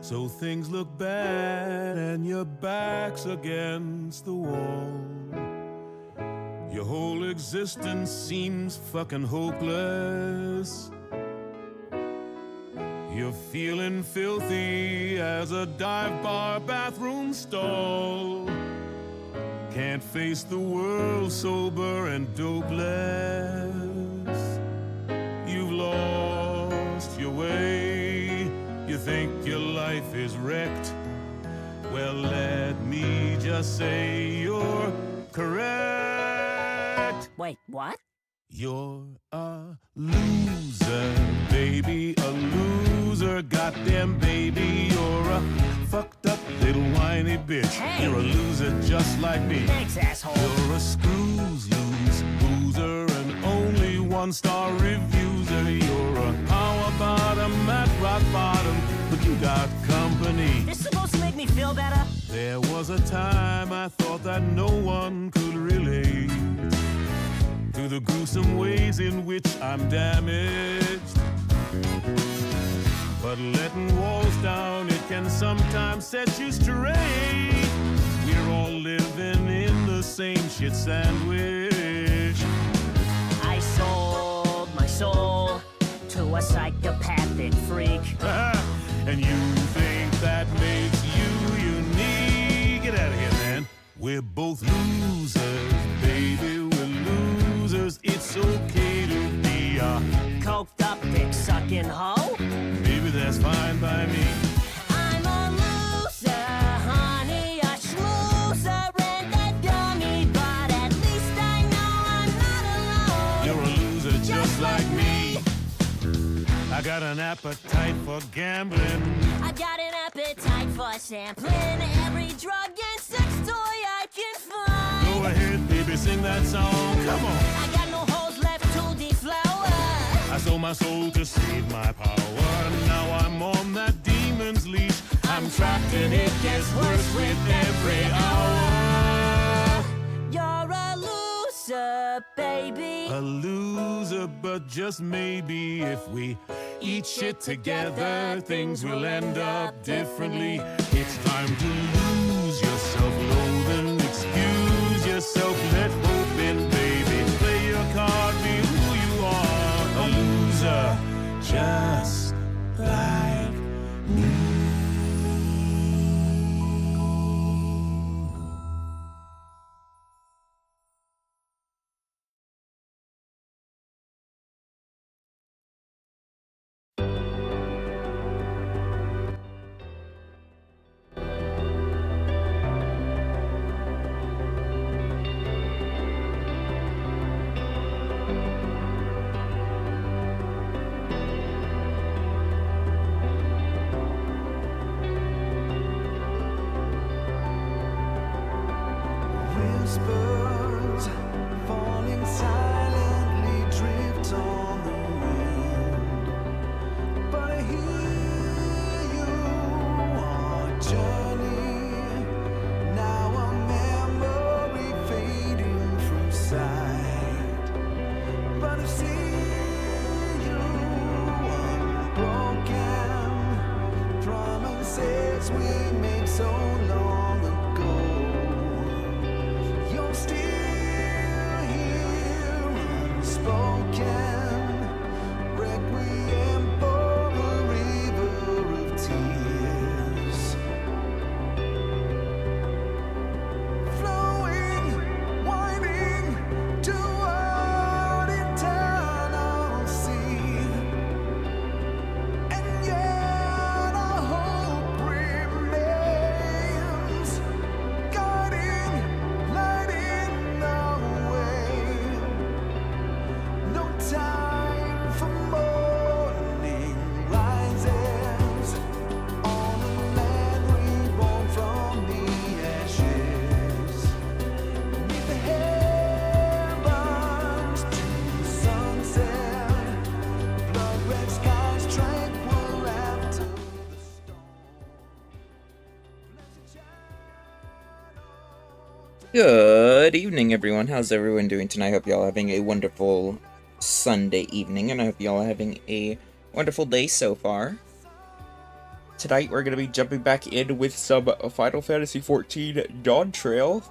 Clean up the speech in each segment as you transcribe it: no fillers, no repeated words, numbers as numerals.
So things look bad and your back's against the wall. Your whole existence seems fucking hopeless. You're feeling filthy as a dive bar bathroom stall. Can't face the world sober and dopeless. You've lost your way. You think your life is wrecked. Well, let me just say you're correct. Wait, what? You're a loser, baby, a loser, goddamn baby. You're a fucked up little whiny bitch. Hey. You're a loser just like me. Thanks, asshole. You're a screws loose loser, and only one-star reviewer. You're a power bottom at rock bottom, but you got company. This supposed to make me feel better? There was a time I thought that no one could relate to the gruesome ways in which I'm damaged. But letting walls down, it can sometimes set you straight. We're all living in the same shit sandwich. I sold my soul to a psychopathic freak. And you think that makes you unique? Get out of here, man. We're both losers, baby. We're losers. It's okay to be a Coked up dick sucking hoe? maybe that's fine by me. I'm a loser, honey, a schmoozer and a dummy, but at least I know I'm not alone. You're a loser just like me. I got an appetite for gambling. I've got an appetite for sampling every drug and sex toy I can find. Go ahead, baby, sing that song. Come on. I got no holes left to deflower. I sold my soul to save my power. Now I'm on that demon's leash. I'm trapped and it gets worse with every hour. You're a loser, baby. A loser, but just maybe if we eat shit together, things will end up differently. It's time to lose your self-loathing. Excuse yourself, let hope in, baby. Play your card, be who you are. A loser, just like me. Whispers falling silently drift on the wind, but I hear you on a journey. Now a memory fading from sight, but I see you unbroken. Promises we made so long ago. You're still here, unspoken. Requiem for a river of tears, flowing, winding toward eternal sea. And yet our hope remains, guiding, lighting the way. No time for morning rises on a land reborn from the ashes. Beneath the heavens to the sunset, blood red skies tranquil after the storm. Good evening, everyone. How's everyone doing tonight? I hope y'all having a wonderful Sunday evening, and I hope y'all are having a wonderful day so far. tonight we're going to be jumping back in with some Final Fantasy XIV Dawn Trail.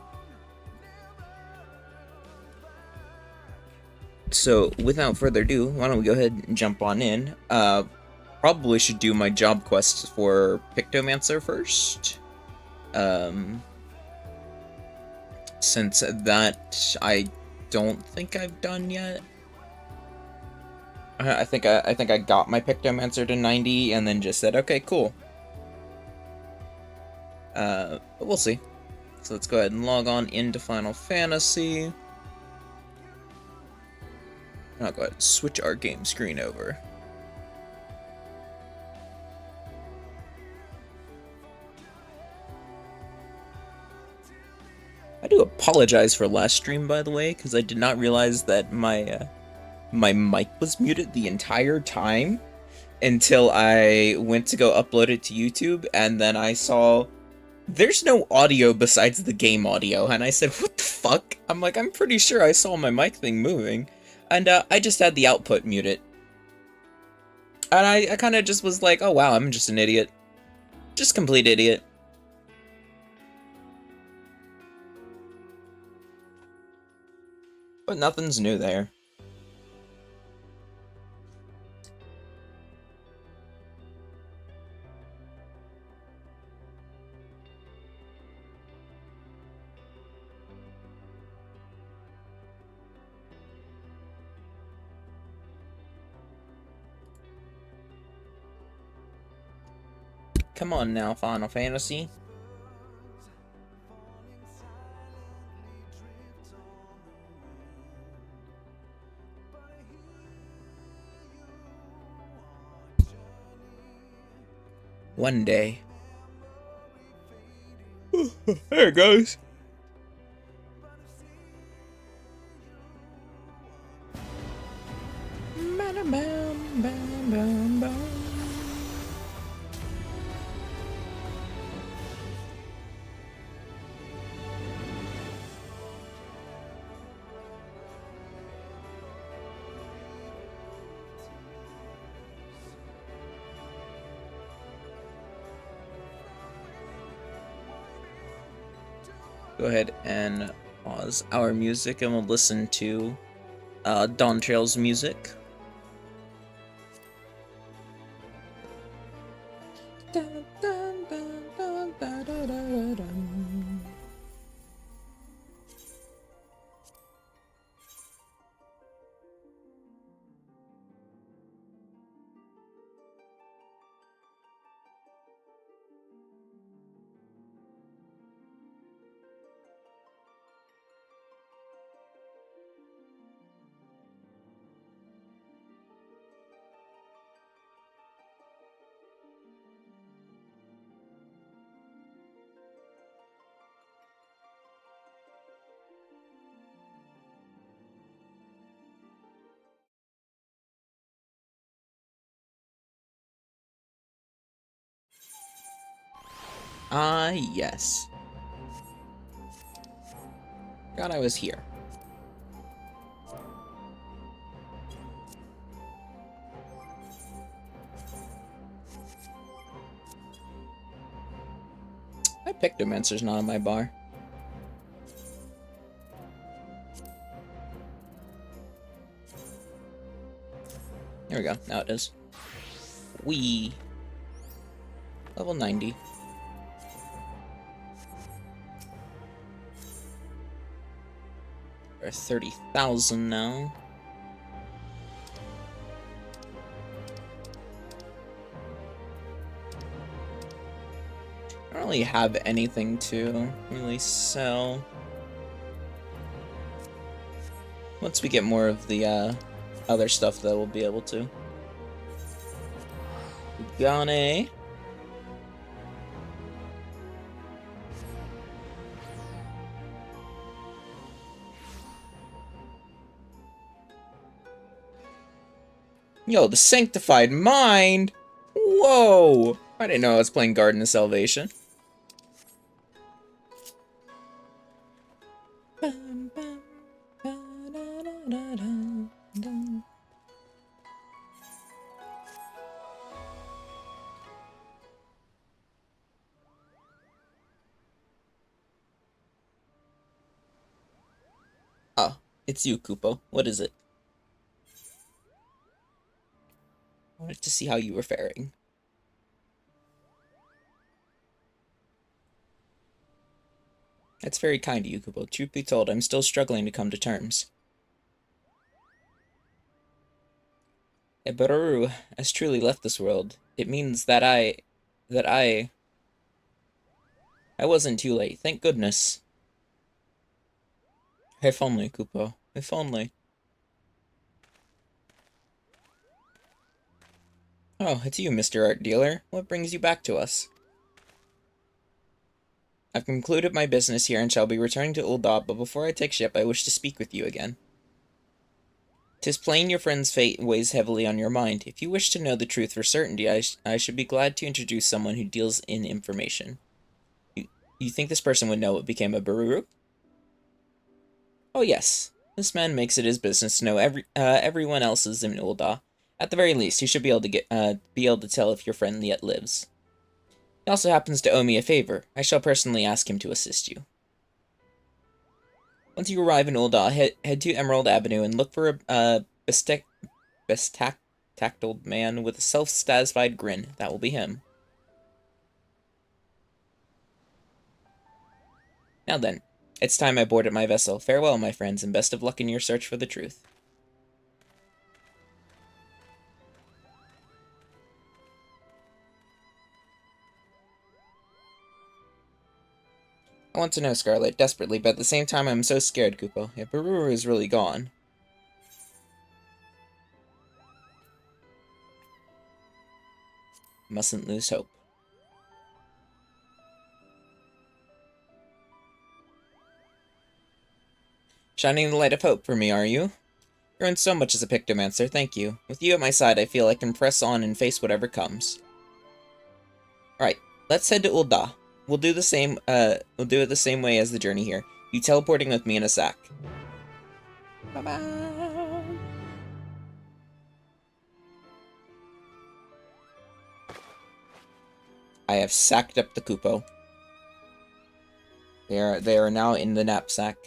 So, without further ado, why don't we go ahead and jump on in. Probably should do my job quests for Pictomancer first. Since that I don't think I've done yet. I think I got my Pictomancer to 90 and then just said, okay, cool. But we'll see. So let's go ahead and log on into Final Fantasy. I'll go ahead and switch our game screen over. I do apologize for last stream, by the way, because I did not realize that my mic was muted the entire time until I went to go upload it to YouTube, and then I saw there's no audio besides the game audio, and I said, what the fuck? I'm like, I'm pretty sure I saw my mic thing moving, and I just had the output muted. And I kind of just was like, oh wow, I'm just an idiot. Just complete idiot. But nothing's new there. Come on now, Final Fantasy. One day. There it goes. Go ahead and pause our music and we'll listen to Dawn Trail's music. Ah, yes. Forgot I was here. My Pictomancer's not on my bar. There we go. Now it is. Wee. Level 90. We're 30,000 now. I don't really have anything to really sell. Once we get more of the other stuff that we'll be able to. Gane. Yo, the Sanctified Mind! Whoa! I didn't know I was playing Garden of Salvation. It's you, Kupo. What is it? I wanted to see how you were faring. That's very kind of you, Kupo. Truth be told, I'm still struggling to come to terms. If Baruru has truly left this world, it means that I wasn't too late. Thank goodness. If only, Kupo. If only. Oh, it's you, Mr. Art Dealer. What brings you back to us? I've concluded my business here and shall be returning to Ul'dah, but before I take ship, I wish to speak with you again. 'Tis plain your friend's fate weighs heavily on your mind. If you wish to know the truth for certainty, I should be glad to introduce someone who deals in information. You think this person would know what became of Baruru? Oh yes. This man makes it his business to know everyone else's in Ul'dah. At the very least, he should be able to tell if your friend yet lives. He also happens to owe me a favor. I shall personally ask him to assist you. Once you arrive in Ul'dah, head to Emerald Avenue and look for a bespectacled man with a self-satisfied grin. That will be him. Now then, it's time I boarded my vessel. Farewell, my friends, and best of luck in your search for the truth. I want to know, Scarlet, desperately, but at the same time I'm so scared, Kupo. If Baruru is really gone... Mustn't lose hope. Shining the light of hope for me, are you? You're in so much as a Pictomancer, thank you. With you at my side, I feel I can press on and face whatever comes. Alright, let's head to Ul'dah. We'll do it the same way as the journey here. You teleporting with me in a sack. Bye-bye. I have sacked up the Kupo. They are now in the knapsack.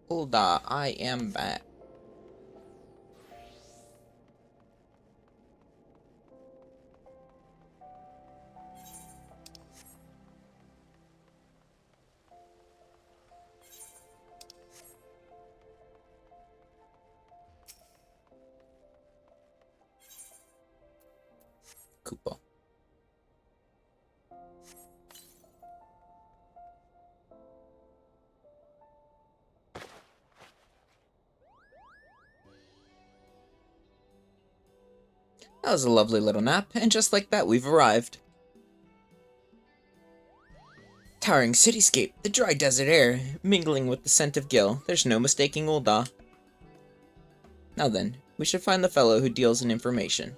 Ul'dah, I am back. Kupo. That was a lovely little nap, and just like that, we've arrived. Towering cityscape, the dry desert air, mingling with the scent of Gil. There's no mistaking Ul'dah. Now then, we should find the fellow who deals in information.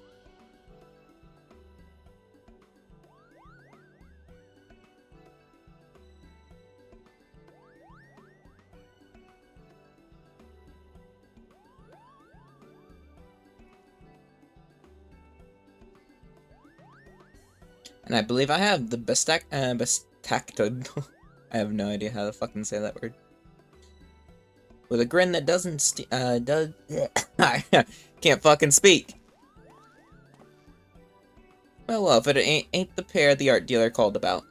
And I believe I have the bestacted. I have no idea how to fucking say that word. With a grin that doesn't I can't fucking speak. Well, if it ain't the pair the art dealer called about.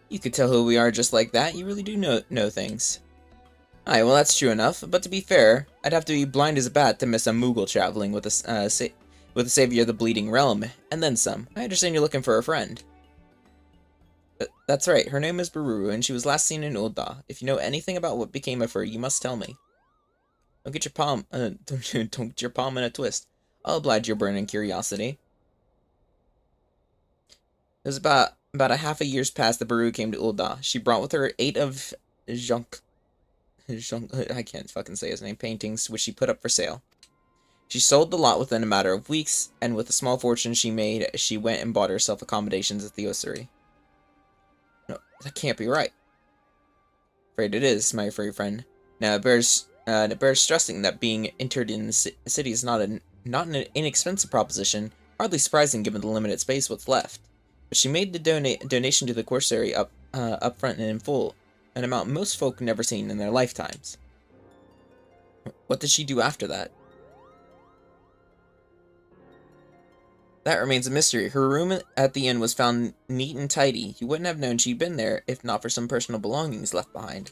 You could tell who we are just like that. You really do know things. Aye, well that's true enough, but to be fair, I'd have to be blind as a bat to miss a Moogle traveling with the savior of the Bleeding Realm, and then some. I understand you're looking for a friend. That's right, her name is Baruru, and she was last seen in Ul'dah. If you know anything about what became of her, you must tell me. Don't get your palm in a twist. I'll oblige your burning curiosity. It was about a half a year's past that Baruru came to Ul'dah. She brought with her 8 of I can't fucking say his name, paintings, which she put up for sale. She sold the lot within a matter of weeks, and with the small fortune she made, she went and bought herself accommodations at the ossuary. No, that can't be right. Afraid it is, my furry friend. Now, it bears stressing that being entered in the city is not an inexpensive proposition, hardly surprising given the limited space what's left. But she made the donation to the Corsary up front and in full, an amount most folk never seen in their lifetimes. What did she do after that? That remains a mystery. Her room at the inn was found neat and tidy. You wouldn't have known she'd been there if not for some personal belongings left behind.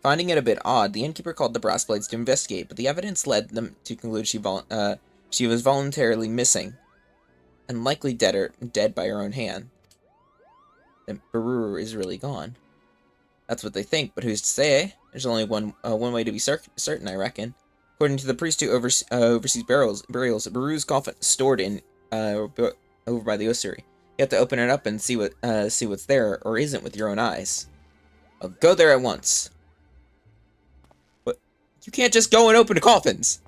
Finding it a bit odd, the innkeeper called the Brassblades to investigate, but the evidence led them to conclude she was voluntarily missing, and likely dead by her own hand. Then Baruru is really gone. That's what they think, but who's to say, eh? There's only one way to be certain, I reckon. According to the priest who oversees burials, Baru's coffin is stored in over by the ossuary. You have to open it up and see what's there or isn't with your own eyes. I'll go there at once. But you can't just go and open the coffins.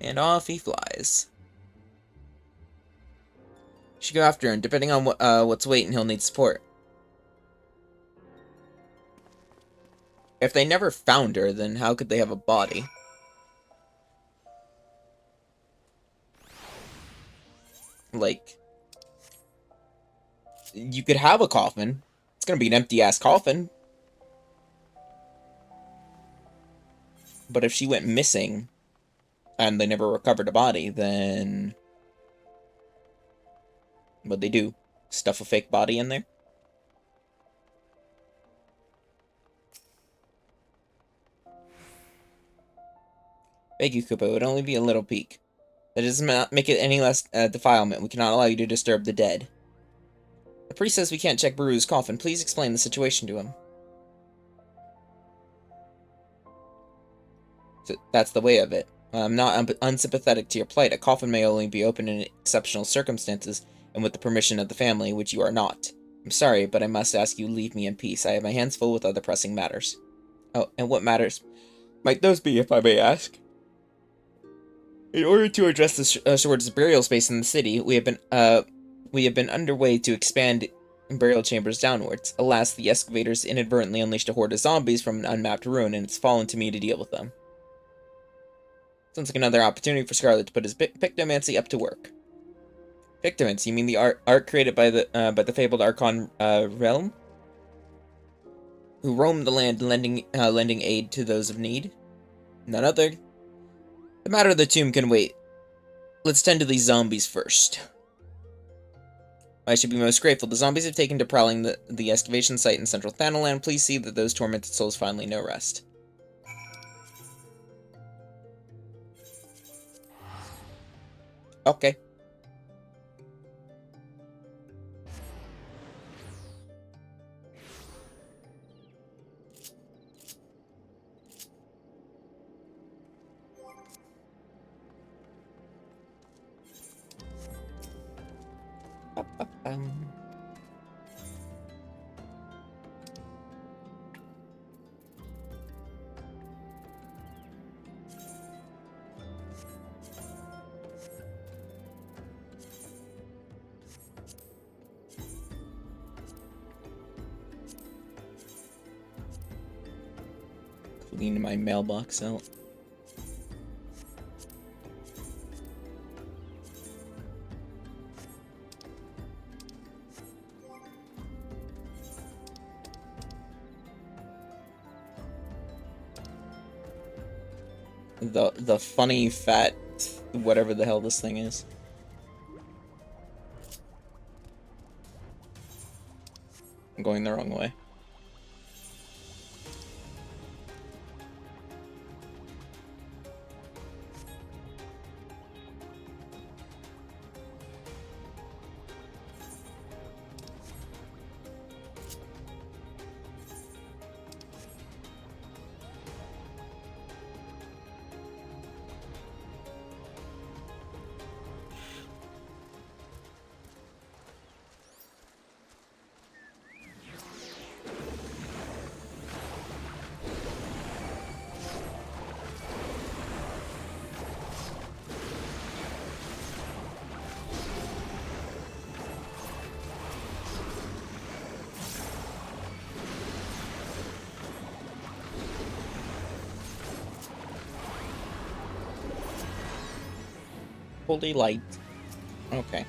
And off he flies. You should go after him. Depending on what's waiting, he'll need support. If they never found her, then how could they have a body? Like, you could have a coffin. It's gonna be an empty-ass coffin. But if she went missing, and they never recovered a body, then what'd they do? Stuff a fake body in there? Beg you, Kupo, it would only be a little peek. That does not make it any less defilement. We cannot allow you to disturb the dead. The priest says we can't check Baru's coffin. Please explain the situation to him. So that's the way of it. I'm not unsympathetic to your plight. A coffin may only be opened in exceptional circumstances and with the permission of the family, which you are not. I'm sorry, but I must ask you leave me in peace. I have my hands full with other pressing matters. Oh, and what matters might those be, if I may ask? In order to address the shortage of burial space in the city, we have been underway to expand burial chambers downwards. Alas, the excavators inadvertently unleashed a horde of zombies from an unmapped ruin, and it's fallen to me to deal with them. Sounds like another opportunity for Scarlet to put his Pictomancy up to work. Pictomancy, you mean the art created by the fabled Archon Realm, who roamed the land, lending aid to those of need? None other. The matter of the tomb can wait. Let's tend to these zombies first. I should be most grateful. The zombies have taken to prowling the excavation site in central Thanalan. Please see that those tormented souls finally know rest. Okay. Clean my mailbox out. The funny fat whatever the hell this thing is. I'm going the wrong way. Holy light. Okay.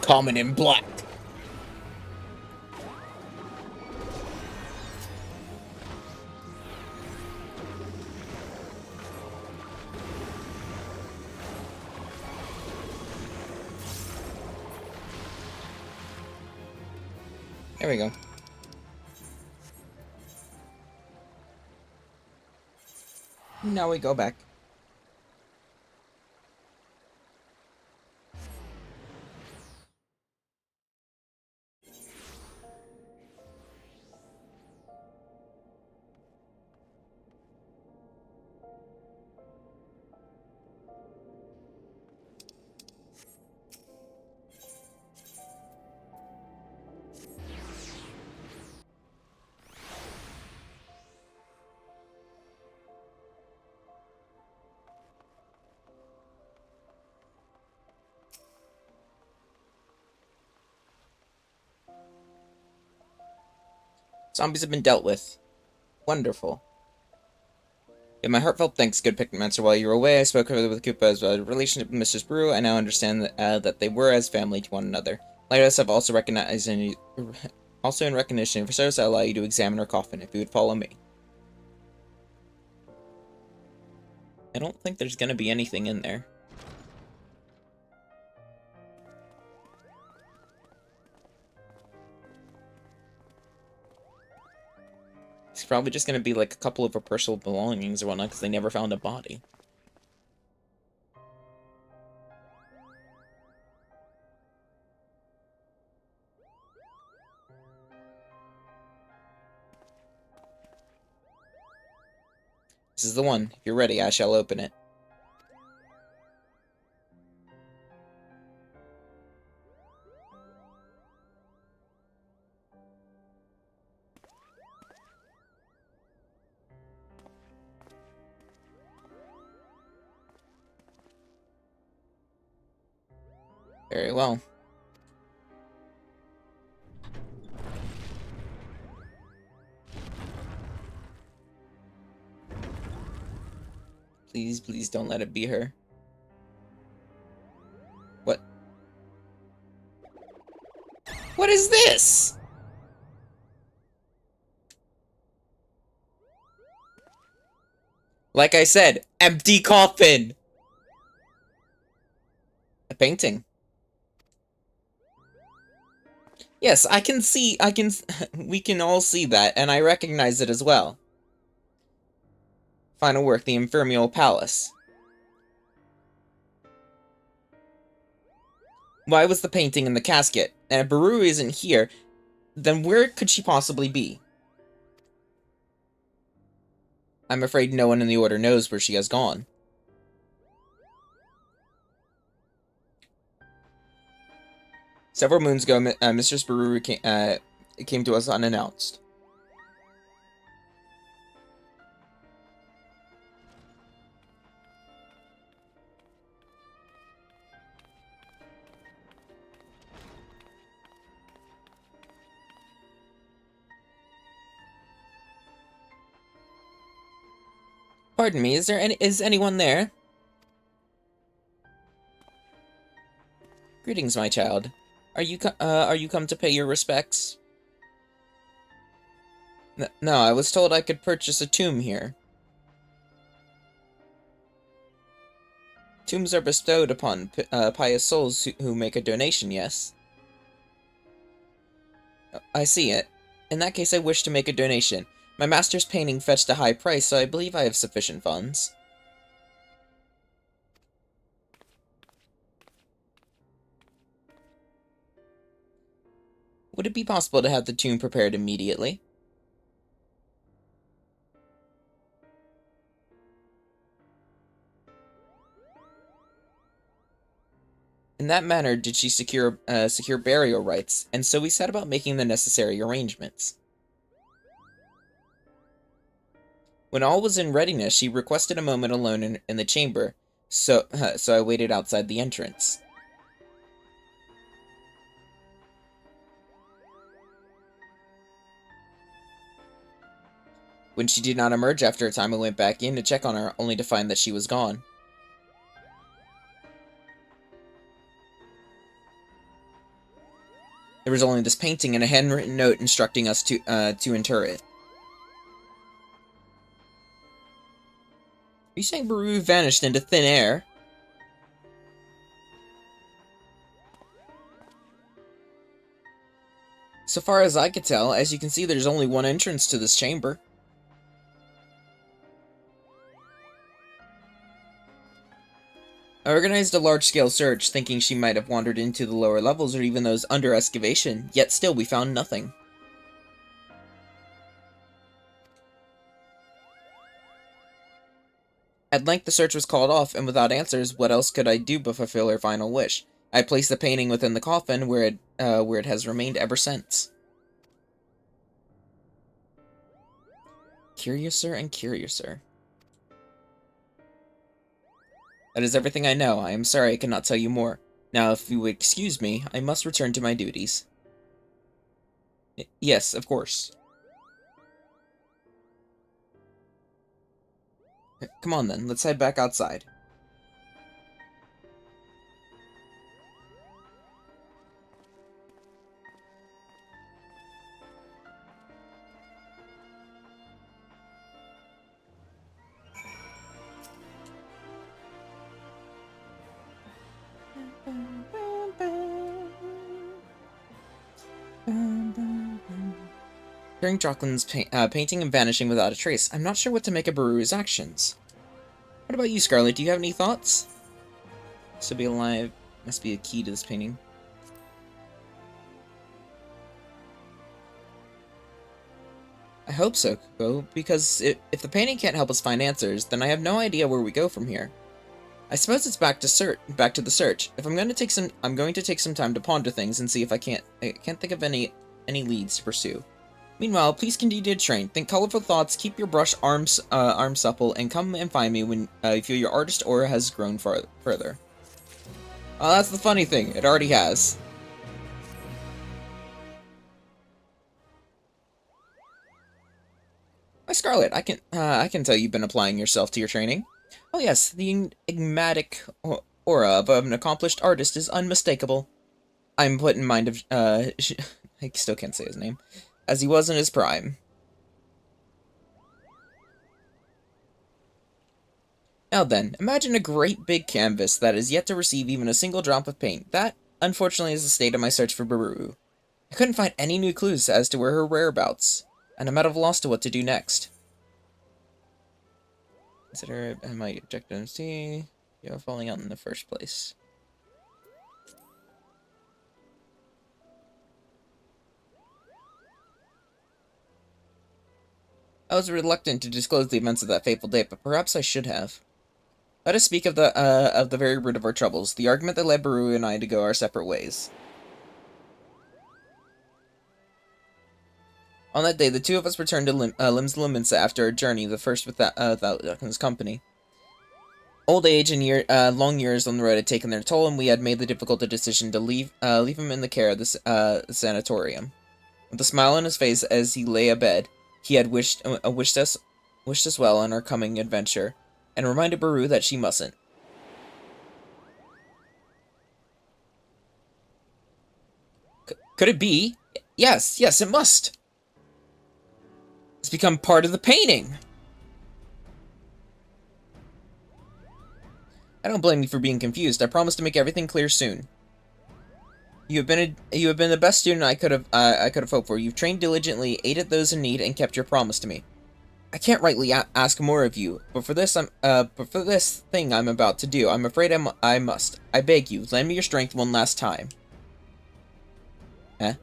Common in black. There we go. Now we go back. Zombies have been dealt with. Wonderful. In my heartfelt thanks, good Picnic While you were away, I spoke with Koopa's relationship with Mrs. Brew. I now understand that they were as family to one another. Like have also recognized also in recognition for service, I allow you to examine her coffin if you would follow me. I don't think there's gonna be anything in there. It's probably just gonna be like a couple of her personal belongings or whatnot, because they never found a body. This is the one. If you're ready, I shall open it. Very well. Please, please don't let it be her. What? What is this? Like I said, empty coffin! A painting. Yes, we can all see that, and I recognize it as well. Final work, the Infernal Palace. Why was the painting in the casket? And if Baru isn't here, then where could she possibly be? I'm afraid no one in the Order knows where she has gone. Several moons ago, Mistress Baru came to us unannounced. Pardon me, is anyone there? Greetings, my child. Are you come to pay your respects? No, I was told I could purchase a tomb here. Tombs are bestowed upon pious souls who make a donation, yes? I see it. In that case, I wish to make a donation. My master's painting fetched a high price, so I believe I have sufficient funds. Would it be possible to have the tomb prepared immediately? In that manner did she secure burial rights, and so we set about making the necessary arrangements. When all was in readiness, she requested a moment alone in the chamber, so I waited outside the entrance. When she did not emerge after a time, I went back in to check on her, only to find that she was gone. There was only this painting and a handwritten note instructing us to inter it. Are you saying Baru vanished into thin air? So far as I could tell, as you can see, there's only one entrance to this chamber. I organized a large-scale search, thinking she might have wandered into the lower levels or even those under excavation, yet still we found nothing. At length the search was called off, and without answers, what else could I do but fulfill her final wish? I placed the painting within the coffin, where it has remained ever since. Curiouser and curiouser. That is everything I know. I am sorry I cannot tell you more. Now, if you would excuse me, I must return to my duties. Yes, of course. Come on then, let's head back outside. Hearing Jocelyn's painting and vanishing without a trace, I'm not sure what to make of Baru's actions. What about you, Scarlet? Do you have any thoughts? To be alive must be a key to this painting. I hope so, Coco, because if the painting can't help us find answers, then I have no idea where we go from here. I suppose it's back to the search. If I'm going to take some time to ponder things and see if I can't think of any leads to pursue. Meanwhile, please continue to train. Think colorful thoughts, keep your brush arms supple, and come and find me when you feel your artist aura has grown further. Oh, that's the funny thing. It already has. Why, Scarlet, I can tell you've been applying yourself to your training. Oh yes, the enigmatic aura of an accomplished artist is unmistakable. I'm put in mind of I still can't say his name, as he was in his prime. Now then, imagine a great big canvas that is yet to receive even a single drop of paint. That, unfortunately, is the state of my search for Baru. I couldn't find any new clues as to where her whereabouts, and I'm at a loss to what to do next. Consider my objective C, falling out in the first place. I was reluctant to disclose the events of that fateful day, but perhaps I should have. Let us speak of the very root of our troubles, the argument that led Baru and I to go our separate ways. On that day, the two of us returned to Lim's Limensa after a journey, the first without his company. Old age and long years on the road had taken their toll, and we had made the difficult decision to leave him in the care of the sanatorium. With a smile on his face as he lay abed, he had wished us well on our coming adventure, and reminded Baru that she mustn't. Could it be? Yes, it must. It's become part of the painting. I don't blame you for being confused. I promise to make everything clear soon. You have been the best student I could have hoped for. You've trained diligently, aided those in need, and kept your promise to me. I can't rightly ask more of you, but for this thing I'm about to do, I'm afraid I must. I beg you, lend me your strength one last time. Huh?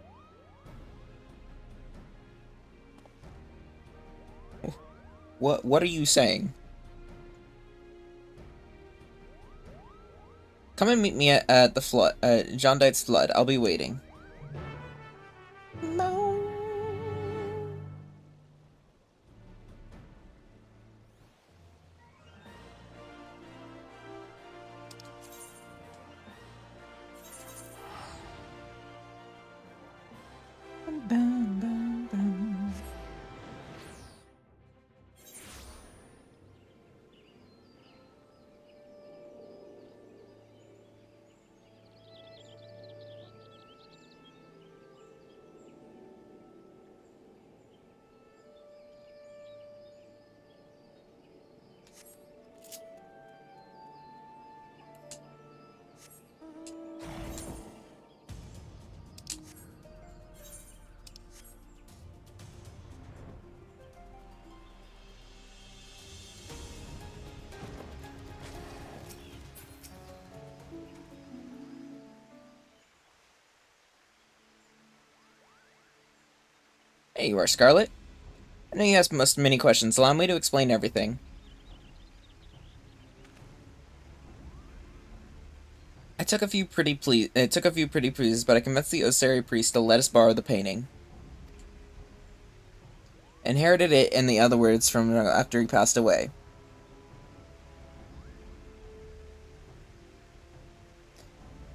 What are you saying? Come and meet me at the flood, John Dight's flood. I'll be waiting. No. Hey, you are, Scarlet. I know you asked many questions. Allow me to explain everything. I took a few pretty pleas, but I convinced the Osiri priest to let us borrow the painting. Inherited it, in the other words, from after he passed away.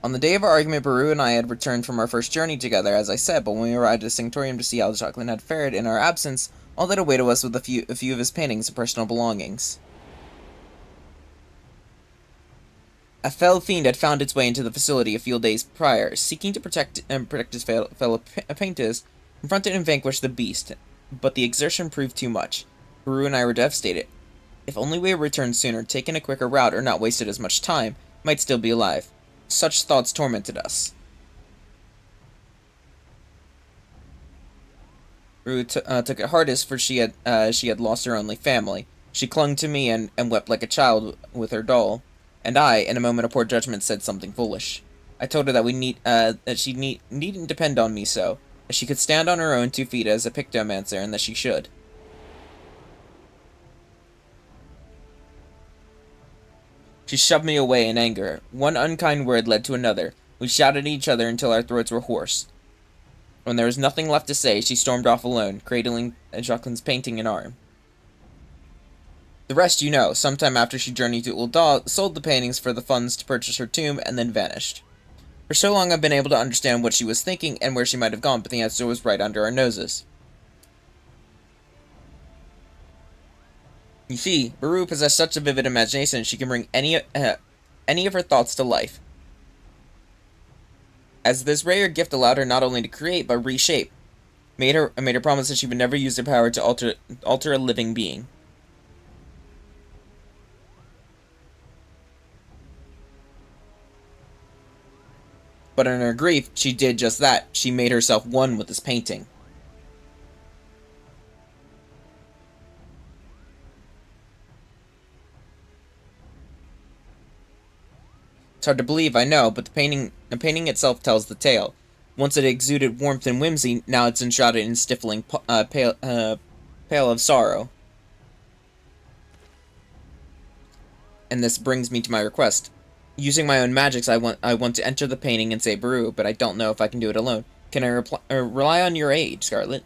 On the day of our argument, Baru and I had returned from our first journey together, as I said, but when we arrived at the Sanctorium to see how Jacqueline had fared in our absence, all that awaited us was a few of his paintings and personal belongings. A fell fiend had found its way into the facility a few days prior, seeking to protect his fellow painters, confronted and vanquished the beast, but the exertion proved too much. Baru and I were devastated. If only we had returned sooner, taken a quicker route, or not wasted as much time, might still be alive. Such thoughts tormented us. Rue took it hardest, for she had lost her only family. She clung to me and wept like a child with her doll. And I, in a moment of poor judgment, said something foolish. I told her that she needn't depend on me so, that she could stand on her own 2 feet as a pictomancer, and that she should. She shoved me away in anger. One unkind word led to another. We shouted at each other until our throats were hoarse. When there was nothing left to say, she stormed off alone, cradling Jacqueline's painting in arm. The rest you know. Sometime after she journeyed to Ul'dah, sold the paintings for the funds to purchase her tomb, and then vanished. For so long I've been able to understand what she was thinking and where she might have gone, but the answer was right under our noses. You see, Baru possessed such a vivid imagination she can bring any of her thoughts to life. As this rare gift allowed her not only to create, but reshape, made her promise that she would never use her power to alter a living being. But in her grief, she did just that. She made herself one with this painting. It's hard to believe, I know, but the painting itself tells the tale. Once it exuded warmth and whimsy, now it's enshrouded in stifling pale of sorrow. And this brings me to my request. Using my own magics, I want to enter the painting and save Baru, but I don't know if I can do it alone. Can I rely on your aid, Scarlet?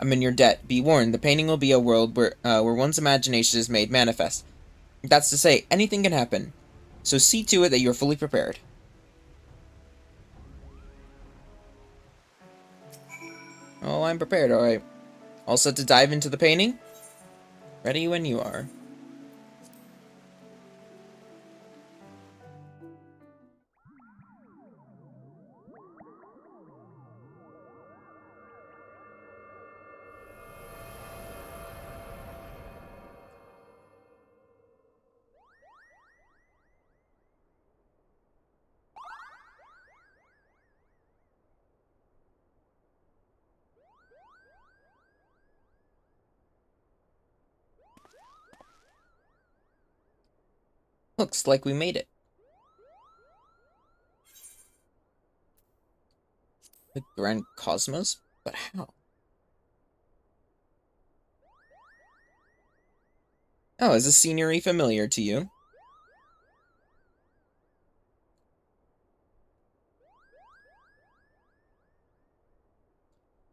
I'm in your debt. Be warned, the painting will be a world where one's imagination is made manifest. That's to say, anything can happen. So see to it that you are fully prepared. Oh, I'm prepared, alright. All set to dive into the painting? Ready when you are. Looks like we made it. The Grand Cosmos? But how? Oh, is the scenery familiar to you?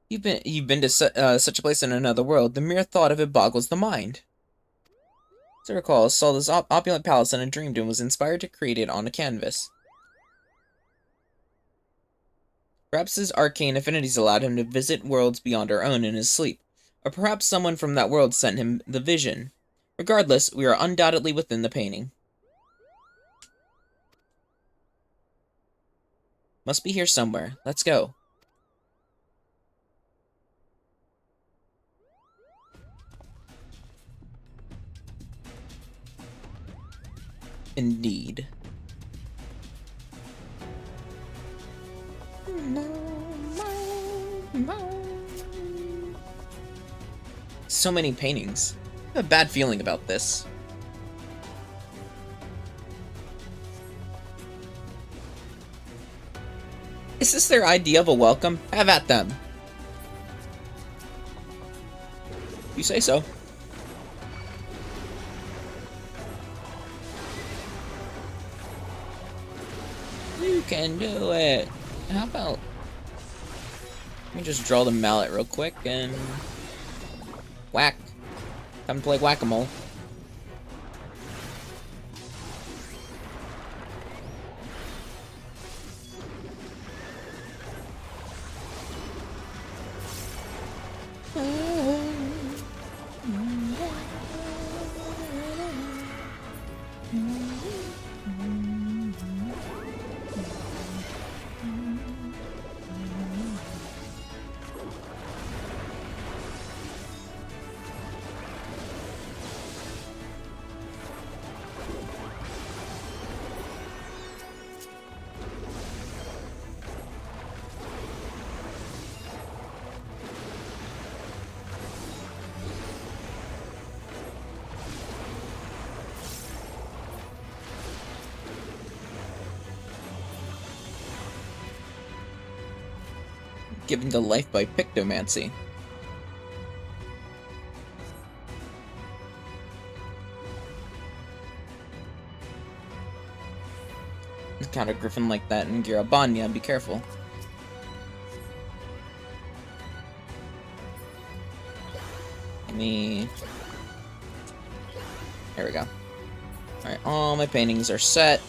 You've been to such a place in another world. The mere thought of it boggles the mind. As I recall, saw this opulent palace in a dream and was inspired to create it on a canvas. Perhaps his arcane affinities allowed him to visit worlds beyond our own in his sleep, or perhaps someone from that world sent him the vision. Regardless, we are undoubtedly within the painting. Must be here somewhere. Let's go. Indeed. So many paintings. I have a bad feeling about this. Is this their idea of a welcome? Have at them. You say so. You can do it. How about... Let me just draw the mallet real quick and... Whack. Time to play whack-a-mole. Given to life by Pictomancy. Encounter Griffin like that in Girabanya, be careful. Let me... There we go. Alright, all my paintings are set.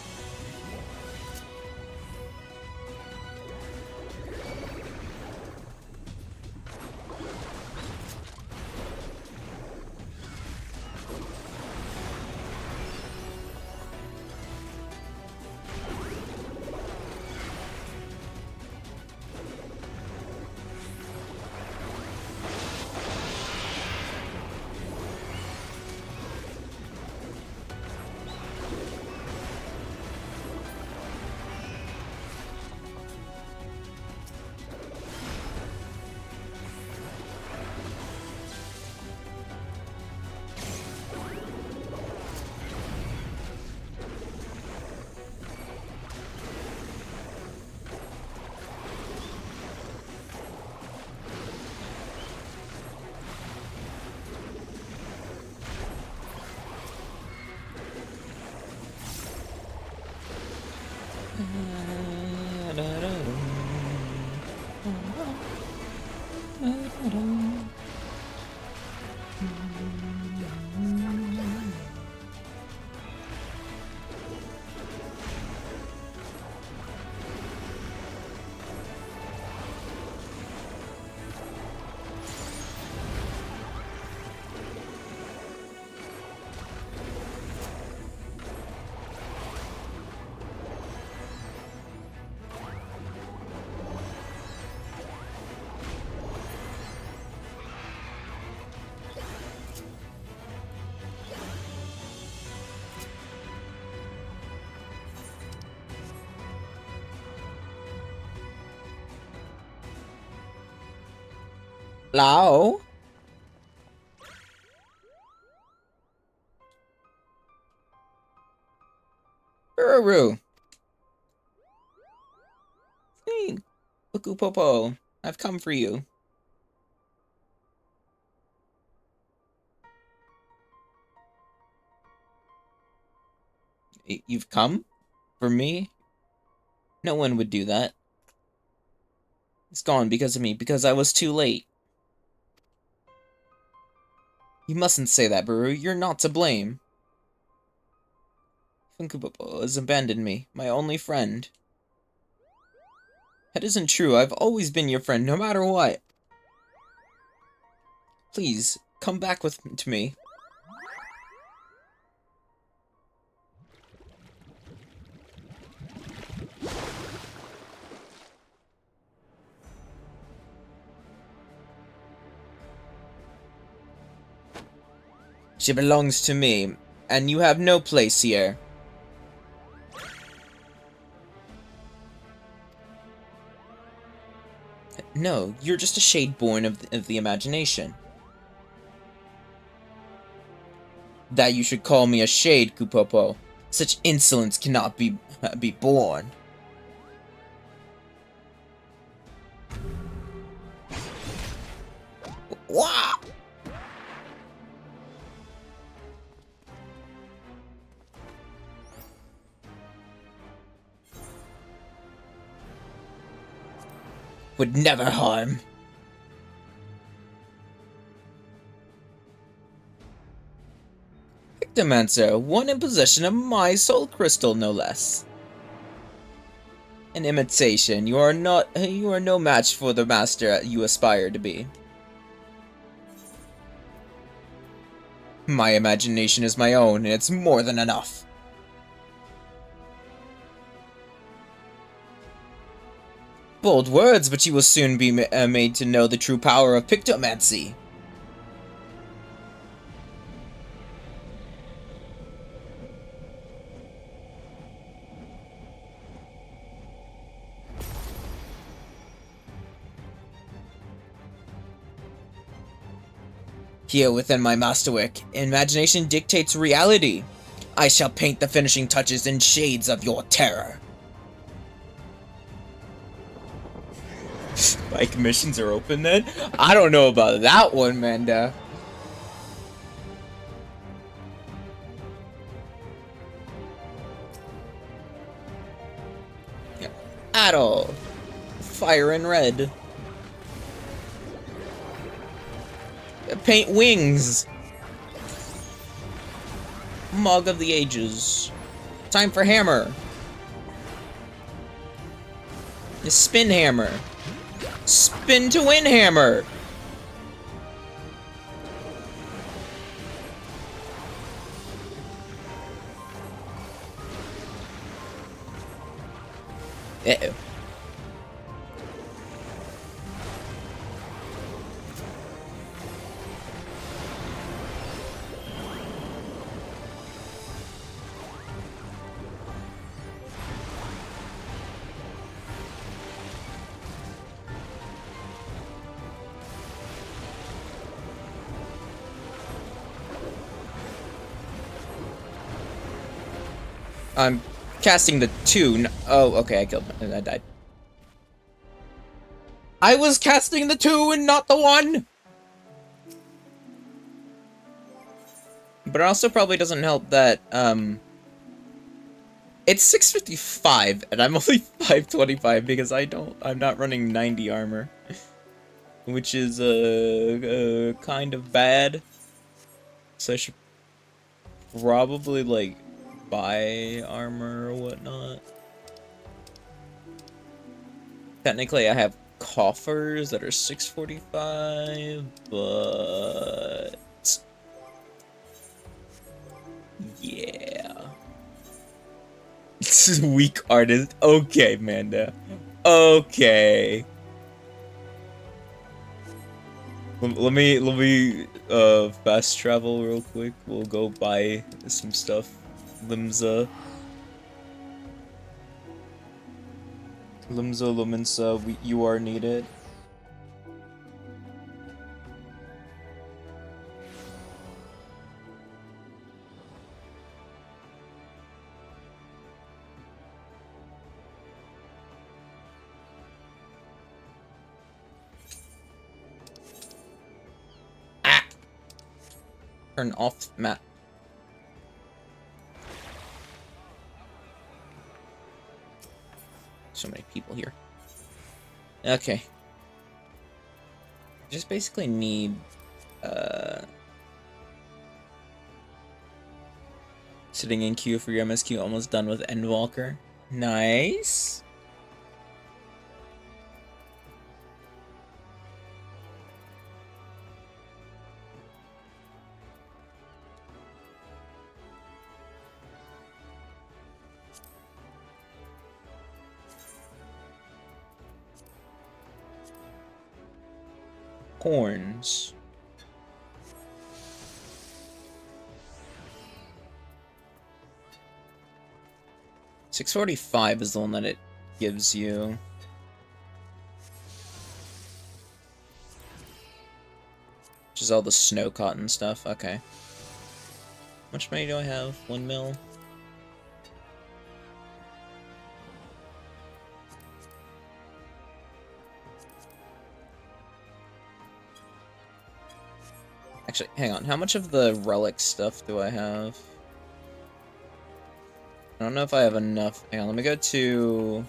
Lao? Ururu. Hey, Ukupopo, I've come for you. You've come? For me? No one would do that. It's gone because of me, because I was too late. You mustn't say that, Baru. You're not to blame. Funko Pop has abandoned me, my only friend. That isn't true. I've always been your friend, no matter what. Please, come back to me. She belongs to me, and you have no place here. No, you're just a shade born of the imagination. That you should call me a shade, Kupopo. Such insolence cannot be borne. Wah! Would never harm. Pictomancer, one in possession of my soul crystal, no less. An imitation. You are no match for the master you aspire to be. My imagination is my own, and it's more than enough. Bold words, but you will soon be made to know the true power of Pictomancy. Here within my masterwork, imagination dictates reality. I shall paint the finishing touches in shades of your terror. My commissions are open then? I don't know about that one, Manda. At all. Fire in red. Paint wings. Mug of the Ages. Time for hammer. The spin hammer. Spin to win hammer. Uh-oh. I'm casting the 2. Oh, okay, I killed him. I died. I was casting the 2 and not the 1! But it also probably doesn't help that, it's 655 and I'm only 525 because I'm not running 90 armor. Which is, kind of bad. So I should probably, like, buy armor or whatnot. Technically, I have coffers that are 645, but yeah. This is weak artist. Okay, Manda. Okay. Let me fast travel real quick. We'll go buy some stuff. Limsa, Lumensa, you are needed. Ah! Turn off map. so many people here. Okay. Just basically need, sitting in queue for your MSQ, almost done with Endwalker. Nice. Horns. $645 is the one that it gives you. Which is all the snow cotton stuff. Okay. How much money do I have? 1 mil? Actually, hang on. How much of the relic stuff do I have? I don't know if I have enough. Hang on, let me go to...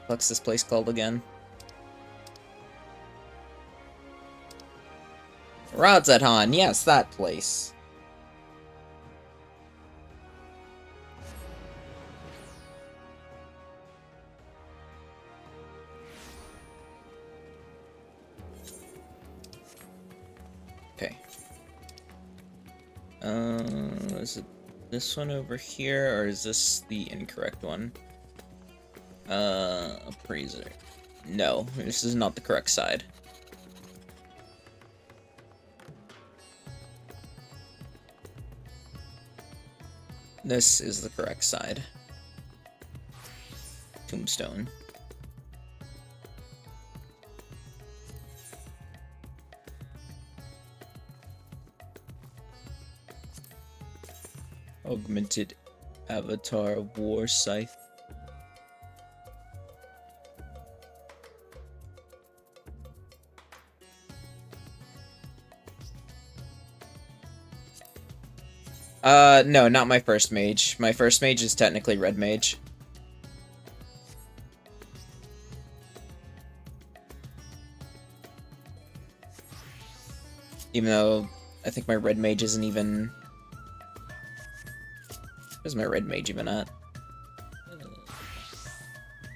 what's this place called again? Radzetan, yes, that place. Okay. Is it this one over here, or is this the incorrect one? Appraiser. No, this is not the correct side. This is the correct side. Tombstone. Augmented Avatar War Scythe. No, not my first mage. My first mage is technically red mage. Even though I think my red mage isn't even... Where's my red mage even at?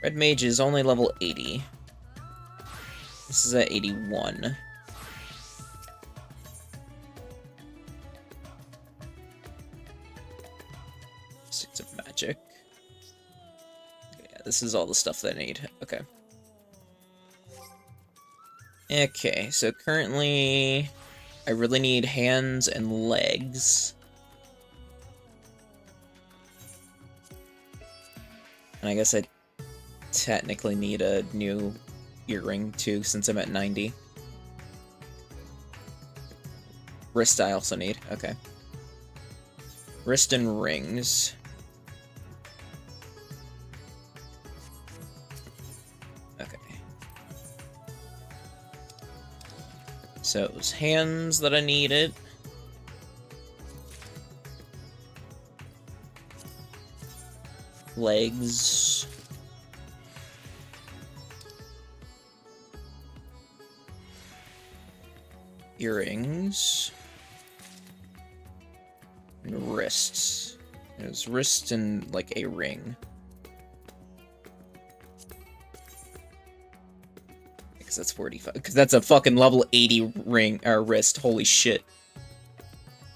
Red mage is only level 80. This is at 81. Six of magic. Yeah, this is all the stuff that I need. Okay. Okay, so currently I really need hands and legs. And I guess I technically need a new earring too, since I'm at 90. Wrist I also need. Okay. Wrist and rings. Okay. So it was hands that I needed. Legs. Earrings. And wrists. It was wrist and like a ring. Because that's 45. Because that's a fucking level 80 ring or wrist. Holy shit.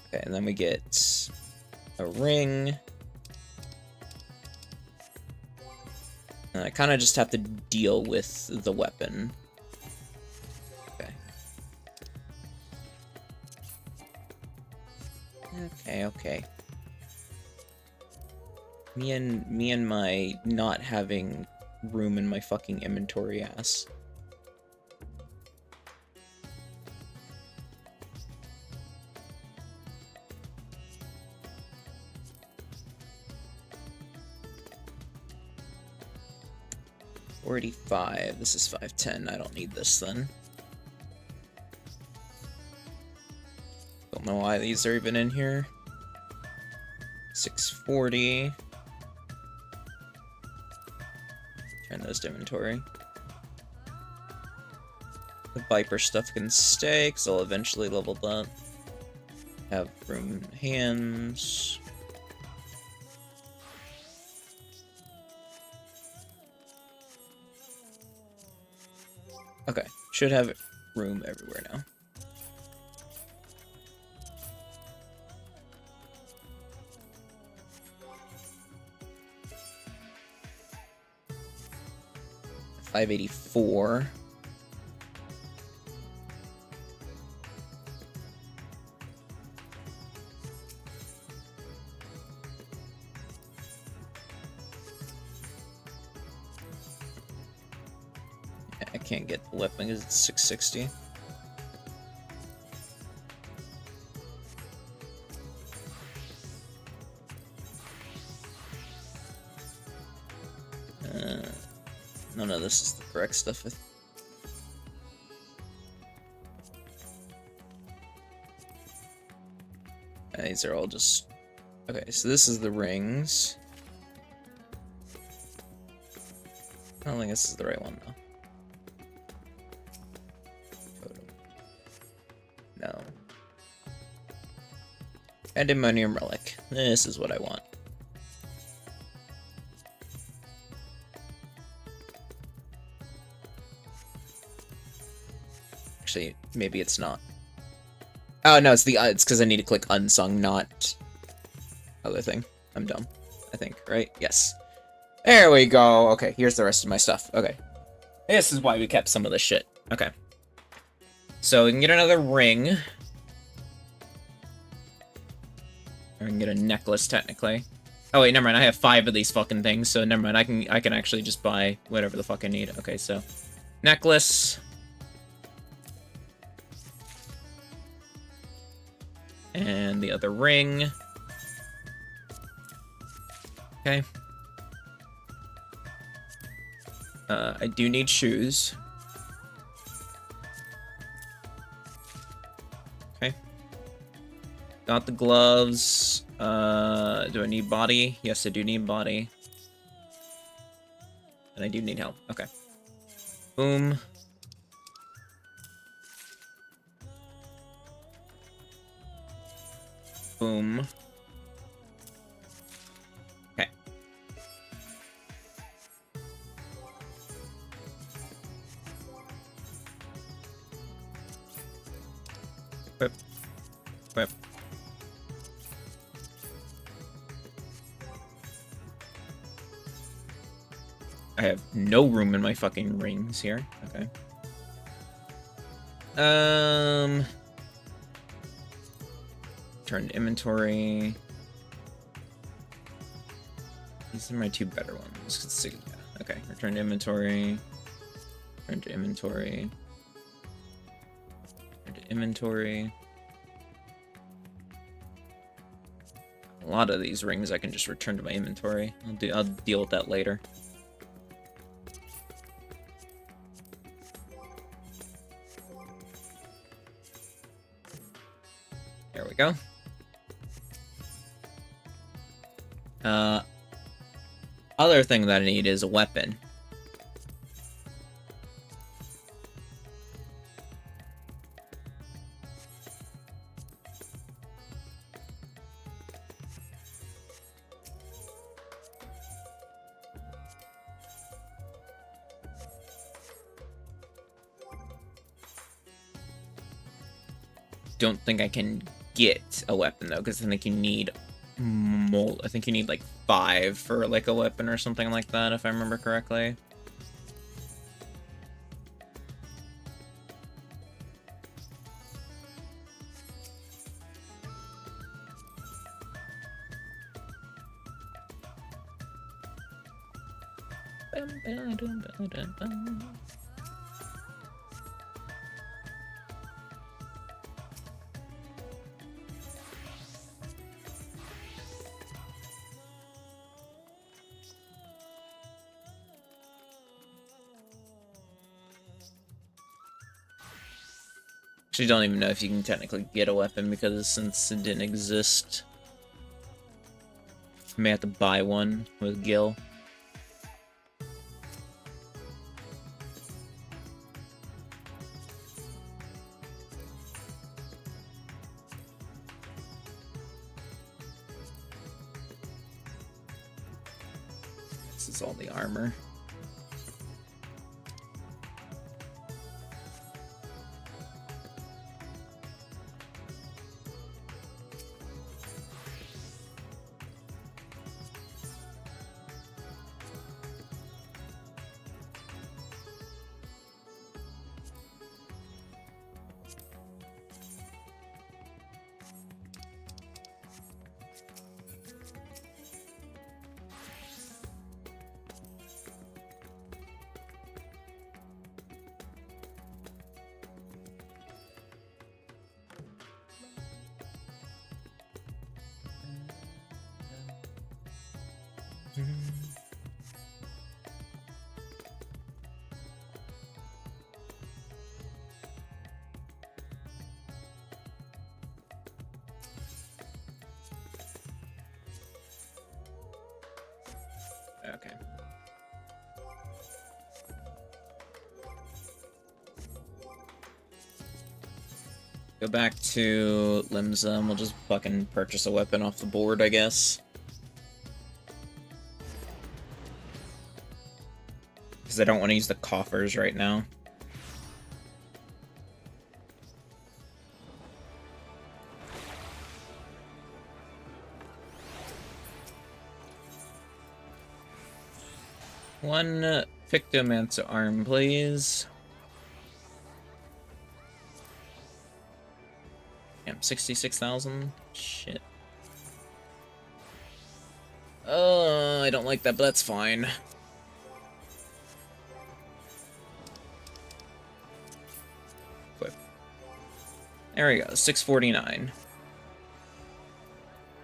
Okay, and then we get a ring. And I kind of just have to deal with the weapon. Okay. Okay. Me and my not having room in my fucking inventory ass. $45. This is 510. I don't need this then. Don't know why these are even in here. 640. Turn those to inventory. The Viper stuff can stay, because I'll eventually level that. Have room hands. Okay, should have room everywhere now. $584. I can't get the weapon because it's 660. None of this is the correct stuff. These are all just... Okay, so this is the rings. I don't think this is the right one, though. No. Pandemonium Relic. This is what I want. Actually, maybe it's not. Oh no, it's because I need to click unsung, not other thing. I'm dumb. I think, right? Yes. There we go. Okay, here's the rest of my stuff. Okay. This is why we kept some of this shit. Okay. So we can get another ring. Or we can get a necklace, technically. Oh wait, never mind. I have 5 of these fucking things, so never mind. I can actually just buy whatever the fuck I need. Okay, so necklace. And the other ring. Okay. I do need shoes. Okay. Got the gloves. Do I need body? Yes, I do need body. And I do need help. Okay. Boom. Boom. Okay. Whip. Whip. I have no room in my fucking rings here. Okay. Turn to inventory. These are my 2 better ones. Yeah. Okay, return to inventory. Return to inventory. Return to inventory. A lot of these rings I can just return to my inventory. I'll deal with that later. There we go. Other thing that I need is a weapon. Don't think I can get a weapon though, because I think you need I think you need like 5 for like a weapon or something like that, if I remember correctly. Actually, don't even know if you can technically get a weapon because since it didn't exist. May have to buy one with Gil. This is all the armor. Okay. Go back to Limsa and we'll just fucking purchase a weapon off the board, I guess. Because I don't want to use the coffers right now. One Pictomancer arm, please. Damn, 66,000? Shit. I don't like that, but that's fine. Equip. There we go, 649.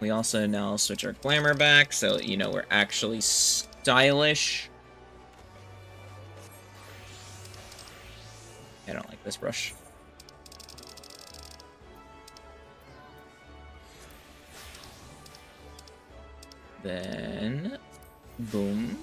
We also now switch our glamour back, so you know we're actually stylish. I don't like this brush. Then, boom.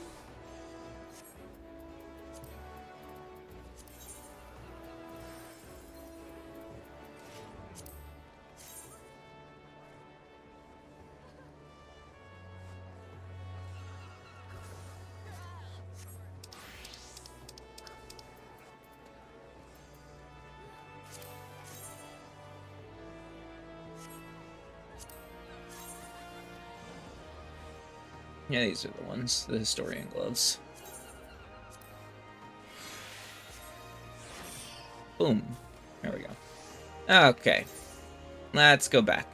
Yeah, these are the ones, the Historian gloves. Boom. There we go. Okay. Let's go back.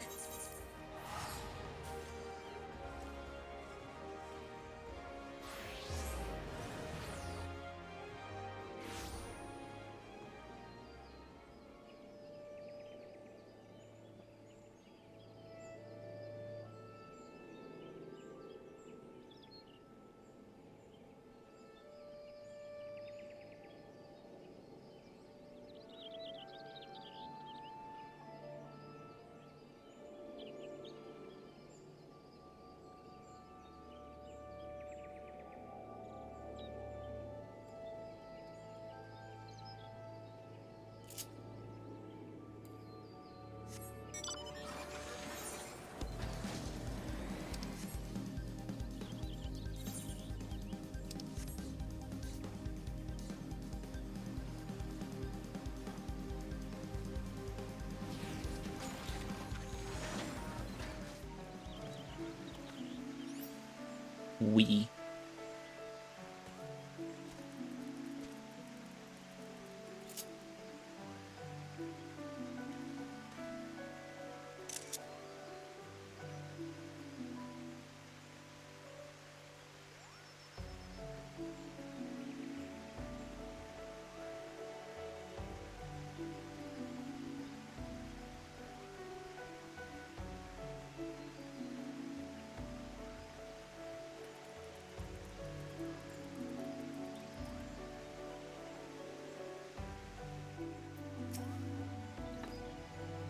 We.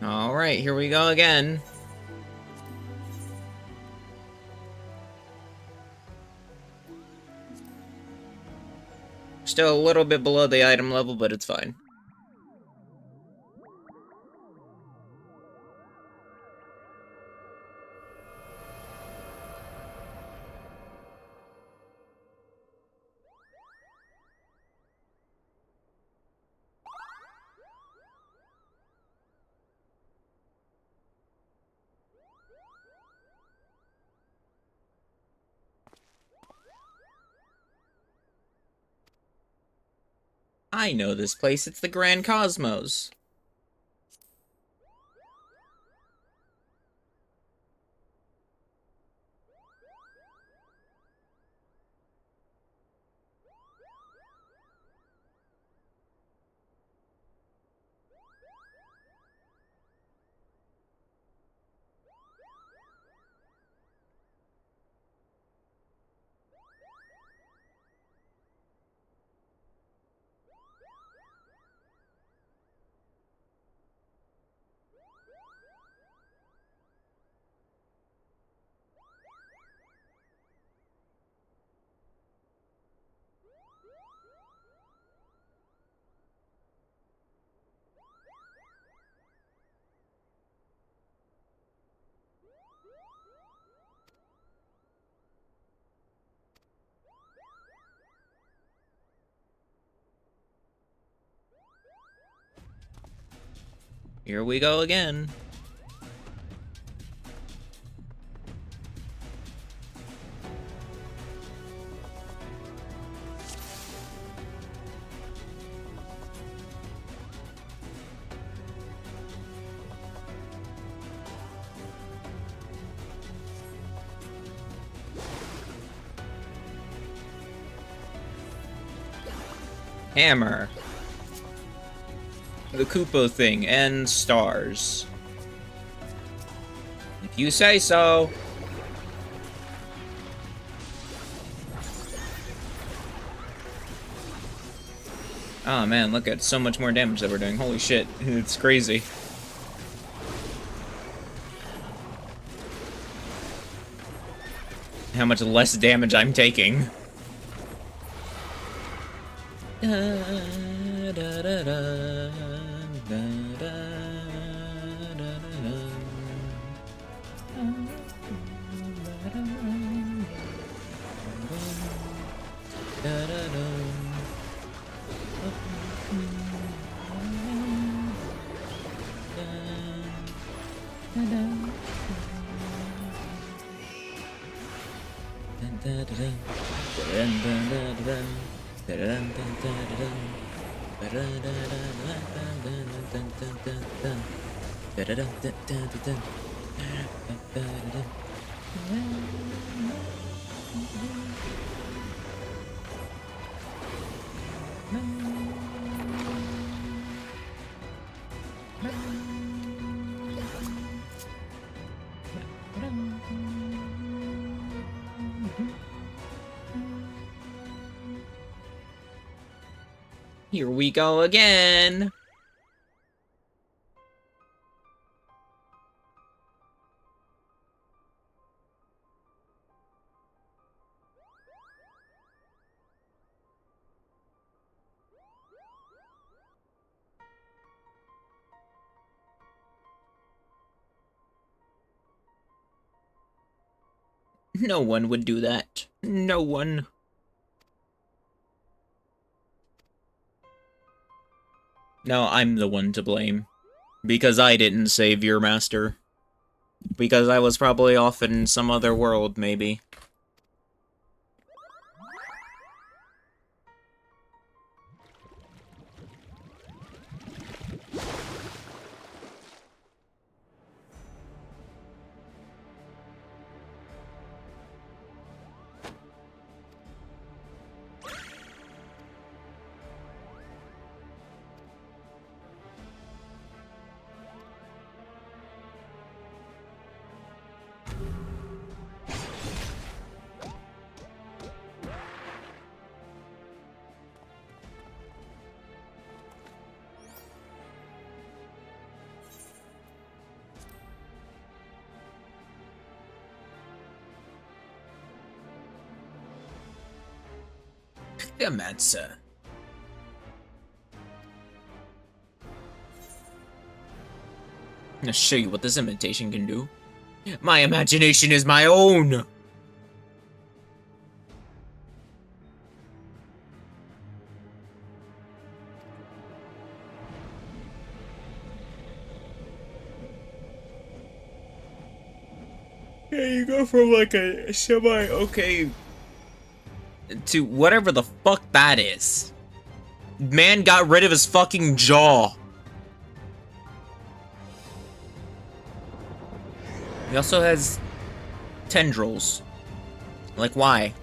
Alright, here we go again. still a little bit below the item level, but it's fine. I know this place, it's the Grand Cosmos. Here we go again. Hammer. The Koopa thing, and stars. If you say so. Oh man, look at so much more damage that we're doing. Holy shit, it's crazy. How much less damage I'm taking. Here we go again. No one would do that. No one. No, I'm the one to blame. Because I didn't save your master. Because I was probably off in some other world, maybe. Gamatsa. I'll show you what this imitation can do. My imagination is my own! Yeah, you go from like a semi-okay to whatever the fuck that is. Man got rid of his fucking jaw. He also has tendrils. Like, why?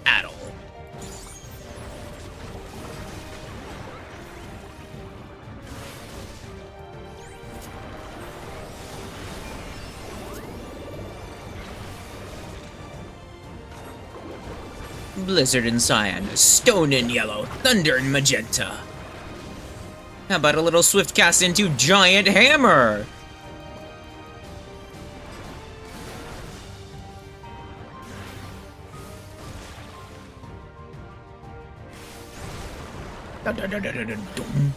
At all. Blizzard and cyan, stone and yellow, thunder and magenta. How about a little swift cast into giant hammer? Dun.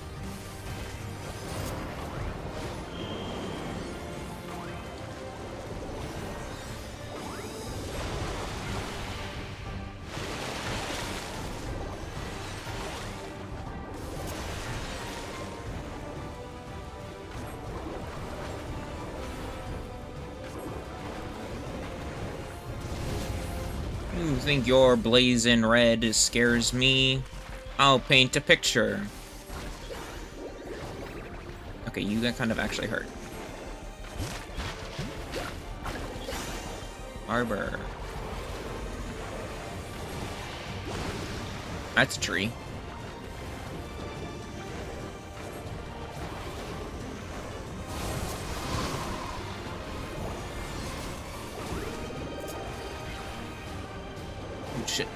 You think your blazing red scares me? I'll paint a picture. Okay, you got kind of actually hurt. Arbor. That's a tree. Oh, shit.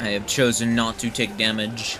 I have chosen not to take damage.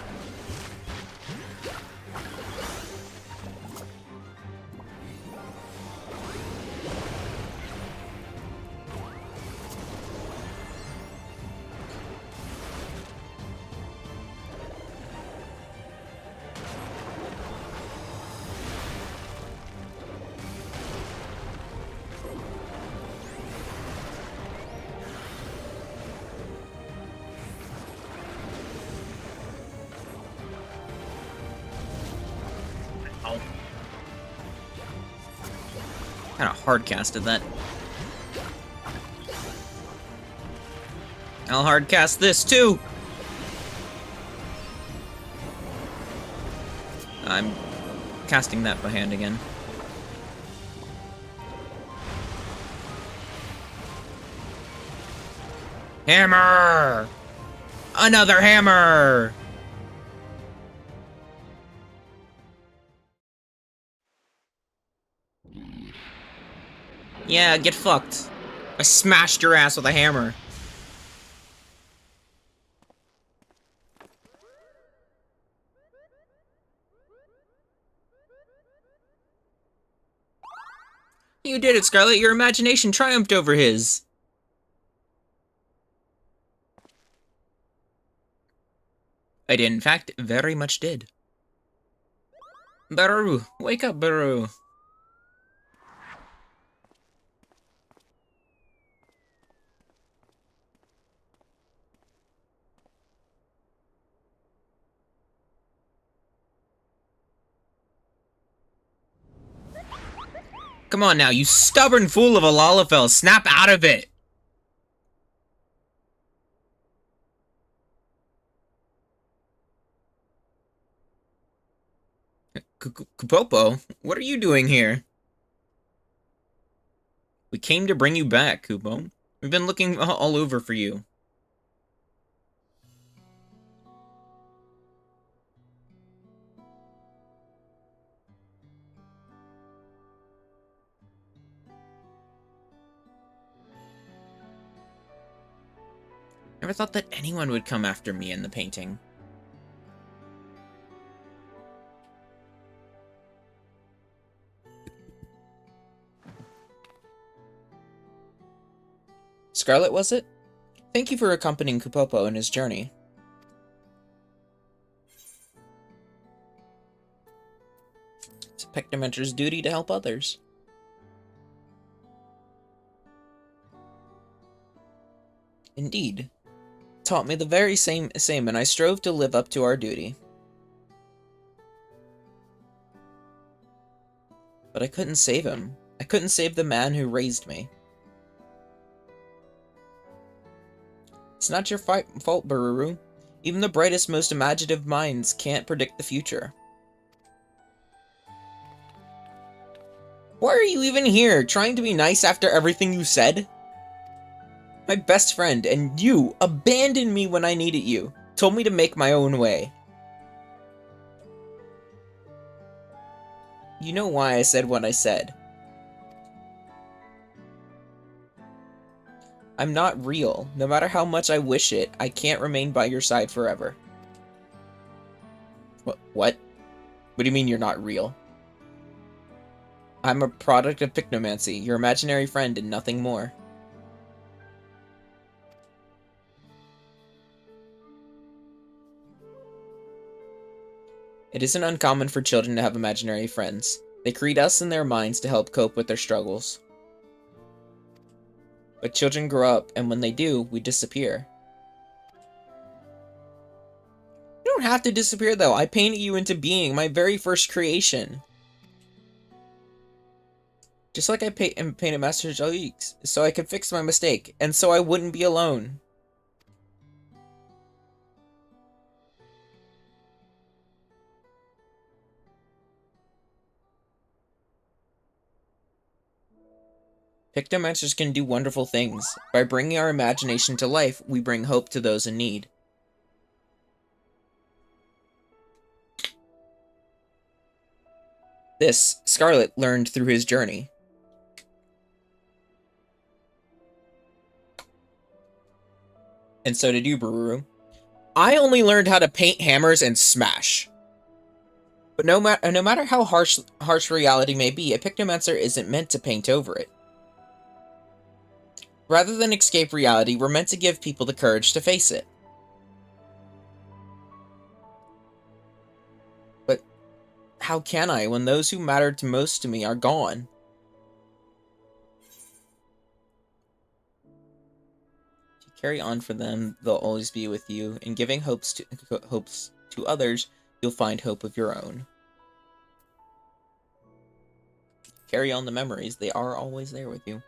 Kind of hard casted that. I'll hard cast this too. I'm casting that by hand again. Hammer! Another hammer! Yeah, get fucked. I smashed your ass with a hammer. You did it, Scarlet. Your imagination triumphed over his. I did, in fact, very much did. Baru, wake up, Baru. Come on now, you stubborn fool of a Lalafell, snap out of it! Kupopo, what are you doing here? We came to bring you back, Kupo. We've been looking all over for you. Never thought that anyone would come after me in the painting. Scarlet, was it? Thank you for accompanying Kupopo in his journey. It's a Pectomentor's duty to help others. Indeed. Taught me the very same, and I strove to live up to our duty. But I couldn't save him. I couldn't save the man who raised me. It's not your fault, Bururu. Even the brightest, most imaginative minds can't predict the future. Why are you even here, trying to be nice after everything you said? My best friend, and you abandoned me when I needed you. Told me to make my own way. You know why I said what I said. I'm not real. No matter how much I wish it, I can't remain by your side forever. What? What do you mean you're not real? I'm a product of Pycnomancy, your imaginary friend and nothing more. It isn't uncommon for children to have imaginary friends. They create us in their minds to help cope with their struggles. But children grow up, and when they do, we disappear. You don't have to disappear, though. I painted you into being, my very first creation. Just like I painted Master Jalix, so I could fix my mistake, and so I wouldn't be alone. Pictomancers can do wonderful things. By bringing our imagination to life, we bring hope to those in need. This, Scarlet learned through his journey. And so did you, Bururu. I only learned how to paint hammers and smash. But no matter how harsh reality may be, a Pictomancer isn't meant to paint over it. Rather than escape reality, we're meant to give people the courage to face it. But how can I when those who mattered most to me are gone? If you carry on for them, they'll always be with you. In giving hopes to others, you'll find hope of your own. Carry on the memories, they are always there with you.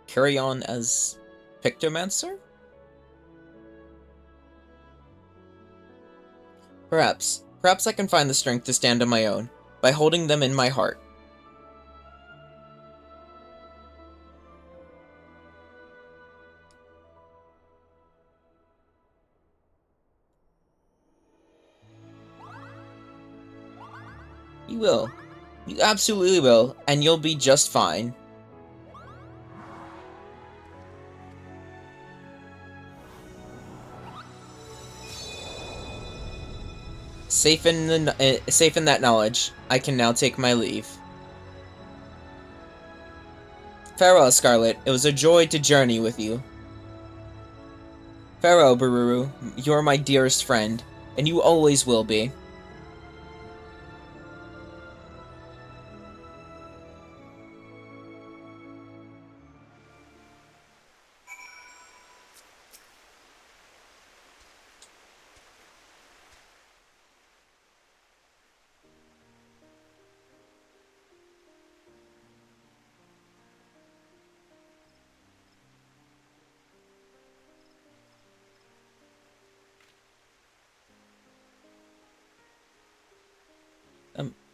Carry on as Pictomancer? Perhaps I can find the strength to stand on my own, by holding them in my heart. You will. You absolutely will, and you'll be just fine. Safe in that knowledge, I can now take my leave. Farewell, Scarlet. It was a joy to journey with you. Farewell, Bururu. You're my dearest friend, and you always will be.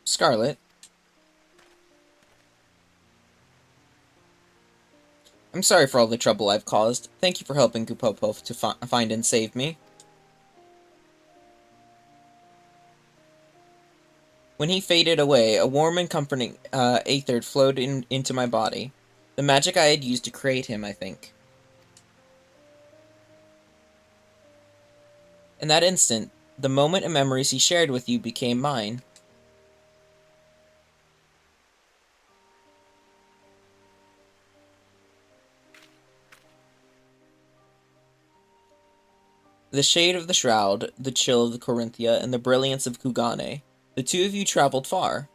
Scarlet? I'm sorry for all the trouble I've caused. Thank you for helping Kupopo to find and save me. When he faded away, a warm and comforting aether flowed into my body. The magic I had used to create him, I think. In that instant, the moment and memories he shared with you became mine. The shade of the Shroud, the chill of the Corinthia, and the brilliance of Kugane. The two of you traveled far.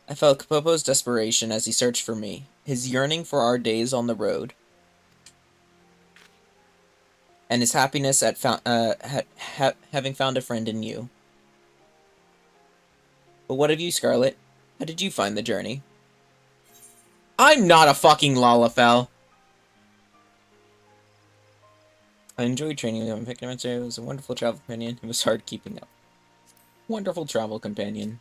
I felt Kapopo's desperation as he searched for me, his yearning for our days on the road, and his happiness at having found a friend in you. But what of you, Scarlet? How did you find the journey? I'm not a fucking Lalafell! I enjoyed training with him. Picnomancer was a wonderful travel companion. It was hard keeping up. Wonderful travel companion.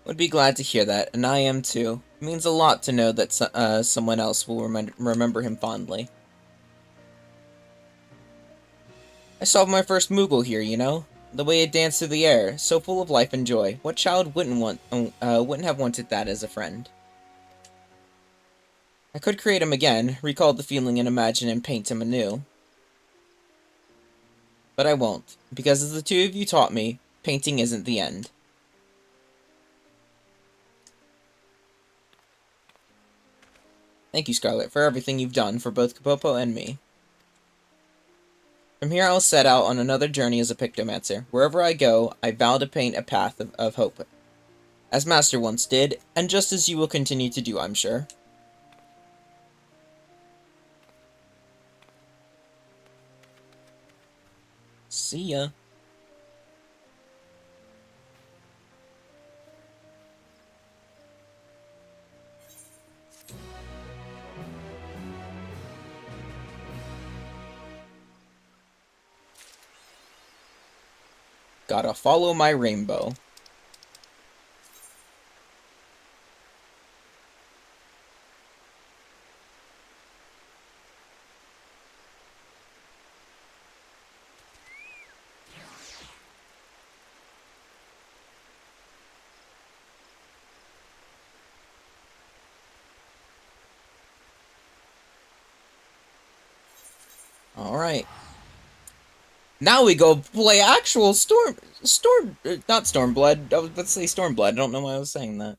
Would be glad to hear that, and I am too. It means a lot to know that someone else will remember him fondly. I solved my first Moogle here, you know? The way it danced through the air, so full of life and joy. What child wouldn't have wanted that as a friend? I could create him again, recall the feeling and imagine and paint him anew. But I won't, because as the two of you taught me, painting isn't the end. Thank you, Scarlet, for everything you've done for both Kapopo and me. From here I will set out on another journey as a Pictomancer. Wherever I go, I vow to paint a path of hope. As Master once did, and just as you will continue to do, I'm sure. See ya. Gotta follow my rainbow. Alright. Now we go play actual not Stormblood. I was about to say Stormblood. I don't know why I was saying that.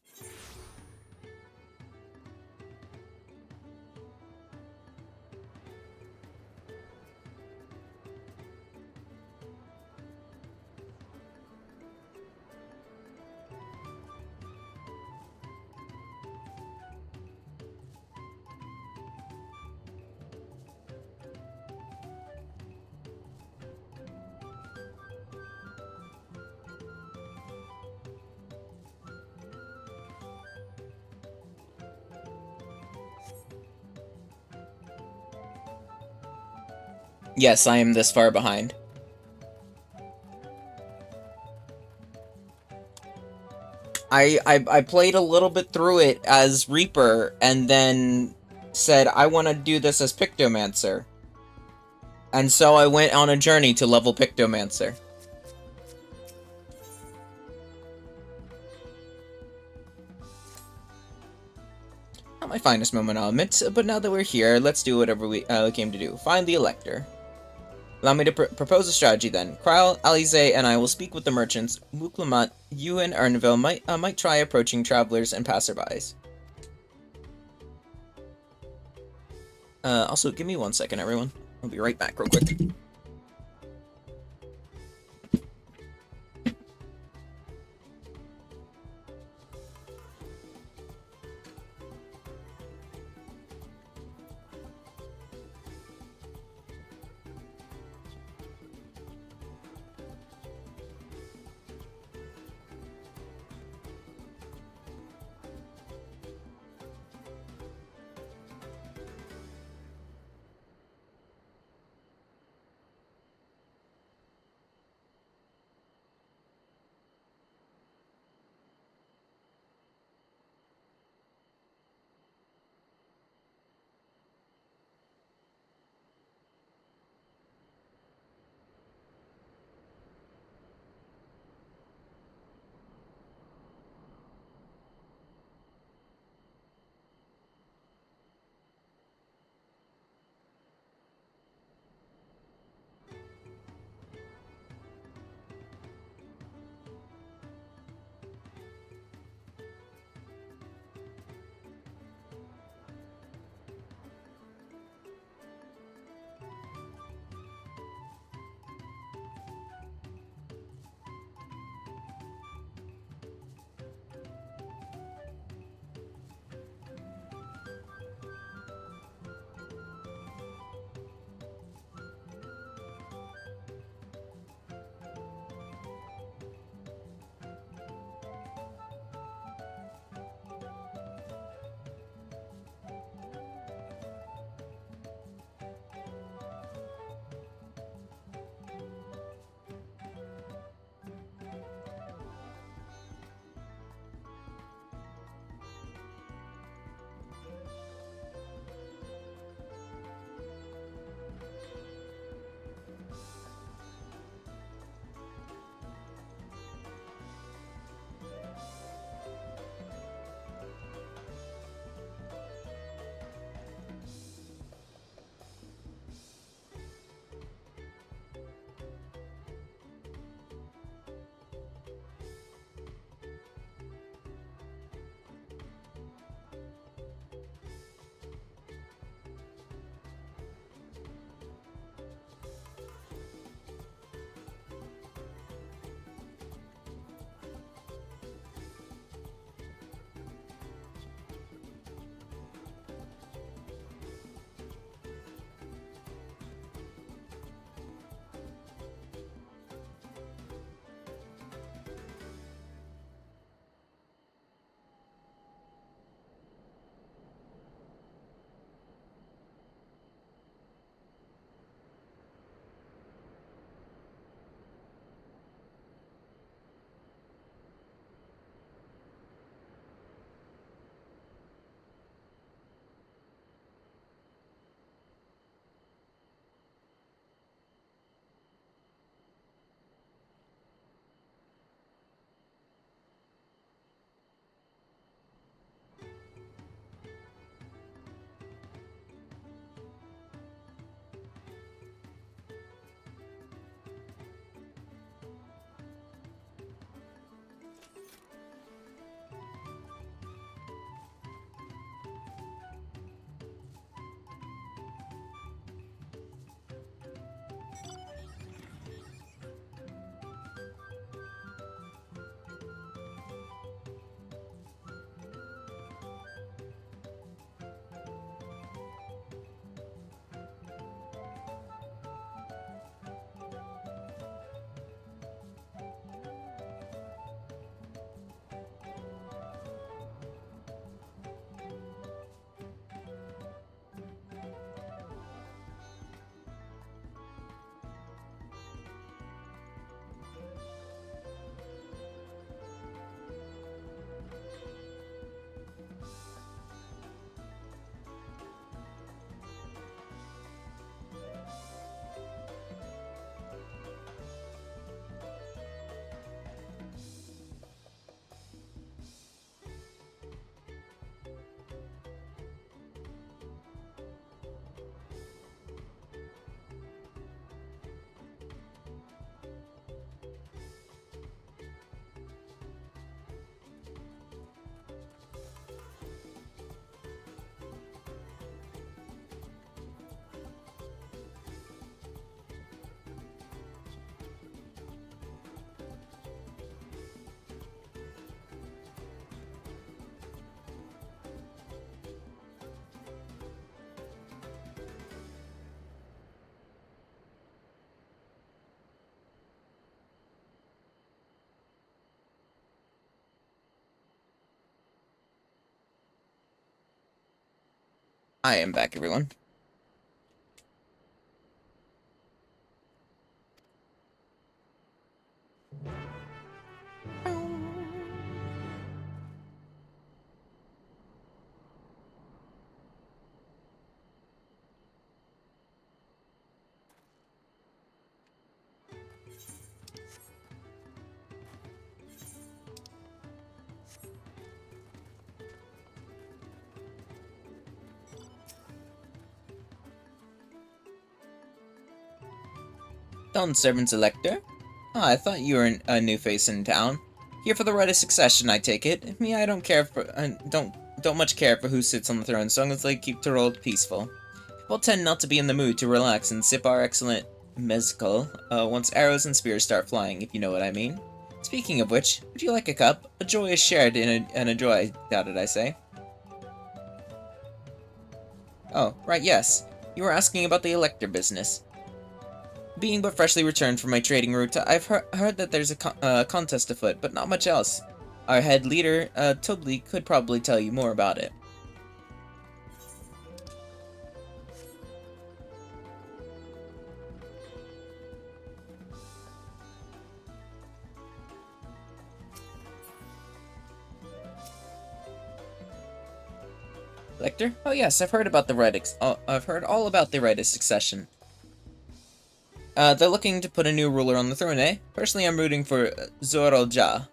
Yes, I am this far behind. I played a little bit through it as Reaper, and then said, I want to do this as Pictomancer. And so I went on a journey to level Pictomancer. Not my finest moment, I'll admit, but now that we're here, let's do whatever we came to do. Find the Elector. Allow me to propose a strategy then. Krile, Alize, and I will speak with the merchants. Muklamant, you and Erneville might try approaching travelers and passerbys. Also, give me 1 second, everyone. I'll be right back real quick. I am back, everyone. Dawn Servant's Elector? Ah, I thought you were a new face in town. Here for the right of succession, I take it. Me, I don't care for don't much care for who sits on the throne, so long as they keep the world peaceful. People tend not to be in the mood to relax and sip our excellent mezcal once arrows and spears start flying, if you know what I mean. Speaking of which, would you like a cup? A joy is shared in a joy, doubted I say. Oh, right, yes. You were asking about the Elector business. Being but freshly returned from my trading route, I've heard that there's a contest afoot, but not much else. Our head leader, Tobli, could probably tell you more about it. Lecter? Oh yes, I've heard about the I've heard all about the right of succession. They're looking to put a new ruler on the throne, eh? Personally, I'm rooting for Zoral-Ja.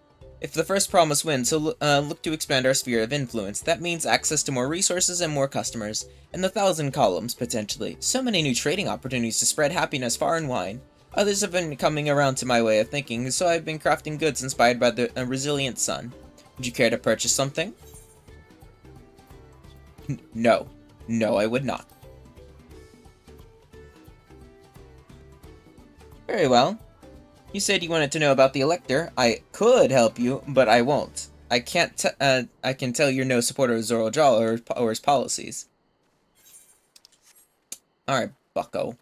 If the first promise wins, he'll look to expand our sphere of influence. That means access to more resources and more customers. And the 1,000 columns, potentially. So many new trading opportunities to spread happiness far and wide. Others have been coming around to my way of thinking, so I've been crafting goods inspired by the resilient sun. Would you care to purchase something? No. No, I would not. Very well. You said you wanted to know about the Elector. I could help you, but I won't. I can tell you're no supporter of Zoral-Ja or his policies. Alright, bucko.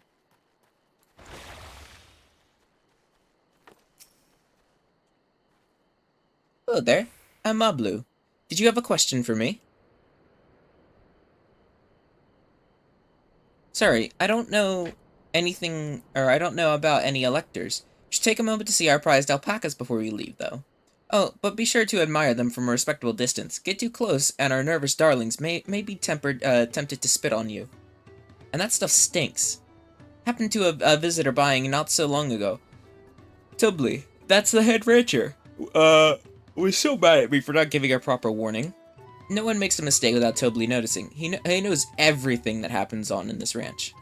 Hello there. I'm Mablu. Did you have a question for me? Sorry, I don't know about any electors. Should take a moment to see our prized alpacas before we leave, though. Oh, but be sure to admire them from a respectable distance. Get too close, and our nervous darlings may be tempted to spit on you. And that stuff stinks. Happened to a visitor buying not so long ago. Tubli, that's the head rancher. Was so mad at me for not giving a proper warning. No one makes a mistake without Tobli noticing. He knows everything that happens in this ranch.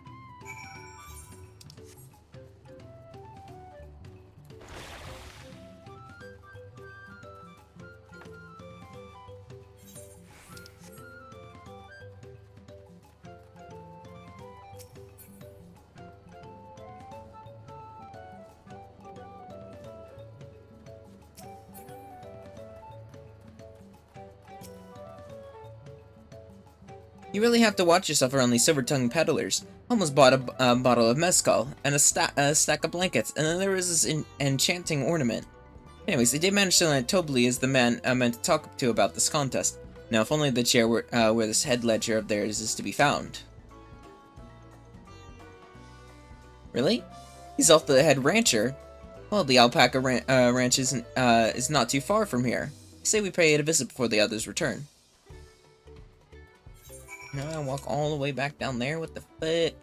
You really have to watch yourself around these silver-tongued peddlers. Almost bought a bottle of mezcal and a stack of blankets, and then there was this enchanting ornament. Anyways, they did manage to land Tobli as the man I meant to talk to about this contest. Now, if only the chair where this head ledger of theirs is to be found. Really? He's also the head rancher? Well, the alpaca ranch is not too far from here. Say we pay it a visit before the others return. Now I walk all the way back down there? What the fuck?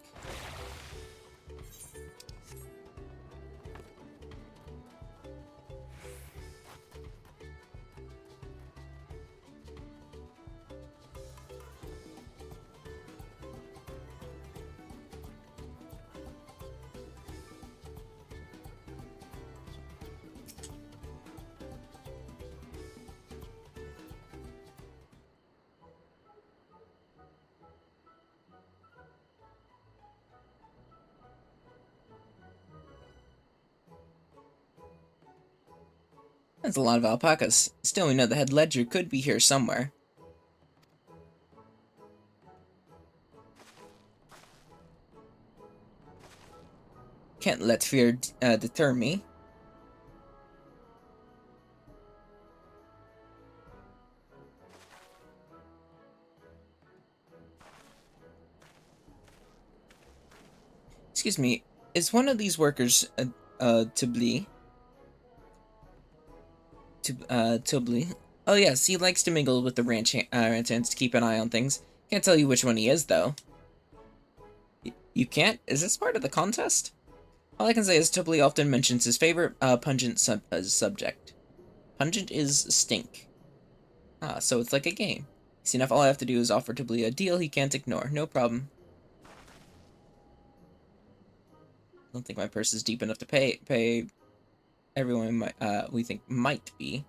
That's a lot of alpacas. Still, we know the head ledger could be here somewhere. Can't let fear deter me. Excuse me, is one of these workers, Tubli? Tubli? Oh yes, he likes to mingle with the ranch hands to keep an eye on things. Can't tell you which one he is, though. You can't? Is this part of the contest? All I can say is Tubli often mentions his favorite, pungent subject. Pungent is stink. Ah, so it's like a game. Easy enough, all I have to do is offer Tubli a deal he can't ignore. No problem. I don't think my purse is deep enough to pay everyone we think might be.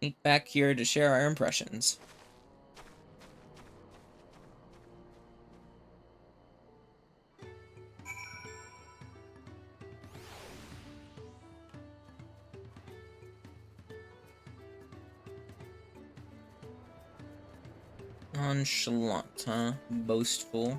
Meet back here to share our impressions. Nonchalant, huh? Boastful.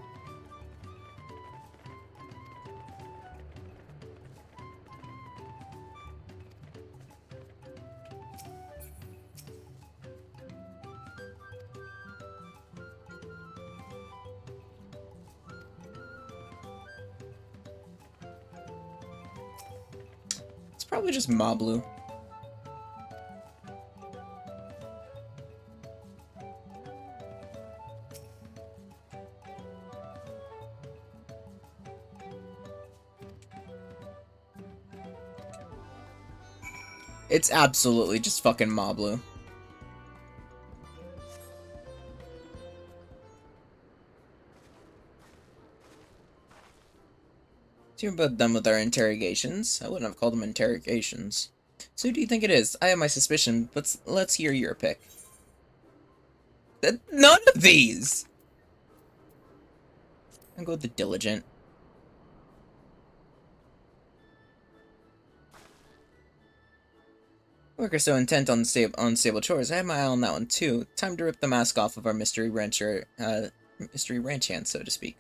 It's probably just Mablu. It's absolutely just fucking Mablu. So you're both done with our interrogations. I wouldn't have called them interrogations. So who do you think it is? I have my suspicion, but let's hear your pick. None of these! I'll go with the diligent. Workers so intent on unstable chores. I had my eye on that one too. Time to rip the mask off of our mystery ranch hand, so to speak.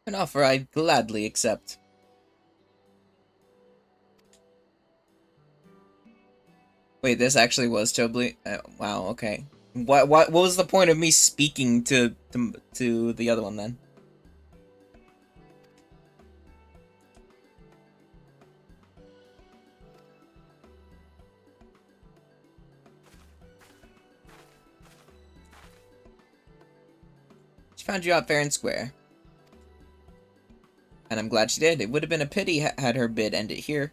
An offer I'd gladly accept. Wait, this actually was Tubli? Wow, okay. What was the point of me speaking to the other one then? She found you out fair and square. And I'm glad she did. It would have been a pity had her bid ended here.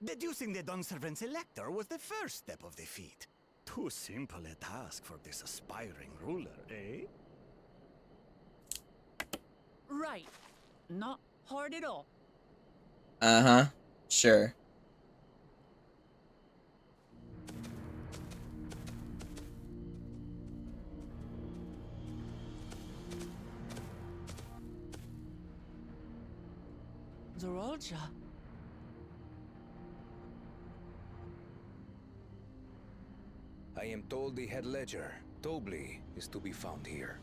Deducing the Dunservant Elector was the first step of the feat. Too simple a task for this aspiring ruler, eh? Right. Not hard at all. Uh-huh. Sure. Zorolcha. I am told the head ledger, Tobli, is to be found here.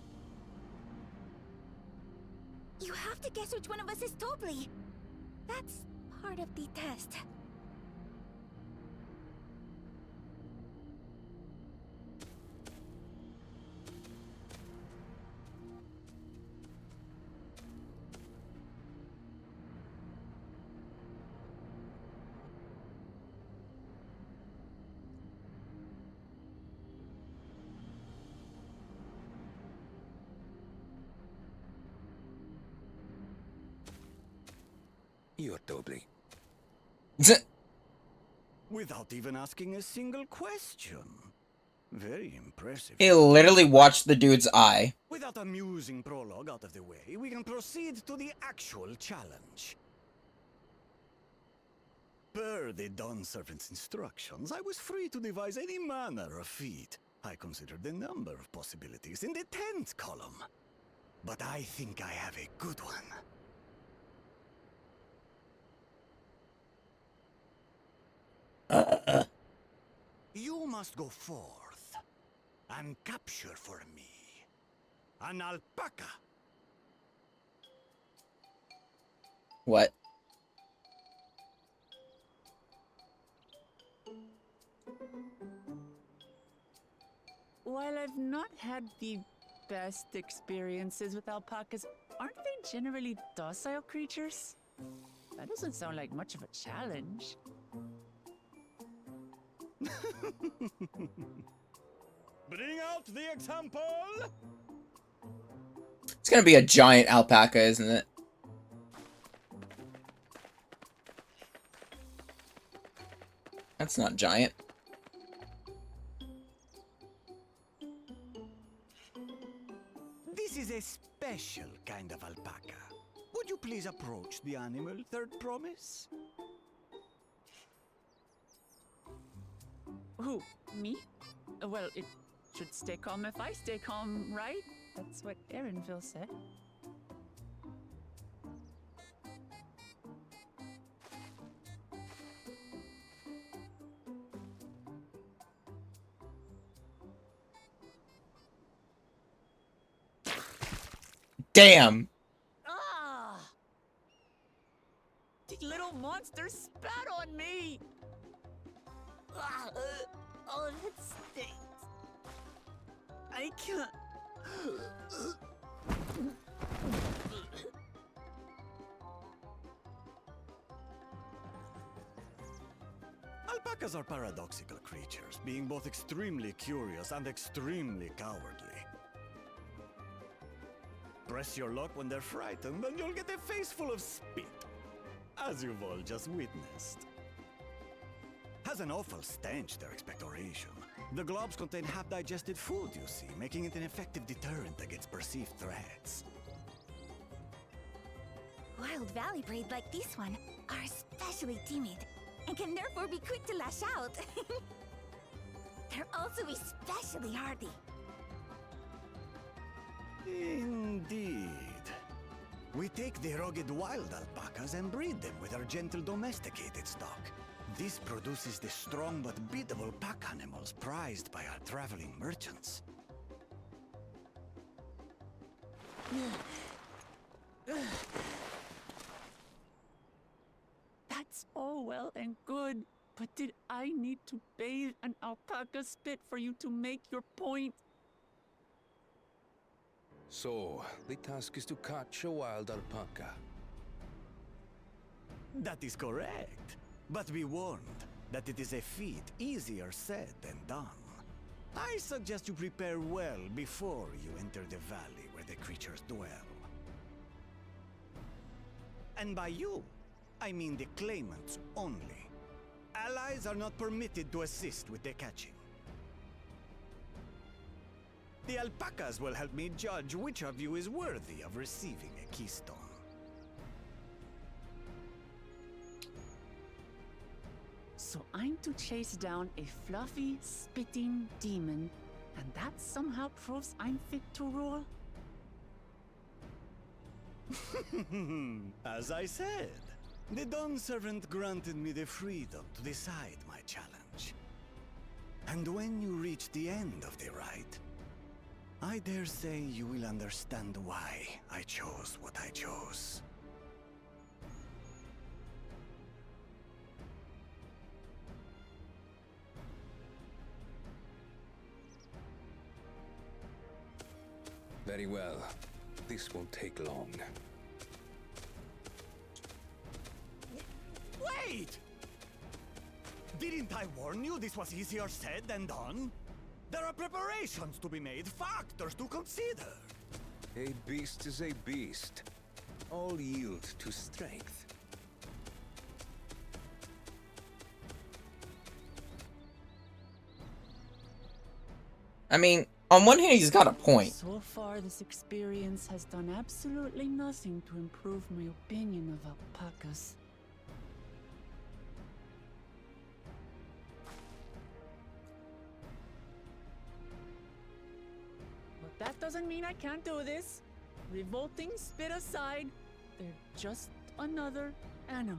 You have to guess which one of us is Tobli. That's part of the test. You're Tobli. Without even asking a single question. Very impressive. He literally watched the dude's eye. With that amusing prologue out of the way, we can proceed to the actual challenge. Per the Dawn Servant's instructions, I was free to devise any manner of feat. I considered a number of possibilities in the 10th column. But I think I have a good one. You must go forth and capture for me an alpaca. What? While I've not had the best experiences with alpacas, aren't they generally docile creatures? That doesn't sound like much of a challenge. Bring out the example! It's gonna be a giant alpaca, isn't it? That's not giant. This is a special kind of alpaca. Would you please approach the animal, Third Promise? Who? Me? Well, it should stay calm if I stay calm, right? That's what Erinville said. Damn! Ah! The little monster spat on me! Ah, oh, that stinks. I can't. Alpacas are paradoxical creatures, being both extremely curious and extremely cowardly. Press your luck when they're frightened, and you'll get a face full of spit, as you've all just witnessed. Has an awful stench, their expectoration. The globs contain half-digested food, you see, making it an effective deterrent against perceived threats. Wild Valley breed like this one are especially timid and can therefore be quick to lash out. They're also especially hardy. Indeed. We take the rugged wild alpacas and breed them with our gentle domesticated stock. This produces the strong but biddable pack animals prized by our traveling merchants. That's all well and good, but did I need to bathe an alpaca spit for you to make your point? So, the task is to catch a wild alpaca. That is correct. But be warned that it is a feat easier said than done. I suggest you prepare well before you enter the valley where the creatures dwell. And by you, I mean the claimants only. Allies are not permitted to assist with the catching. The alpacas will help me judge which of you is worthy of receiving a keystone. So I'm to chase down a fluffy, spitting demon, and that somehow proves I'm fit to rule? As I said, the Dawn Servant granted me the freedom to decide my challenge. And when you reach the end of the rite, I dare say you will understand why I chose what I chose. Very well. This won't take long. Wait! Didn't I warn you this was easier said than done? There are preparations to be made, factors to consider. A beast is a beast. All yield to strength. I mean, on one hand, he's got a point. So far, this experience has done absolutely nothing to improve my opinion of alpacas. that doesn't mean I can't do this. Revolting spit aside, they're just another animal.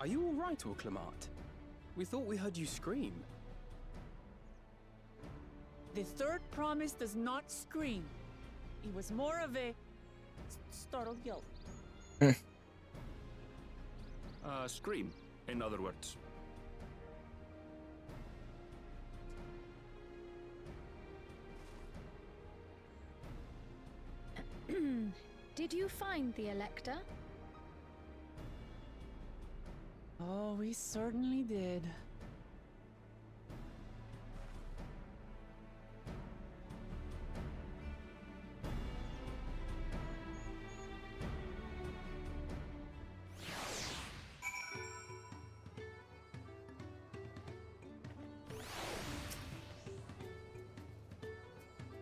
Are you all right, Orclamart? We thought we heard you scream. The third promise does not scream. It was more of a startled yelp. Scream, in other words. Did you find the Elector? Oh, we certainly did.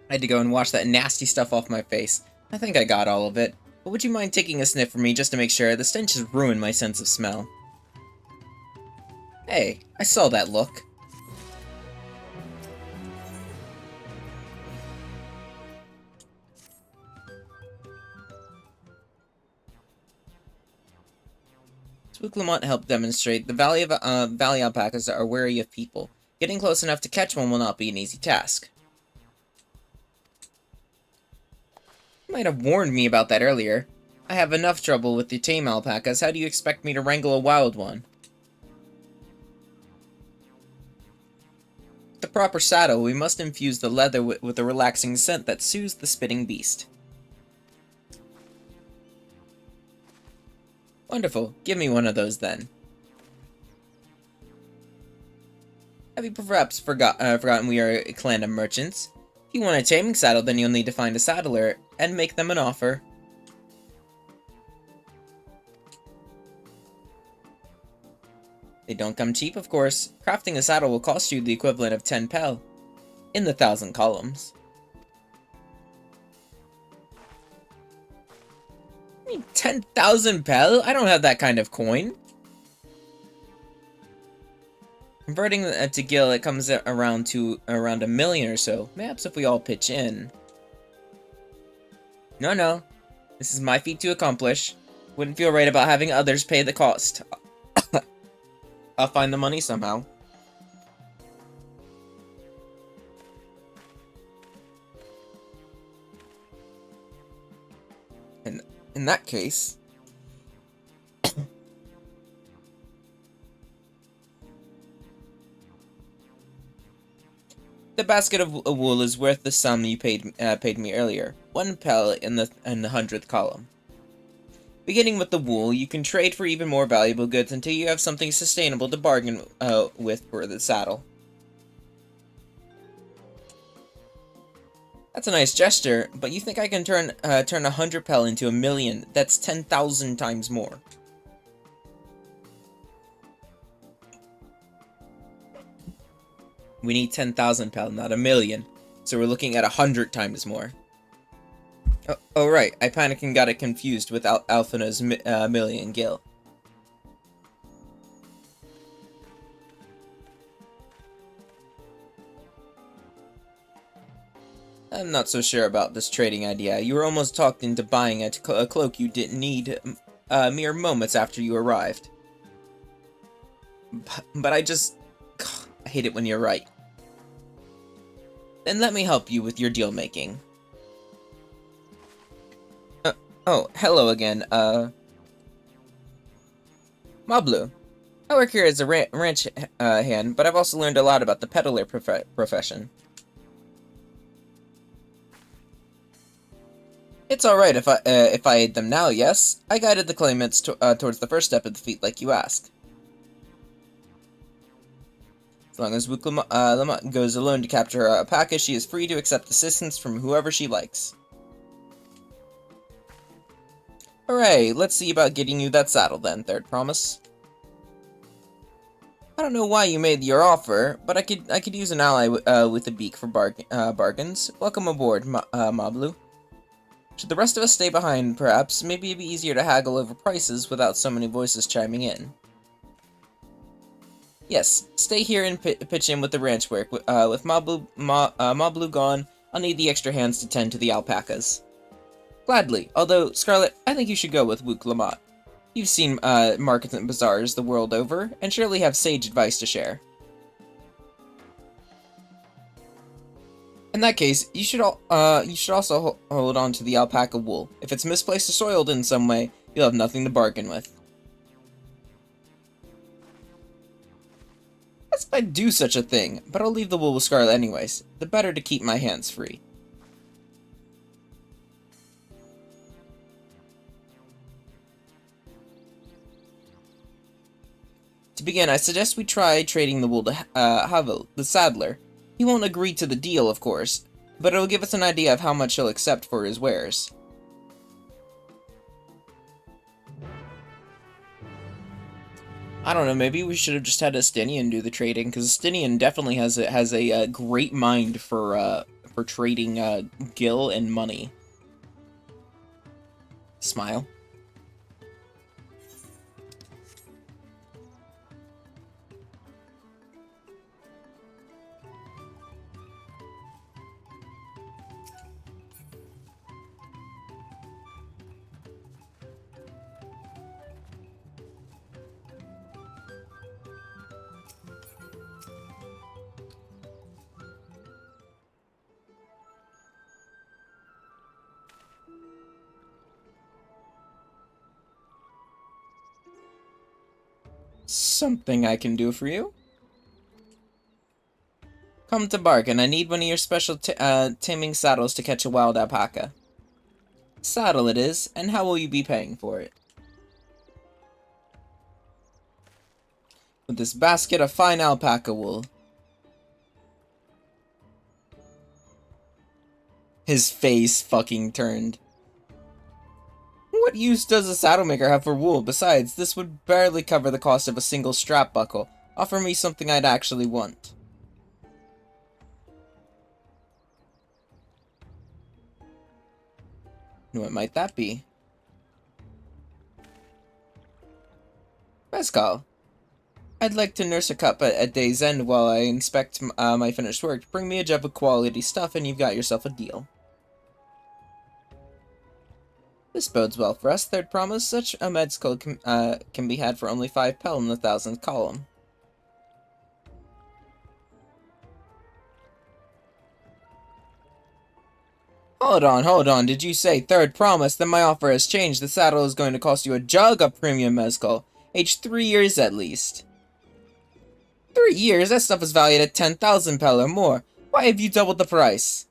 I had to go and wash that nasty stuff off my face. I think I got all of it. But would you mind taking a sniff for me just to make sure? The stench has ruined my sense of smell. Hey, I saw that look. Swooklamont helped demonstrate the valley alpacas are wary of people. Getting close enough to catch one will not be an easy task. You might have warned me about that earlier. I have enough trouble with the tame alpacas. How do you expect me to wrangle a wild one? With the proper saddle, we must infuse the leather with a relaxing scent that soothes the spitting beast. Wonderful. Give me one of those then. Have you perhaps forgotten we are a clan of merchants? If you want a taming saddle, then you'll need to find a saddler and make them an offer. They don't come cheap, of course. Crafting a saddle will cost you the equivalent of 10 pel, in the 1,000 columns. I mean, 10,000 pel? I don't have that kind of coin. Converting to gil, it comes around to around 1 million or so. Perhaps if we all pitch in. No. This is my feat to accomplish. Wouldn't feel right about having others pay the cost. I'll find the money somehow. In that case... The basket of wool is worth the sum you paid me earlier. 1 pel in the 100th column. Beginning with the wool, you can trade for even more valuable goods until you have something sustainable to bargain with for the saddle. That's a nice gesture, but you think I can turn 100 pel into 1 million? That's 10,000 times more. We need 10,000 pel, not 1 million. So we're looking at 100 times more. Oh right, I panicked and got it confused with Alphina's million gil. I'm not so sure about this trading idea. You were almost talked into buying a cloak you didn't need mere moments after you arrived. But I just... I hate it when you're right. Then let me help you with your deal making. Oh, hello again, Mablu. I work here as a ranch hand, but I've also learned a lot about the peddler profession. It's alright if I aid them now, yes? I guided the claimants towards the first step of the feat like you asked. As long as Lamont goes alone to capture a alpaca, she is free to accept assistance from whoever she likes. Hooray, let's see about getting you that saddle then, third promise. I don't know why you made your offer, but I could use an ally with a beak for bargains. Welcome aboard, Mablu. Should the rest of us stay behind, perhaps? Maybe it'd be easier to haggle over prices without so many voices chiming in. Yes, stay here and pitch in with the ranch work. With Mablu gone, I'll need the extra hands to tend to the alpacas. Gladly, although, Scarlet, I think you should go with Wook Lamont. You've seen markets and bazaars the world over, and surely have sage advice to share. In that case, you should also hold on to the alpaca wool. If it's misplaced or soiled in some way, you'll have nothing to bargain with. As if I'd do such a thing, but I'll leave the wool with Scarlet anyways. The better to keep my hands free. To begin, I suggest we try trading the wool to Havel, the saddler. He won't agree to the deal, of course, but it'll give us an idea of how much he'll accept for his wares. I don't know, maybe we should have just had Estinian do the trading, because Estinian definitely has a great mind for trading gil and money. Smile. Something I can do for you? Come to Bargain. I need one of your special taming saddles to catch a wild alpaca. Saddle it is, and how will you be paying for it? With this basket of fine alpaca wool. His face fucking turned. What use does a saddle maker have for wool? Besides, this would barely cover the cost of a single strap buckle. Offer me something I'd actually want. What might that be? Mezcal. I'd like to nurse a cup at day's end while I inspect my finished work. Bring me a jug of quality stuff and you've got yourself a deal. This bodes well for us. Third promise, such a mezcal can be had for only 5 pel in the 1000th column. Hold on, did you say third promise? Then my offer has changed. The saddle is going to cost you a jug of premium mezcal. Aged 3 years at least. 3 years? That stuff is valued at 10,000 pel or more. Why have you doubled the price?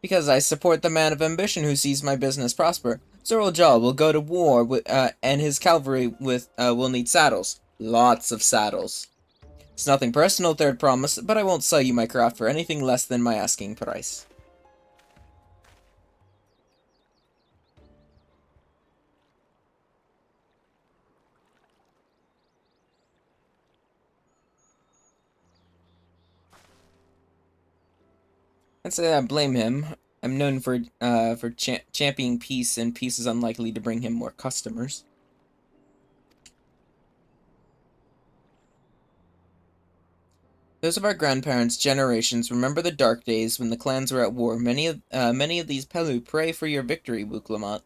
Because I support the man of ambition who sees my business prosper. Zoral Jal will go to war with, and his cavalry will need saddles. Lots of saddles. It's nothing personal, third promise, but I won't sell you my craft for anything less than my asking price. I'd say I blame him. I'm known for championing peace, and peace is unlikely to bring him more customers. Those of our grandparents' generations remember the dark days when the clans were at war. Many of these Pelu pray for your victory, Wook Lamont.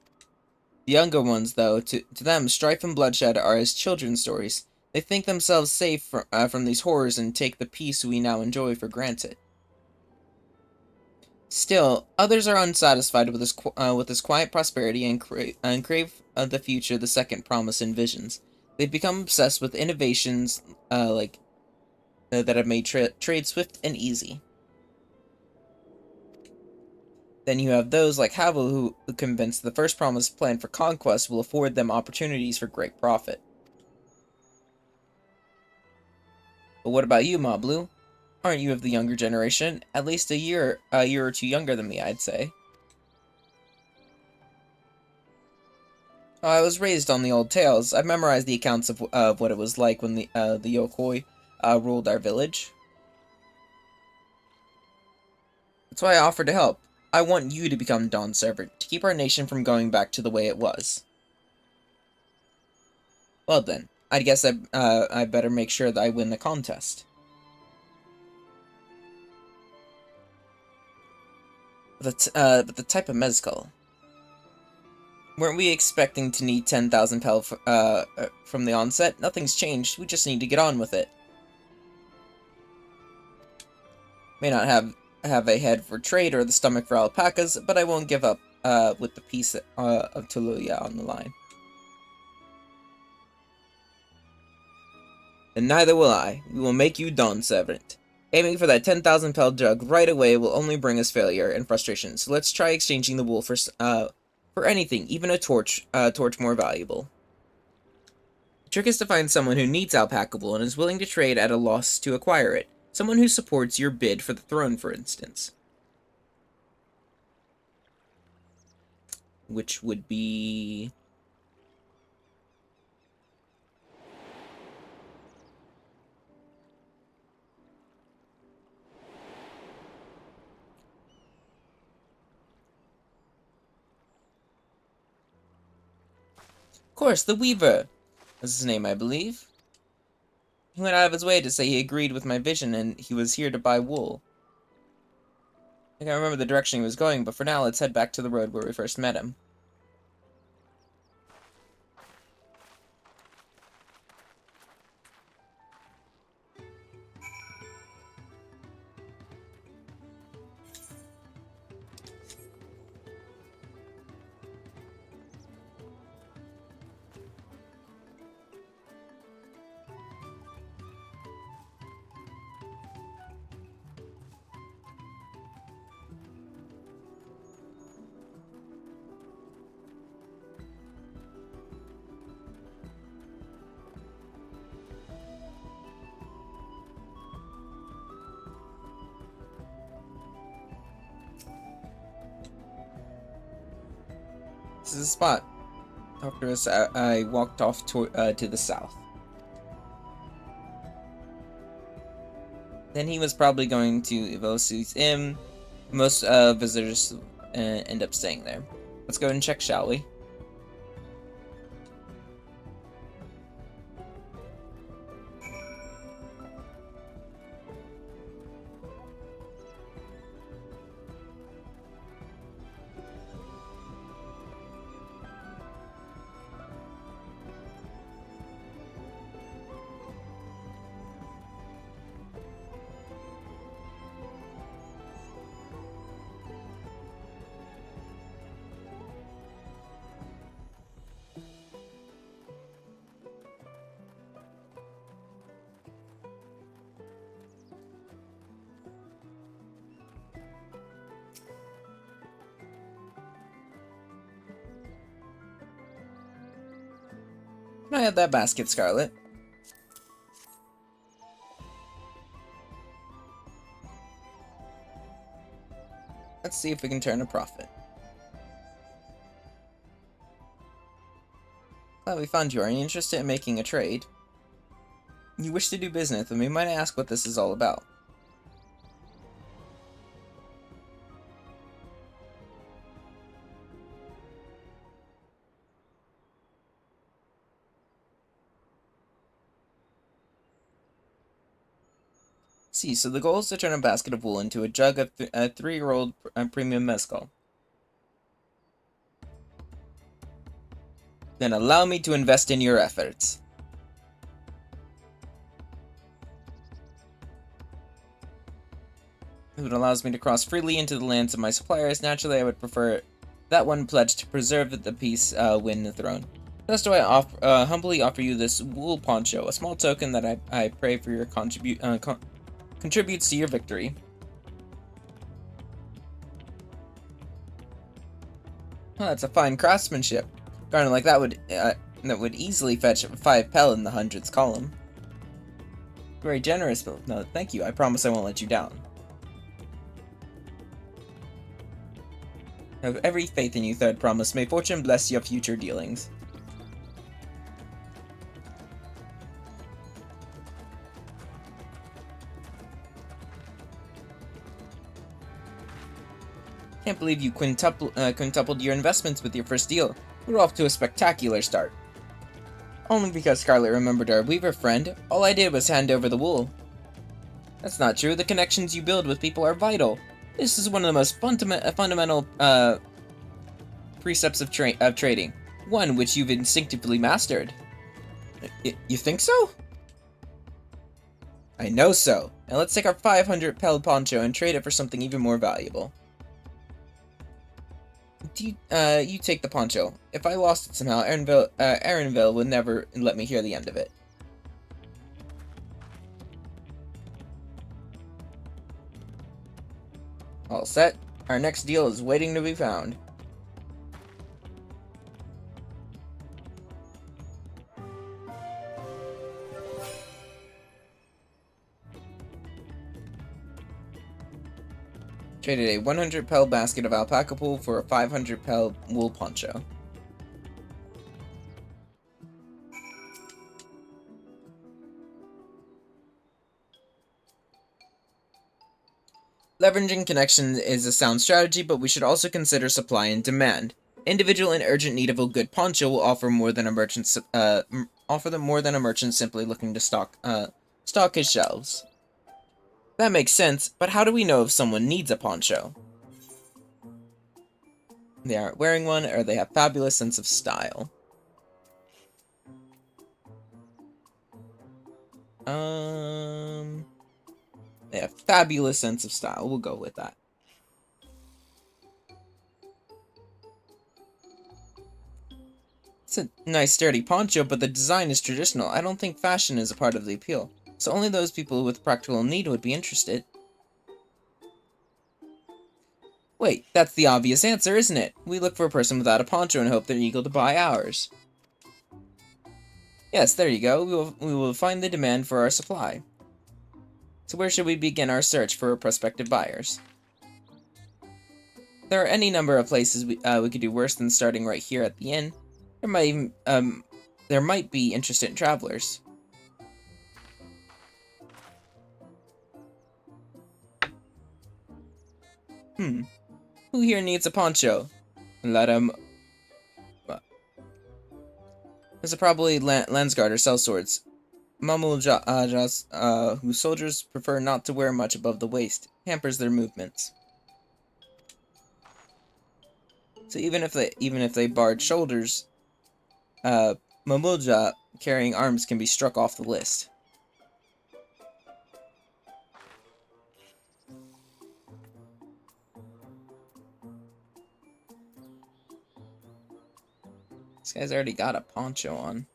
The younger ones, though, to them, strife and bloodshed are as children's stories. They think themselves safe from these horrors and take the peace we now enjoy for granted. Still, others are unsatisfied with this quiet prosperity and crave the future the second promise envisions. They've become obsessed with innovations that have made trade swift and easy. Then you have those like Havel who convinced the first promise plan for conquest will afford them opportunities for great profit. But what about you, Mablu? Aren't you of the younger generation? At least a year or two younger than me, I'd say. Oh, I was raised on the old tales. I've memorized the accounts of what it was like when the Yokoi ruled our village. That's why I offered to help. I want you to become Dawn's servant, to keep our nation from going back to the way it was. Well then, I guess I better make sure that I win the contest. But the type of mezcal. Weren't we expecting to need 10,000 pel from the onset? Nothing's changed, we just need to get on with it. May not have a head for trade or the stomach for alpacas, but I won't give up with the peace of Tuluya on the line. And neither will I. We will make you Dawn's servant. Aiming for that 10,000 pel jug right away will only bring us failure and frustration, so let's try exchanging the wool for anything, even a torch more valuable. The trick is to find someone who needs alpaca wool and is willing to trade at a loss to acquire it. Someone who supports your bid for the throne, for instance. Which would be... Of course, the Weaver was his name, I believe. He went out of his way to say he agreed with my vision and he was here to buy wool. I can't remember the direction he was going, but for now, let's head back to the road where we first met him. This is the spot. After this, I walked off to the south. Then he was probably going to Ivosi's Inn. Most visitors end up staying there. Let's go and check, shall we? Can I have that basket, Scarlet? Let's see if we can turn a profit. Glad we found you. Are you interested in making a trade? You wish to do business, and we might ask what this is all about. See, so the goal is to turn a basket of wool into a jug of a 3-year-old premium mezcal. Then allow me to invest in your efforts. If it allows me to cross freely into the lands of my suppliers, naturally I would prefer that one pledge to preserve the peace win the throne. Thus do I humbly offer you this wool poncho, a small token that I pray for your contributes to your victory. Oh, that's a fine craftsmanship. Garment like that would easily fetch 5 pel in the hundreds column. Very generous, but no, thank you. I promise I won't let you down. I have every faith in you, Third Promise. May fortune bless your future dealings. Can't believe you quintupled your investments with your first deal. We're off to a spectacular start. Only because Scarlet remembered our weaver friend, all I did was hand over the wool. That's not true. The connections you build with people are vital. This is one of the most fundamental precepts of trading. One which you've instinctively mastered. You think so? I know so. Now let's take our 500 pel poncho and trade it for something even more valuable. You take the poncho. If I lost it somehow, Erenville would never let me hear the end of it. All set. Our next deal is waiting to be found. Traded a 100 pel basket of alpaca wool for a 500 pel wool poncho. Leveraging connections is a sound strategy, but we should also consider supply and demand. Individual in urgent need of a good poncho will offer more than a merchant simply looking to stock his shelves. That makes sense, but how do we know if someone needs a poncho? They aren't wearing one, or they have fabulous sense of style. They have fabulous sense of style. We'll go with that. It's a nice sturdy poncho, but the design is traditional. I don't think fashion is a part of the appeal. So only those people with practical need would be interested. Wait, that's the obvious answer, isn't it? We look for a person without a poncho and hope they're eager to buy ours. Yes, there you go. We will find the demand for our supply. So where should we begin our search for prospective buyers? There are any number of places we could do worse than starting right here at the inn. There might be interested travelers. Who here needs a poncho? Let him. There's probably Landsguard or sellswords. Mamuljas, whose soldiers prefer not to wear much above the waist, hampers their movements. So even if they barred shoulders, Mamulja carrying arms can be struck off the list. This guy's already got a poncho on.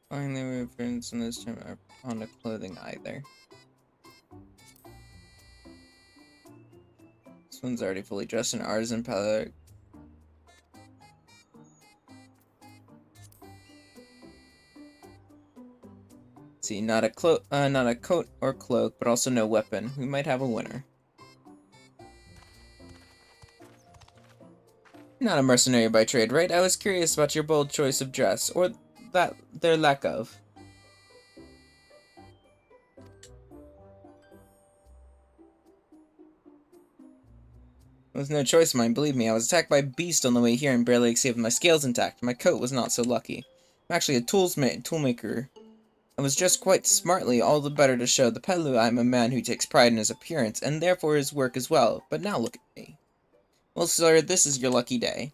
Find the reference in this term are on the clothing either. This one's already fully dressed in artisan palette. See, not a coat or cloak, but also no weapon. We might have a winner. Not a mercenary by trade, right? I was curious about your bold choice of dress, or their lack of. It was no choice of mine, believe me. I was attacked by a beast on the way here and barely escaped with my scales intact. My coat was not so lucky. I'm actually a toolmaker. I was dressed quite smartly, all the better to show the Pelu I'm a man who takes pride in his appearance, and therefore his work as well. But now look at me. Well, sir, this is your lucky day.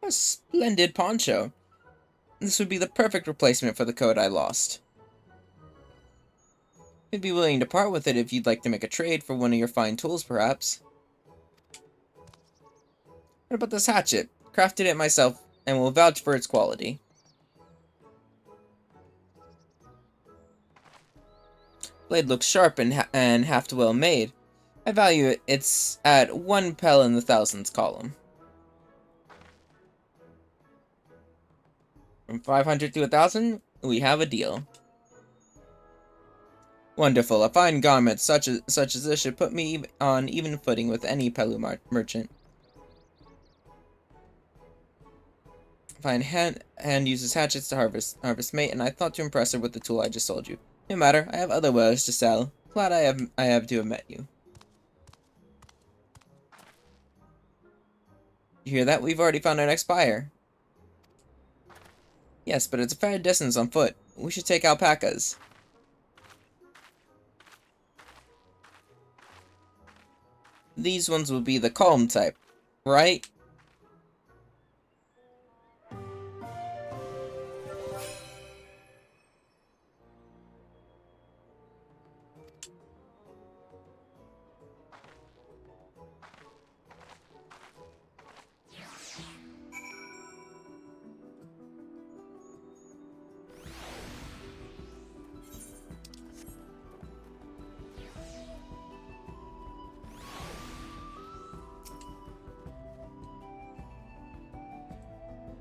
A splendid poncho. This would be the perfect replacement for the coat I lost. I'd be willing to part with it if you'd like to make a trade for one of your fine tools, perhaps. What about this hatchet? Crafted it myself and will vouch for its quality. Blade looks sharp and half well made, I value it. It's at 1 pel in the thousands column. From 500 to 1,000, we have a deal. Wonderful. A fine garment such as this should put me on even footing with any Pelu merchant. Fine hand uses hatchets to harvest mate, and I thought to impress her with the tool I just sold you. No matter, I have other wares to sell. Glad I have to have met you. You hear that? We've already found our next buyer. Yes, but it's a fair distance on foot. We should take alpacas. These ones will be the calm type, right?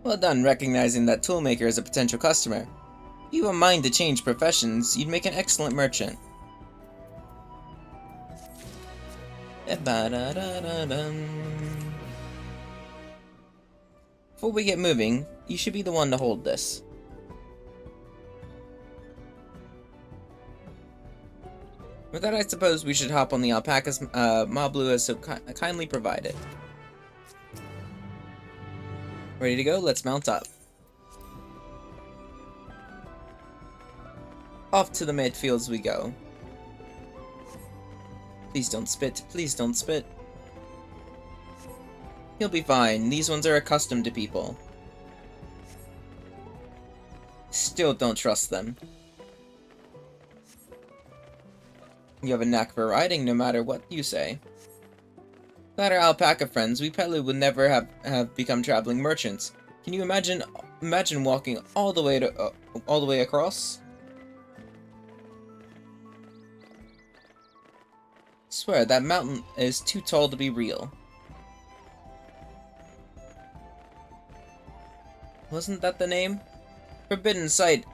Well done, recognizing that Toolmaker is a potential customer. If you have a mind to change professions, you'd make an excellent merchant. Before we get moving, you should be the one to hold this. With that, I suppose we should hop on the alpacas Mablu has so kindly provided. Ready to go? Let's mount up. Off to the midfields we go. Please don't spit. Please don't spit. He'll be fine. These ones are accustomed to people. Still don't trust them. You have a knack for riding no matter what you say. Without our alpaca friends, we Pelu would never have become traveling merchants. Can you imagine walking all the way across? Swear that mountain is too tall to be real. Wasn't that the name? Forbidding sight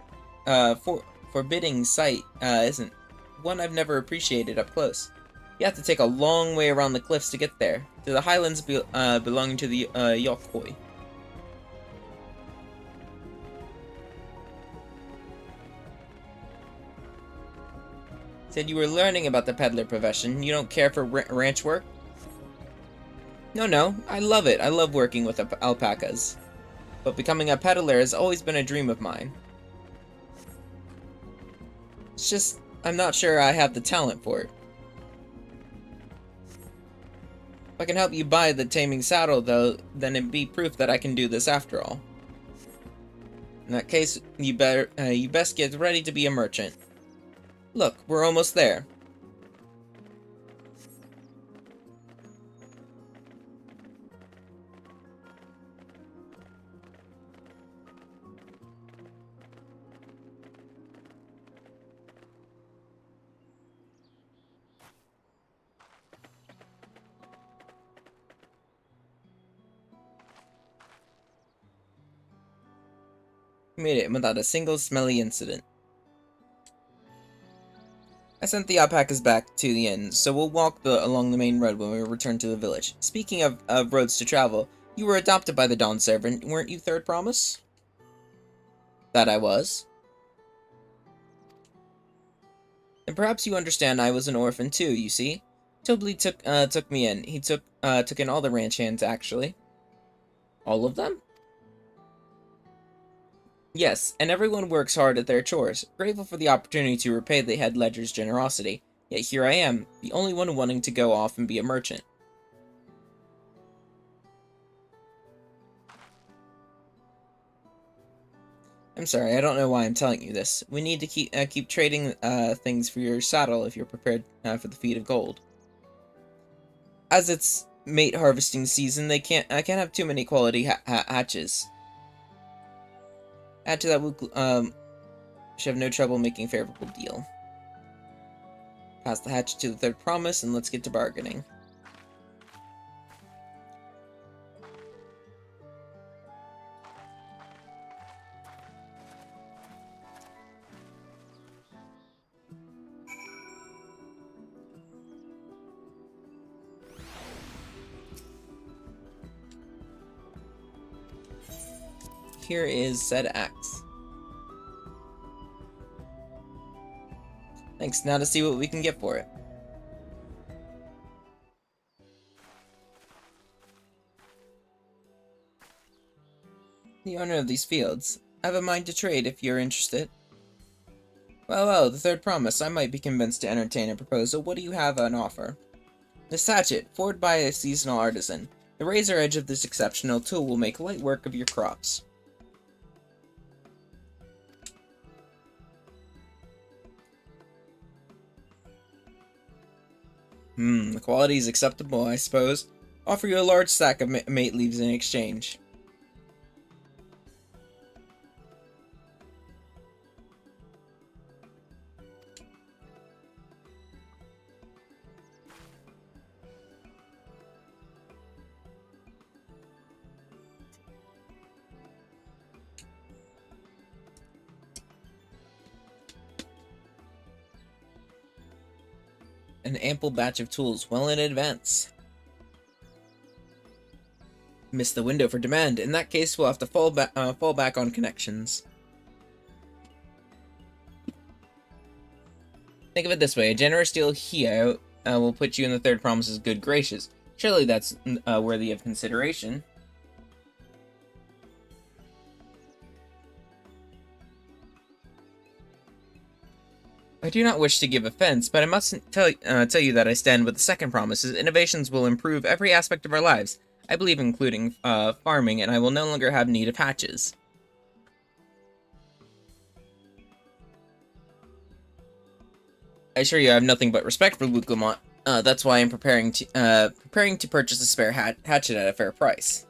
isn't one I've never appreciated up close. You have to take a long way around the cliffs to get there, to the highlands belonging to the Yokoi. Said you were learning about the peddler profession. You don't care for ranch work? No, I love it. I love working with alpacas. But becoming a peddler has always been a dream of mine. It's just, I'm not sure I have the talent for it. If I can help you buy the taming saddle, though, then it'd be proof that I can do this after all. In that case, you best get ready to be a merchant. Look, we're almost there. We made it without a single smelly incident. I sent the alpacas back to the inn, so we'll walk along the main road when we return to the village. Speaking of roads to travel, you were adopted by the Dawn Servant, weren't you, Third Promise? That I was. And perhaps you understand I was an orphan too, you see? Tobley took me in. He took in all the ranch hands, actually. All of them? Yes, and everyone works hard at their chores, grateful for the opportunity to repay the head ledger's generosity. Yet here I am, the only one wanting to go off and be a merchant. I'm sorry, I don't know why I'm telling you this. We need to keep trading things for your saddle if you're prepared for the feat of gold. As it's mate harvesting season, I can't have too many quality hatches. Add to that, we'll should have no trouble making a favorable deal. Pass the hatchet to the third promise, and let's get to bargaining. Here is said axe. Thanks, now to see what we can get for it. The owner of these fields. I have a mind to trade if you're interested. Well, the third promise. I might be convinced to entertain a proposal. What do you have on offer? This hatchet, forged by a seasonal artisan. The razor edge of this exceptional tool will make light work of your crops. The quality is acceptable, I suppose. Offer you a large stack of mate leaves in exchange. An ample batch of tools well in advance. Missed the window for demand. In that case, we'll have to fall back on connections. Think of it this way: a generous deal here will put you in the third promise's good graces. Surely that's worthy of consideration. I do not wish to give offense, but I must tell you that I stand with the second promise. Innovations will improve every aspect of our lives. I believe including farming, and I will no longer have need of hatches. I assure you I have nothing but respect for Luke Lamont. That's why I'm preparing to purchase a spare hatchet at a fair price.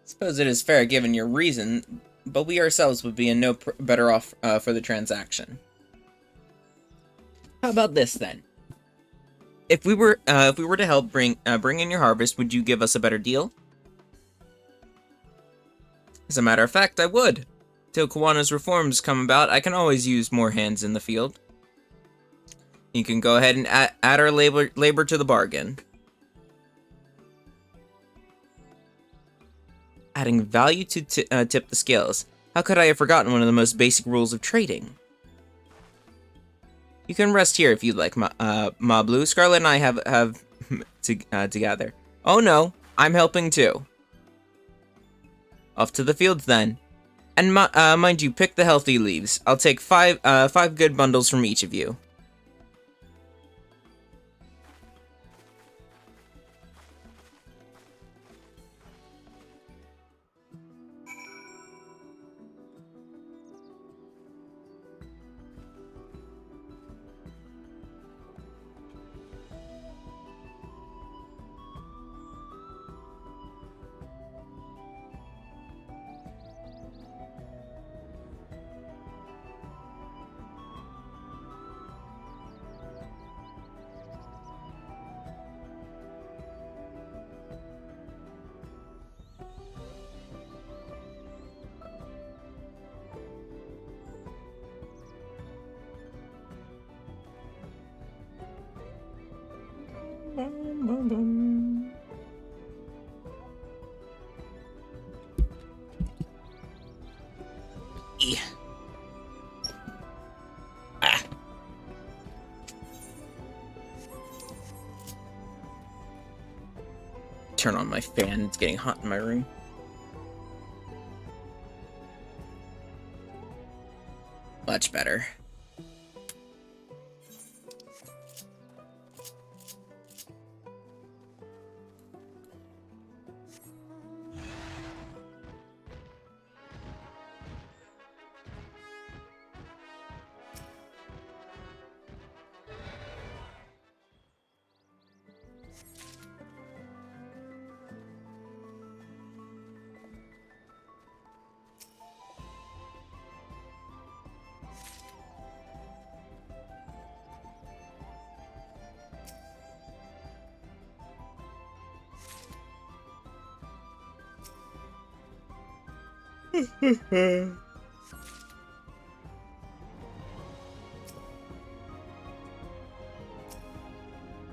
Suppose it is fair given your reason, but we ourselves would be in no better off for the transaction. How about this then? If we were to help bring in your harvest, would you give us a better deal? As a matter of fact, I would. Till Kawana's reforms come about, I can always use more hands in the field. You can go ahead and add our labor to the bargain. Adding value to tip the scales. How could I have forgotten one of the most basic rules of trading? You can rest here if you'd like, Ma Blue. Scarlet and I have together. Oh no, I'm helping too. Off to the fields then. And mind you, pick the healthy leaves. I'll take five good bundles from each of you. Turn on my fan, it's getting hot in my room. Much better.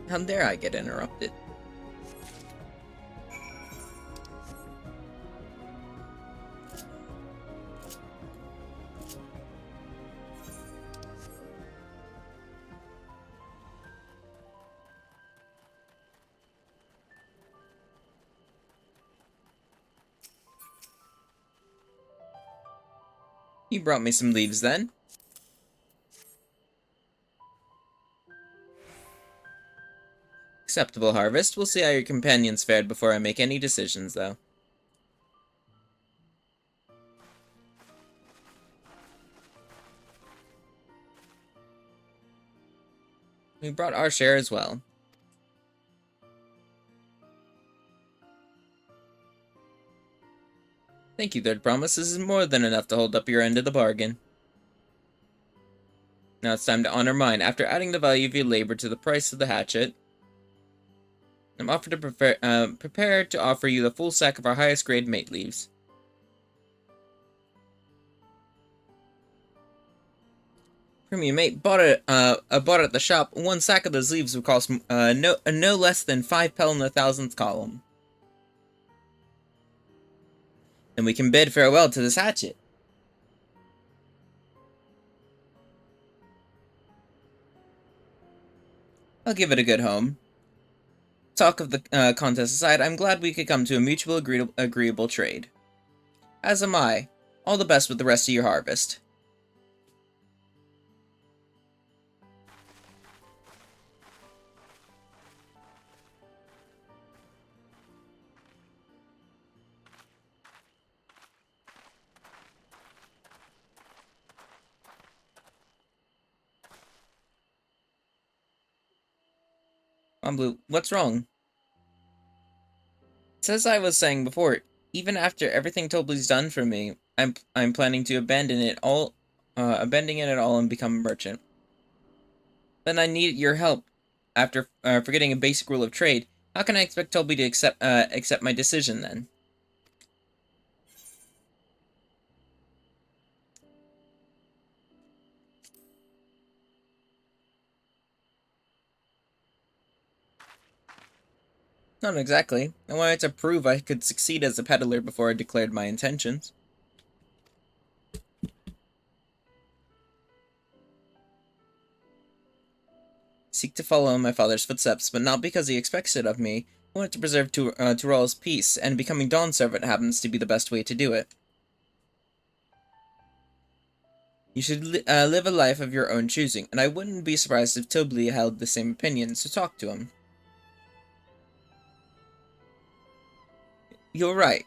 How dare I get interrupted? You brought me some leaves then. Acceptable harvest. We'll see how your companions fared before I make any decisions, though. We brought our share as well. Thank you, Third Promise. This is more than enough to hold up your end of the bargain. Now it's time to honor mine. After adding the value of your labor to the price of the hatchet, I'm offered to prepared to offer you the full sack of our highest grade mate leaves. Premium mate bought at the shop. One sack of those leaves would cost no less than 5 pel in the thousandth column. And we can bid farewell to this hatchet. I'll give it a good home. Talk of the contest aside, I'm glad we could come to a mutual agreeable trade. As am I. All the best with the rest of your harvest. Blue, what's wrong? As I was saying before, even after everything Tobli's done for me, I'm planning to abandoning it all and become a merchant. Then I need your help. After forgetting a basic rule of trade, how can I expect Tobli to accept my decision then? Not exactly. I wanted to prove I could succeed as a peddler before I declared my intentions. Seek to follow in my father's footsteps, but not because he expects it of me. I wanted to preserve Tural's peace, and becoming Dawn's servant happens to be the best way to do it. You should live a life of your own choosing, and I wouldn't be surprised if Tobli held the same opinion, so talk to him. You're right.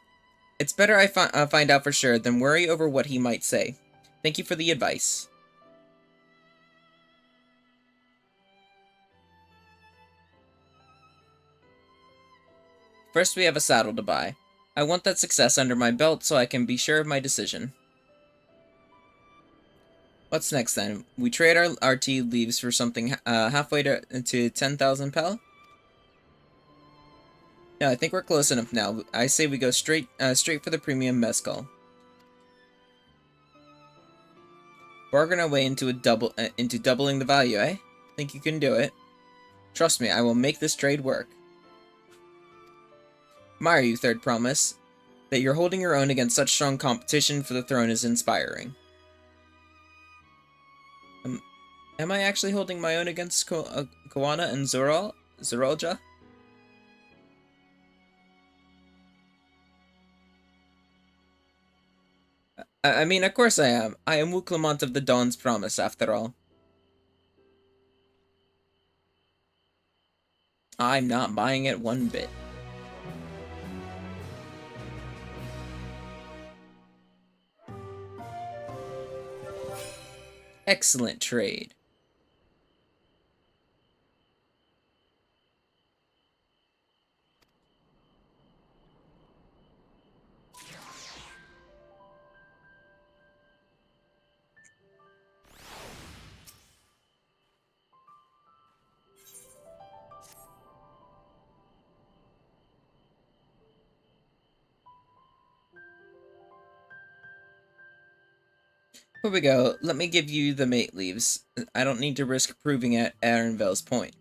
It's better I find out for sure than worry over what he might say. Thank you for the advice. First, we have a saddle to buy. I want that success under my belt so I can be sure of my decision. What's next then? We trade our tea leaves for something halfway to 10,000 pel? Yeah, I think we're close enough now. I say we go straight for the premium mezcal. Bargain our way into doubling the value, eh? Think you can do it? Trust me, I will make this trade work. Admire you, Third Promise. That you're holding your own against such strong competition for the throne is inspiring. Am I actually holding my own against Koana and Zoralja? I mean, of course I am. I am Wuklamont of the Dawn's Promise, after all. I'm not buying it one bit. Excellent trade. Here we go. Let me give you the mate leaves. I don't need to risk proving at Aaronville's point.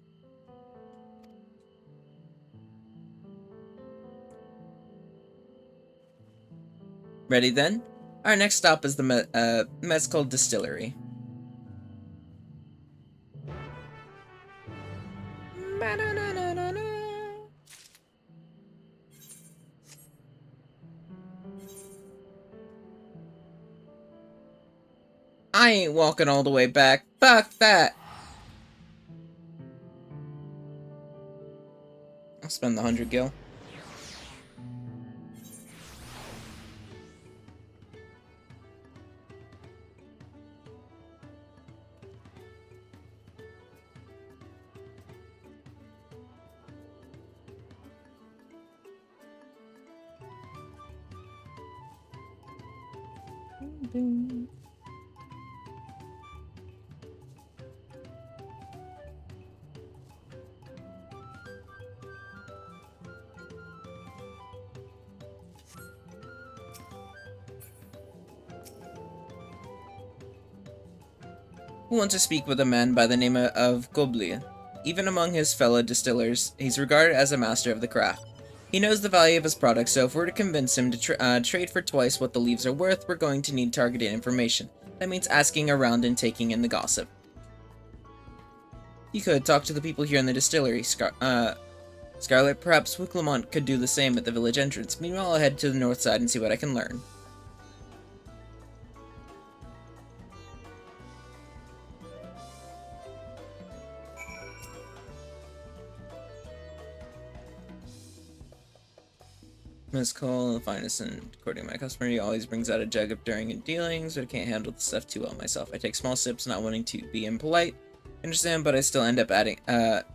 Ready then? Our next stop is the Mezcal Distillery. I ain't walking all the way back. Fuck that! I'll spend the 100 gil. Who wants to speak with a man by the name of Gobli? Even among his fellow distillers, he's regarded as a master of the craft. He knows the value of his product, so if we're to convince him to trade for twice what the leaves are worth, we're going to need targeted information. That means asking around and taking in the gossip. You could talk to the people here in the distillery, Scarlet. Perhaps Wicklemont could do the same at the village entrance. Meanwhile, I'll head to the north side and see what I can learn. Mezcal, the finest, and according to my customer, he always brings out a jug of during in dealings, but I can't handle the stuff too well myself. I take small sips, not wanting to be impolite. Understand, but I still end up adding, but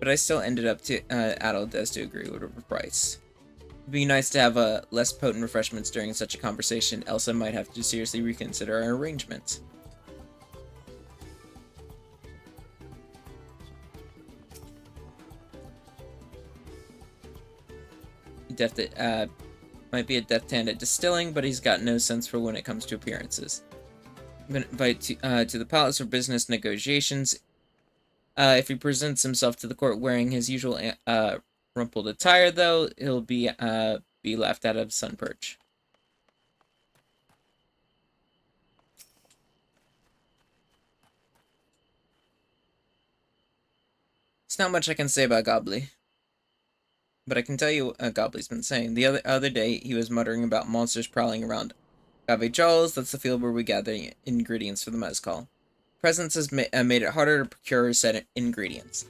I still ended up to addled as to agree with the price. It'd be nice to have less potent refreshments during such a conversation, else I might have to seriously reconsider our arrangements. Might be a deft hand at distilling, but he's got no sense for when it comes to appearances. I'm gonna invite to the palace for business negotiations. If he presents himself to the court wearing his usual rumpled attire, though, he'll be laughed out of sun perch. There's not much I can say about Gobli. But I can tell you what Gobli's been saying. The other day, he was muttering about monsters prowling around Gavejaws. That's the field where we gather ingredients for the mezcal. Presence has made it harder to procure said ingredients.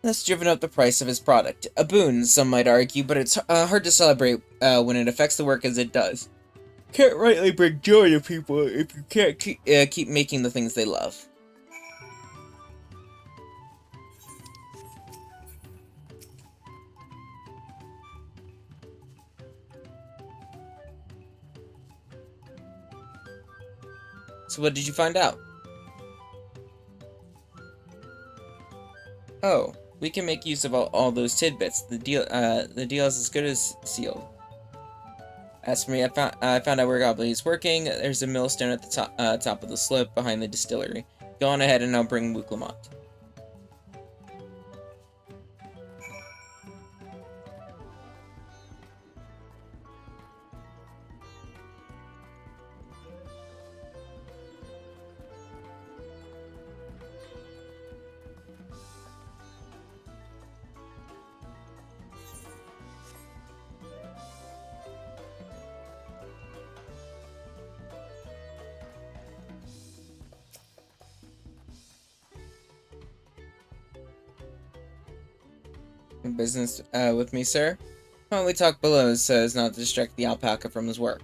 That's driven up the price of his product. A boon, some might argue, but it's hard to celebrate when it affects the work as it does. Can't rightly bring joy to people if you can't keep making the things they love. So what did you find out? Oh, we can make use of all those tidbits. The deal is as good as sealed. As for me, I found out where Gobli is working. There's a millstone at the top of the slope behind the distillery. Go on ahead and I'll bring Wicklemont. Business with me, sir? Why don't we talk below so as not to distract the alpaca from his work?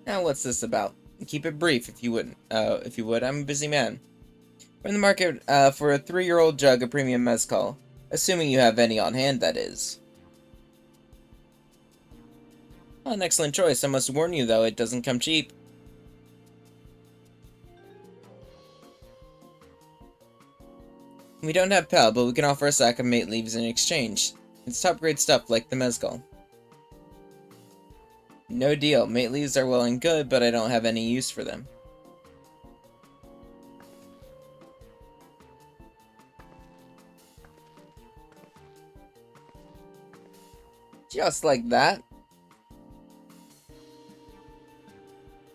Now what's this about? Keep it brief if you would. I'm a busy man. We're in the market for a 3-year-old jug of premium mezcal. Assuming you have any on hand, that is. An excellent choice. I must warn you, though, it doesn't come cheap. We don't have Pal, but we can offer a sack of mate leaves in exchange. It's top-grade stuff like the mezcal. No deal. Mate leaves are well and good, but I don't have any use for them. Just like that.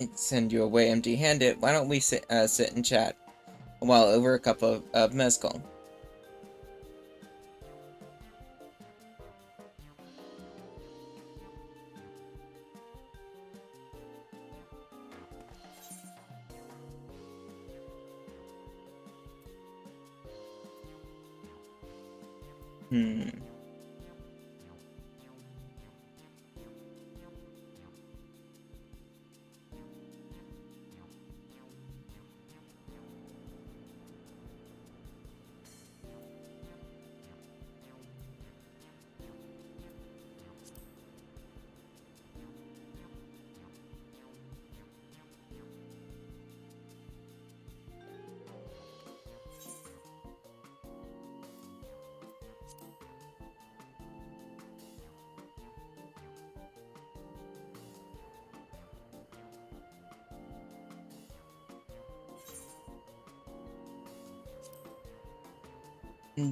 I'd send you away empty-handed. Why don't we sit and chat while over a cup of mezcal?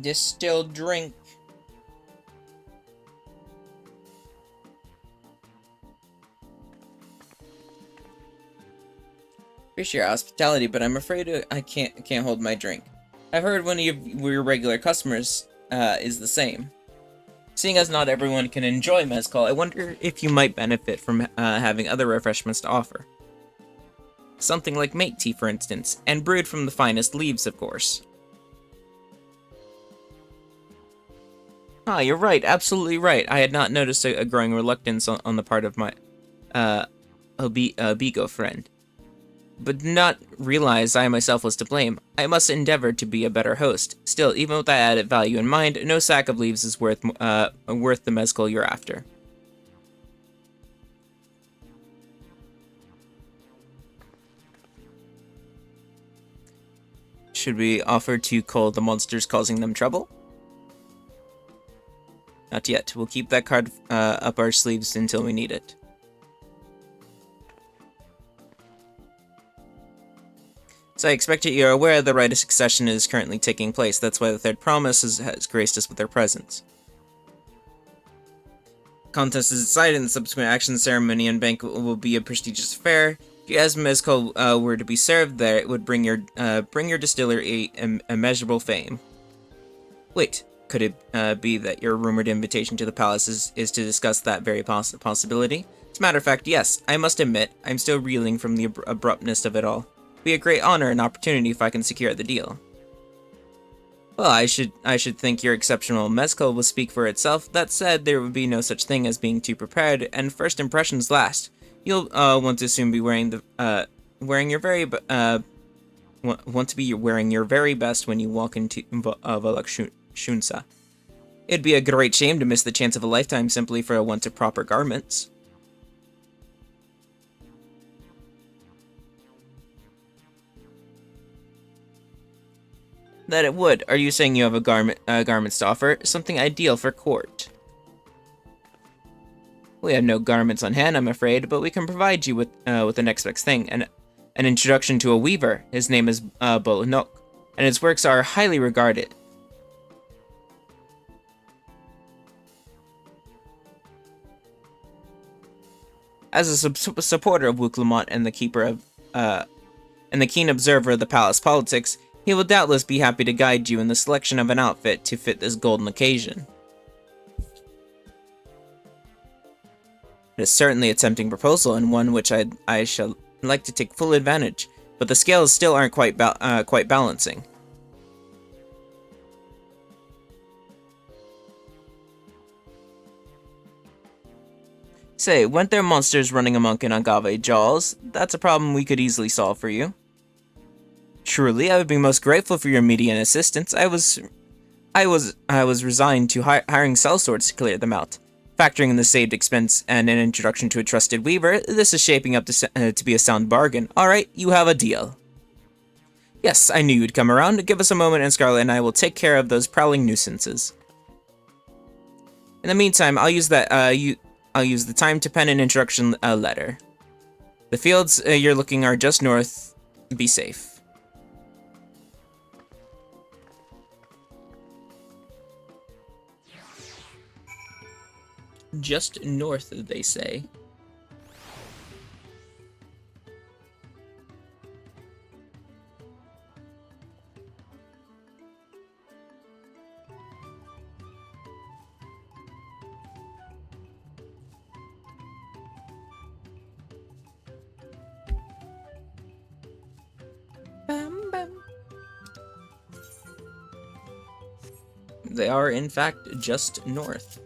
Distilled drink. Appreciate your hospitality, but I'm afraid I can't hold my drink. I've heard one of your regular customers is the same. Seeing as not everyone can enjoy mezcal, I wonder if you might benefit from having other refreshments to offer. Something like mate tea, for instance, and brewed from the finest leaves, of course. Ah, you're right, absolutely right. I had not noticed a growing reluctance on the part of my Obigo friend, but did not realize I myself was to blame. I must endeavor to be a better host. Still, even with that added value in mind, no sack of leaves is worth the mezcal you're after. Should we offer to cull the monsters causing them trouble? Not yet. We'll keep that card up our sleeves until we need it. So I expect that you're aware the rite of succession is currently taking place. That's why the Third Promise has graced us with their presence. The contest is decided, and the subsequent action ceremony and banquet will be a prestigious affair. If you as mezcal were to be served there, it would bring your distillery immeasurable fame. Wait. Could it be that your rumored invitation to the palace is to discuss that very possibility? As a matter of fact, yes. I must admit, I'm still reeling from the abruptness of it all. It'd be a great honor and opportunity if I can secure the deal. Well, I should think your exceptional mezcal will speak for itself. That said, there would be no such thing as being too prepared, and first impressions last. You'll want to soon be wearing your very best when you walk into Valak Shunsa. It'd be a great shame to miss the chance of a lifetime simply for a want of proper garments. That it would. Are you saying you have garments to offer? Something ideal for court. We have no garments on hand, I'm afraid, but we can provide you with the next best thing, an introduction to a weaver. His name is Bolonok, and his works are highly regarded. As a supporter of Wooklamont and the keeper of, and the keen observer of the palace politics, he will doubtless be happy to guide you in the selection of an outfit to fit this golden occasion. It is certainly a tempting proposal, and one which I shall like to take full advantage, but the scales still aren't quite balancing. Say, weren't there monsters running amok in Agave Jaws? That's a problem we could easily solve for you. Truly, I would be most grateful for your immediate assistance. I I was resigned to hiring sellswords to clear them out. Factoring in the saved expense and an introduction to a trusted weaver, this is shaping up to be a sound bargain. Alright, you have a deal. Yes, I knew you'd come around. Give us a moment and Scarlet and I will take care of those prowling nuisances. In the meantime, I'll use the time to pen an introduction letter. The fields you're looking are just north. Be safe. Just north, they say. Bam, bam. They are, in fact, just north.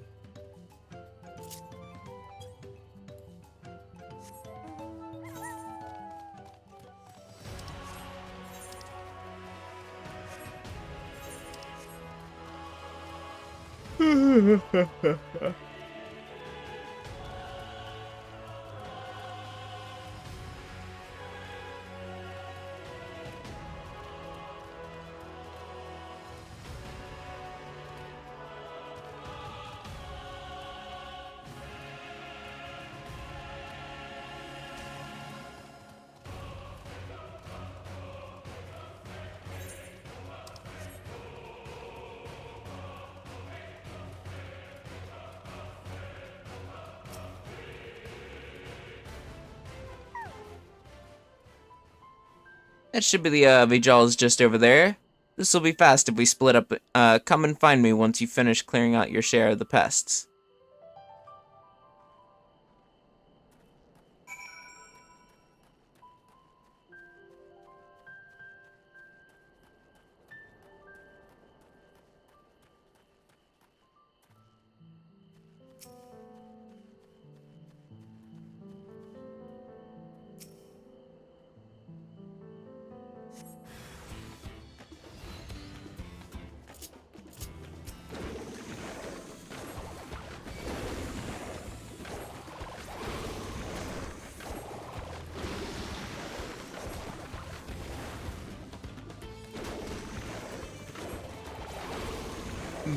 That should be the Vijals just over there. This will be fast if we split up. Come and find me once you finish clearing out your share of the pests.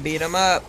Beat him up.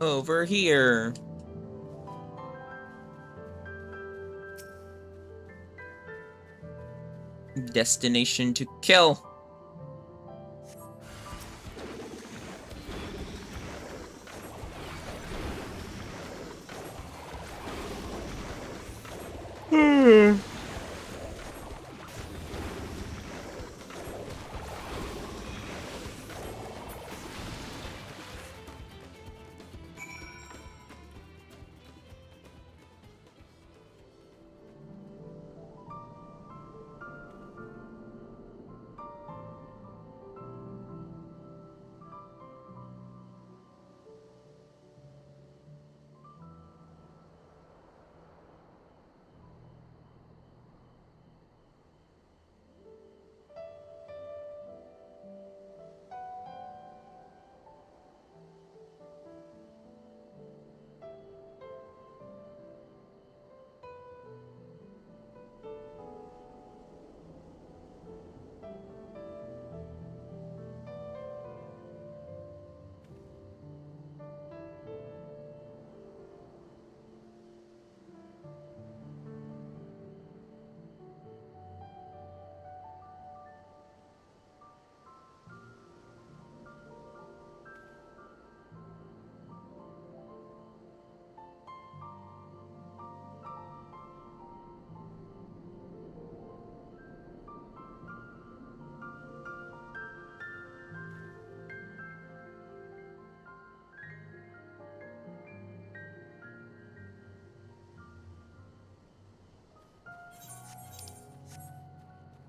Over here. Destination to kill.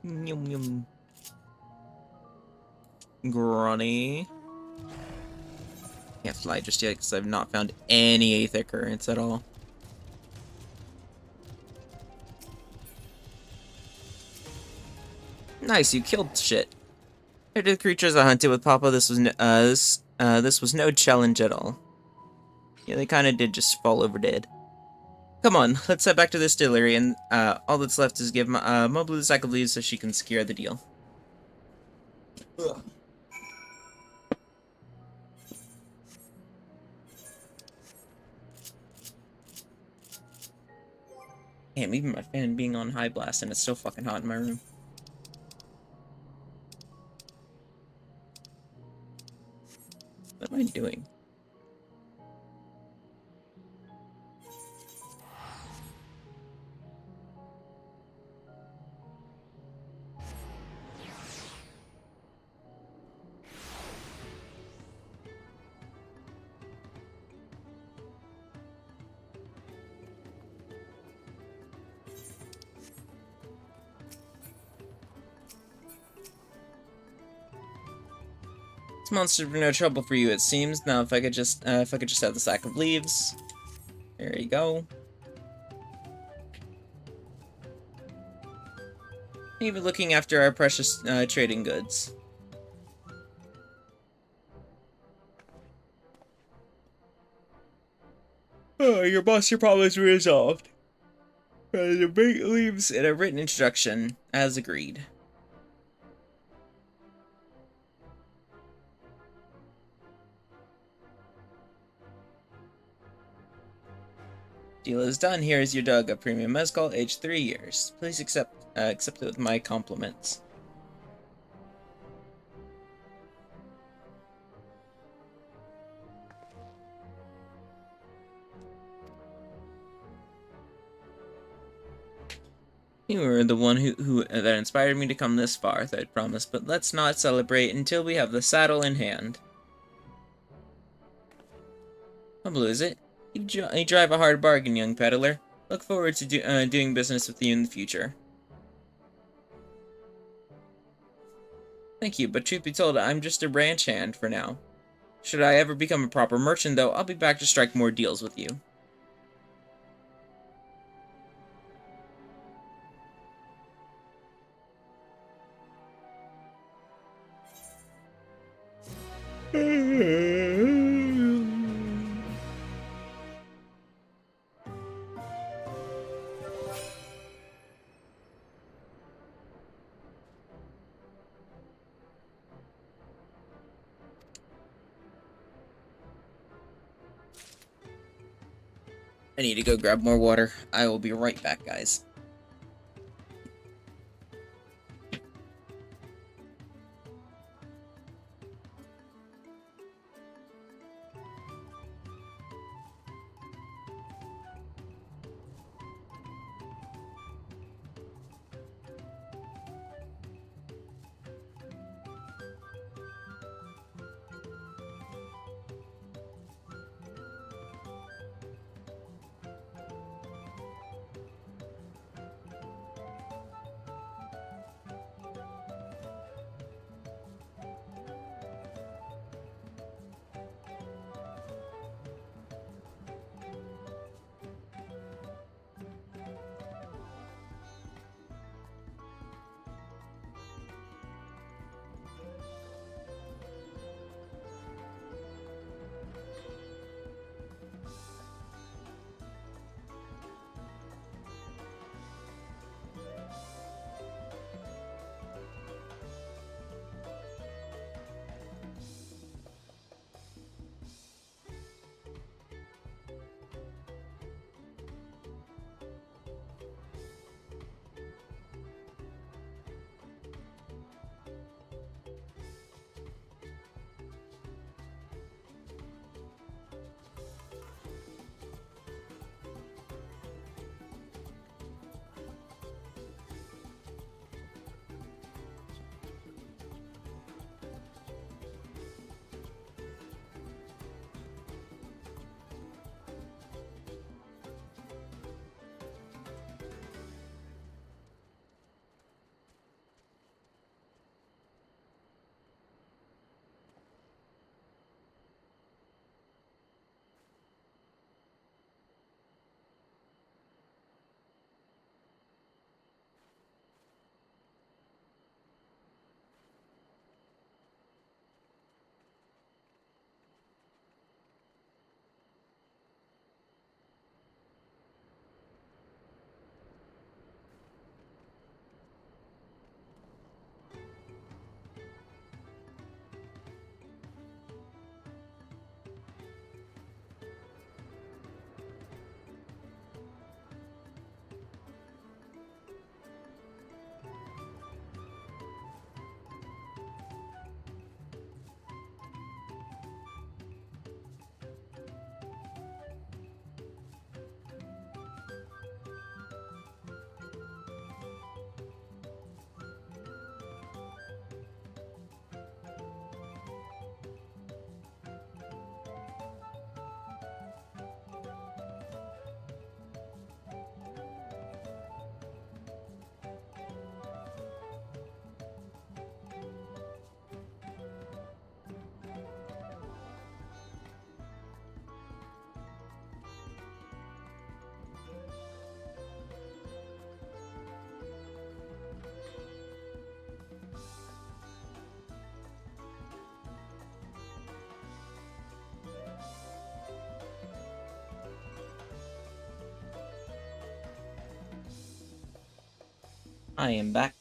Yum yum. Grunny. Can't fly just yet because I've not found any Aether Currents at all. Nice, you killed shit. Compared to the creatures I hunted with Papa, this was this was no challenge at all. Yeah, they kind of did just fall over dead. Come on, let's head back to the distillery, and all that's left is give Mobley the sack of leaves so she can secure the deal. Ugh. Damn, even my fan being on high blast and it's still fucking hot in my room. What am I doing? Monsters were no trouble for you, it seems. Now, if I could just have the sack of leaves. There you go. Even looking after our precious trading goods. Oh, your boss, your problem is resolved. The bait leaves in a written introduction, as agreed. Deal is done. Here is your dog, a premium mezcal, aged 3 years. Please accept it with my compliments. You were the one who that inspired me to come this far, I promise, but let's not celebrate until we have the saddle in hand. How blue is it? You drive a hard bargain, young peddler. Look forward to doing business with you in the future. Thank you, but truth be told, I'm just a ranch hand for now. Should I ever become a proper merchant, though, I'll be back to strike more deals with you. I need to go grab more water. I will be right back, guys. I am back.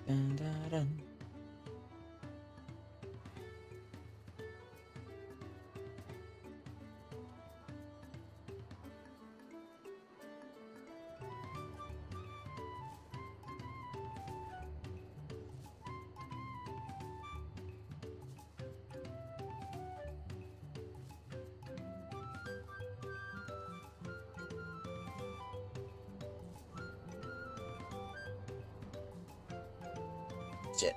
Dun, dun, dun. Shit.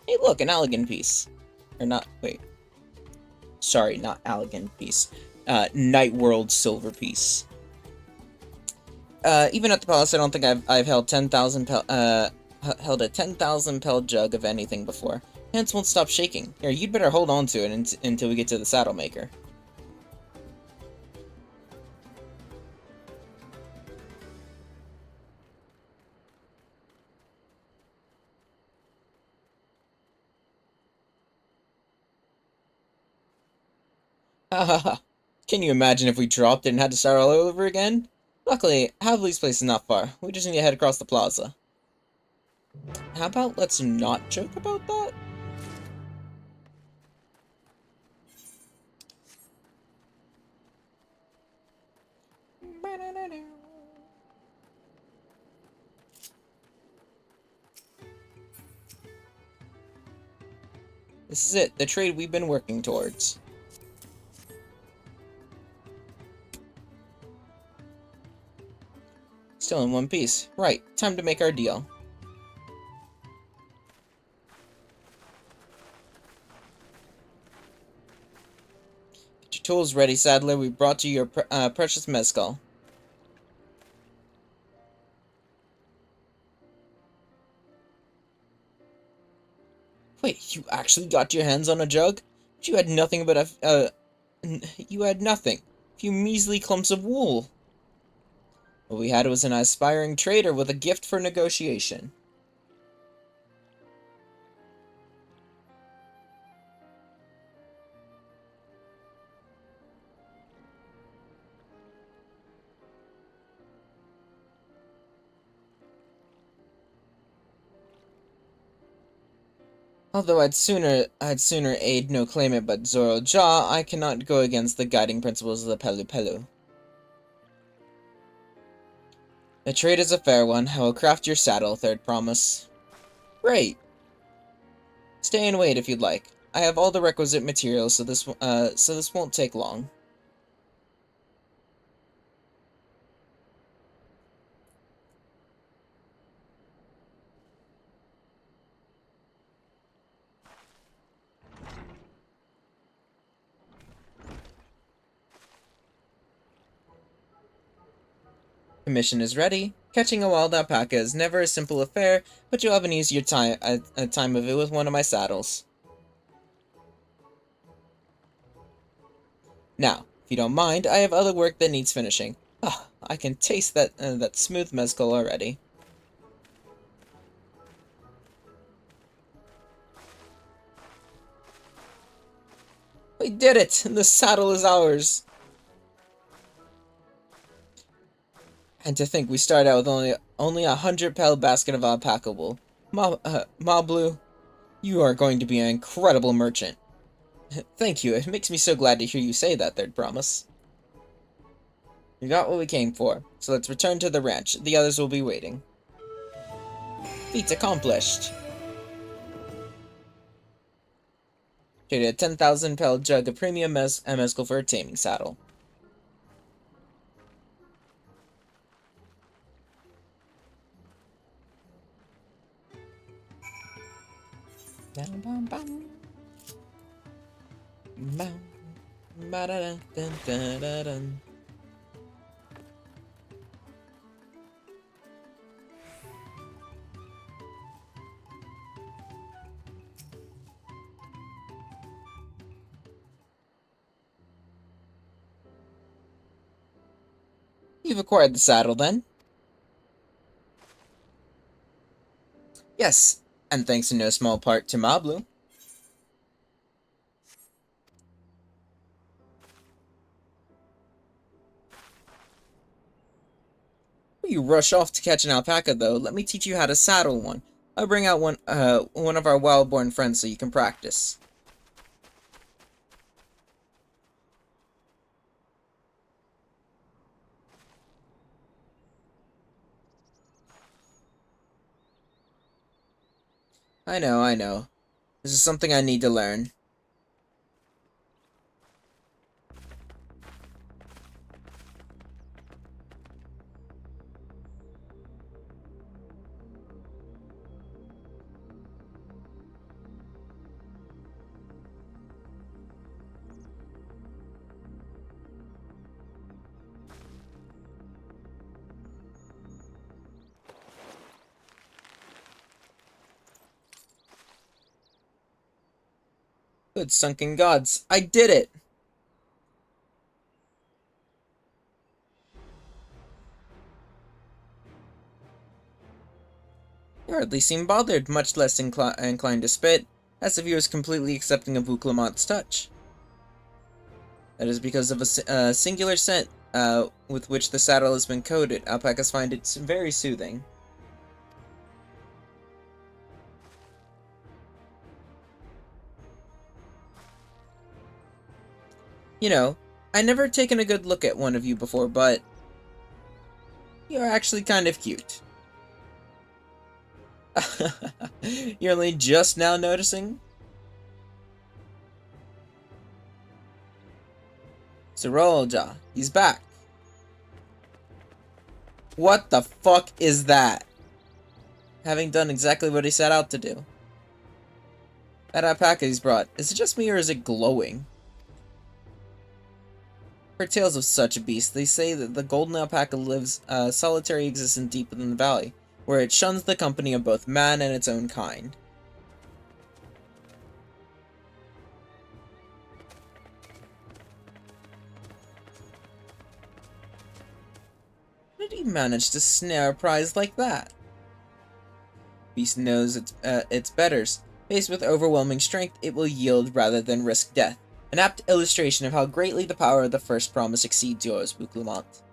Hey, look, an elegant piece. Or not, wait. Sorry, not elegant piece. Night World silver piece. Even at the palace, I don't think I've held 10,000 held a 10,000 pel jug of anything before. Hands won't stop shaking. Here, you'd better hold on to it until we get to the saddle maker. Hahaha. Can you imagine if we dropped it and had to start all over again? Luckily, Havli's place is not far. We just need to head across the plaza. How about let's not joke about that? This is it, the trade we've been working towards. Still in one piece. Right, time to make our deal. Get your tools ready, Saddler. We brought you your precious mezcal. Wait, you actually got your hands on a jug? But you had nothing but you had nothing. A few measly clumps of wool. What we had was an aspiring trader with a gift for negotiation. Although I'd sooner aid no claimant but Zoro Ja, I cannot go against the guiding principles of the Pelu Pelu. The trade is a fair one. I will craft your saddle, third promise. Great! Stay and wait if you'd like. I have all the requisite materials, so this won't take long. Commission is ready. Catching a wild alpaca is never a simple affair, but you'll have an easier time of it with one of my saddles. Now, if you don't mind, I have other work that needs finishing. Ah, I can taste that smooth mezcal already. We did it! The saddle is ours! And to think we started out with only 100-pound basket of alpaca wool. Mablu, you are going to be an incredible merchant. Thank you, it makes me so glad to hear you say that, Third Promise. We got what we came for, so let's return to the ranch. The others will be waiting. Feat accomplished. Traded a 10,000-pound jug of premium mezcal for a taming saddle. You've acquired the saddle, then? Yes, and thanks in no small part to Mablu. You rush off to catch an alpaca, though. Let me teach you how to saddle one. I'll bring out one of our wild-born friends so you can practice. I know. This is something I need to learn. Good sunken gods, I did it! You hardly seem bothered, much less inclined to spit, as if he was completely accepting of Uclamont's touch. That is because of a singular scent with which the saddle has been coated. Alpacas find it very soothing. You know, I've never taken a good look at one of you before, but you're actually kind of cute. You're only just now noticing? Sirolja, he's back. What the fuck is that? Having done exactly what he set out to do. That alpaca he's brought, is it just me or is it glowing? For tales of such a beast, they say that the golden alpaca lives a solitary existence deep within the valley, where it shuns the company of both man and its own kind. How did he manage to snare a prize like that? Beast knows its betters. Faced with overwhelming strength, it will yield rather than risk death. An apt illustration of how greatly the power of the First Promise exceeds yours, Uclamont.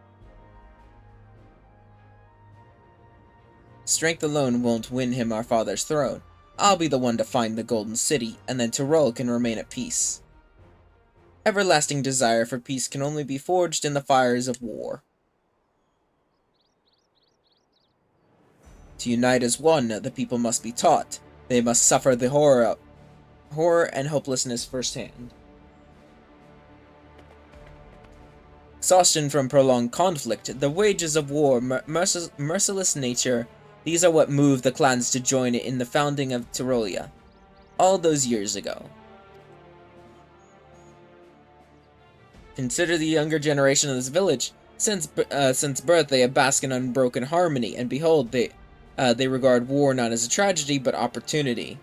Strength alone won't win him our father's throne. I'll be the one to find the Golden City, and then Tyrol can remain at peace. Everlasting desire for peace can only be forged in the fires of war. To unite as one, the people must be taught. They must suffer the horror and hopelessness firsthand. Exhaustion from prolonged conflict, the wages of war, merciless nature, these are what moved the clans to join in the founding of Tyrolia, all those years ago. Consider the younger generation of this village. Since birth, they have basked in unbroken harmony, and behold, they regard war not as a tragedy, but opportunity.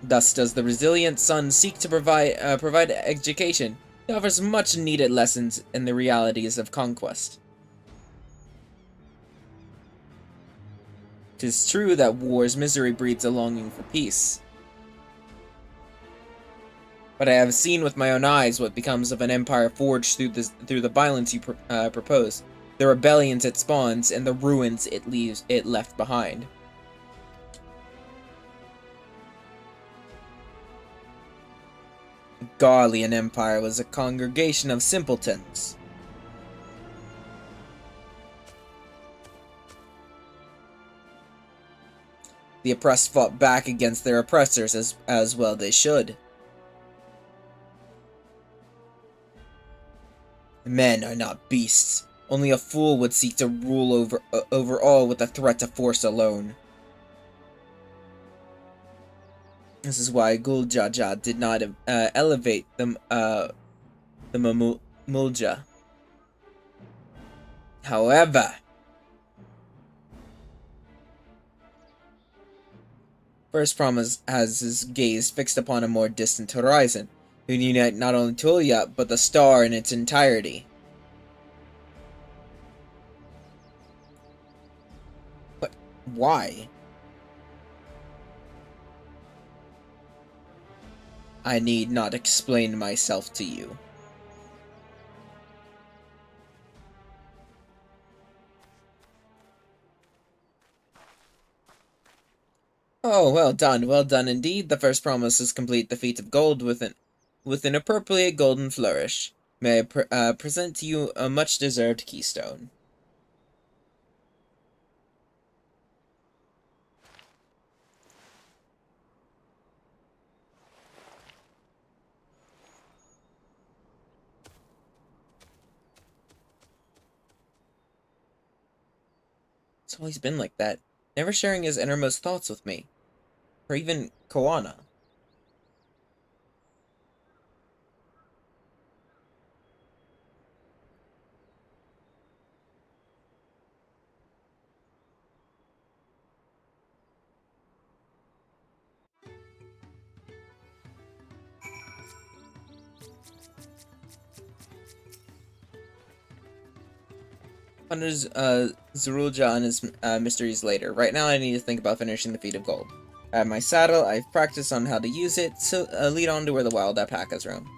Thus does the resilient son seek to provide education. He offers much needed lessons in the realities of conquest. 'Tis true that war's misery breeds a longing for peace. But I have seen with my own eyes what becomes of an empire forged through the violence you propose, the rebellions it spawns, and the ruins it left behind. The Garlean Empire was a congregation of simpletons. The oppressed fought back against their oppressors as well they should. Men are not beasts. Only a fool would seek to rule over all with the threat of force alone. This is why Guljaja did not elevate the Mulja. However, First Promise has his gaze fixed upon a more distant horizon, who unite not only Tulia, but the star in its entirety. But why? I need not explain myself to you. Oh, well done indeed. The First Promise is complete the feat of gold with an appropriate golden flourish. May I present to you a much-deserved keystone. It's always been like that, never sharing his innermost thoughts with me, or even Koana. Under Zerulja and his mysteries later. Right now I need to think about finishing the Feat of Gold. I have my saddle, I've practiced on how to use it, so lead on to where the wild alpacas roam.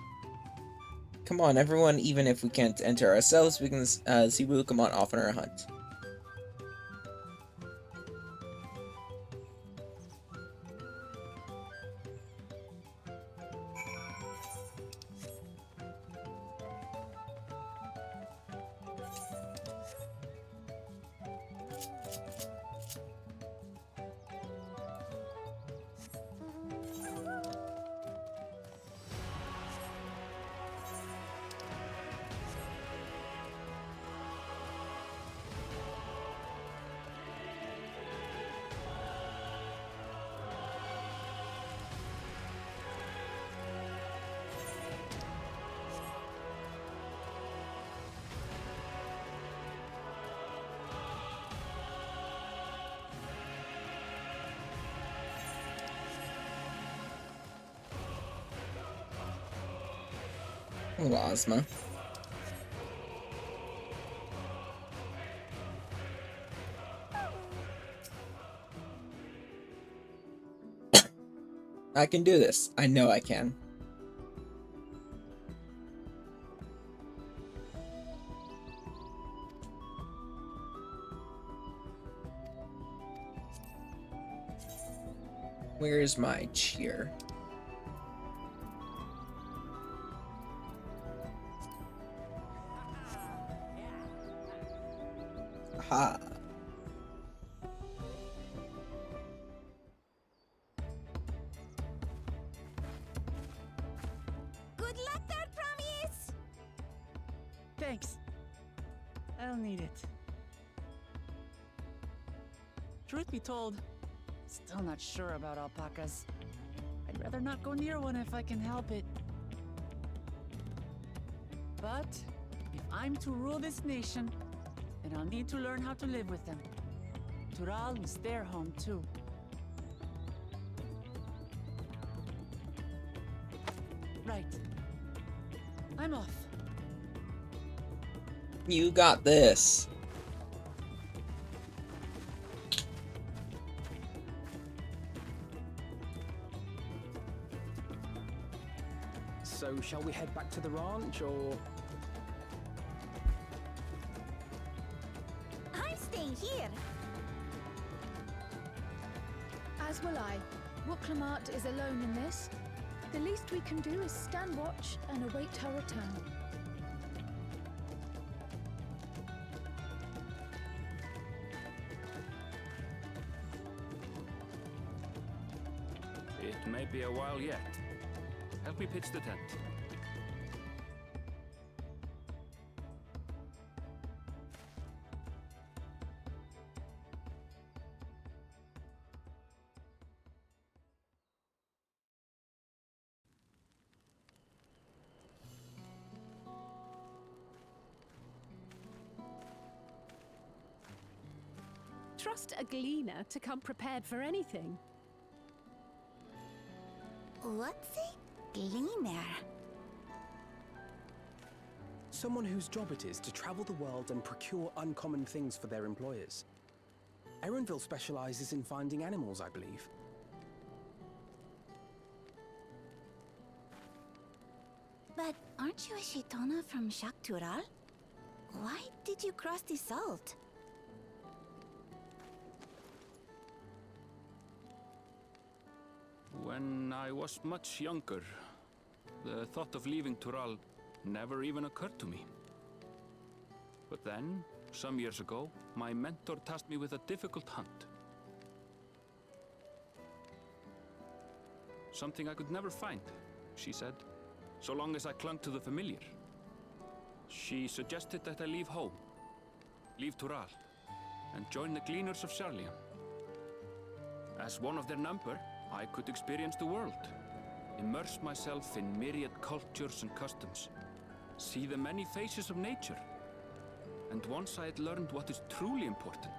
Come on everyone, even if we can't enter ourselves, we can see Wukamon off on our hunt. Lasma. I can do this. I know I can. Where's my cheer? Aha. Good luck there, Promise! Thanks. I'll need it. Truth be told, Still not sure about alpacas. I'd rather not go near one if I can help it. But if I'm to rule this nation, then I'll need to learn how to live with them. Tural was their home too. Right. I'm off. You got this. So, shall we head back to the ranch, or...? I'm staying here. As will I. Wooklamart is alone in this. The least we can do is stand watch and await her return. It may be a while yet. Help me pitch the tent. Trust a gleaner to come prepared for anything. What's a gleaner? Someone whose job it is to travel the world and procure uncommon things for their employers. Erenville specializes in finding animals, I believe. But aren't you a Shitona from Shak Tural? Why did you cross the salt? When I was much younger, the thought of leaving Tural never even occurred to me. But then, some years ago, my mentor tasked me with a difficult hunt. Something I could never find, she said, so long as I clung to the familiar. She suggested that I leave home, leave Tural, and join the Gleaners of Sharlayan. As one of their number, I could experience the world, immerse myself in myriad cultures and customs, see the many faces of nature. And once I had learned what is truly important,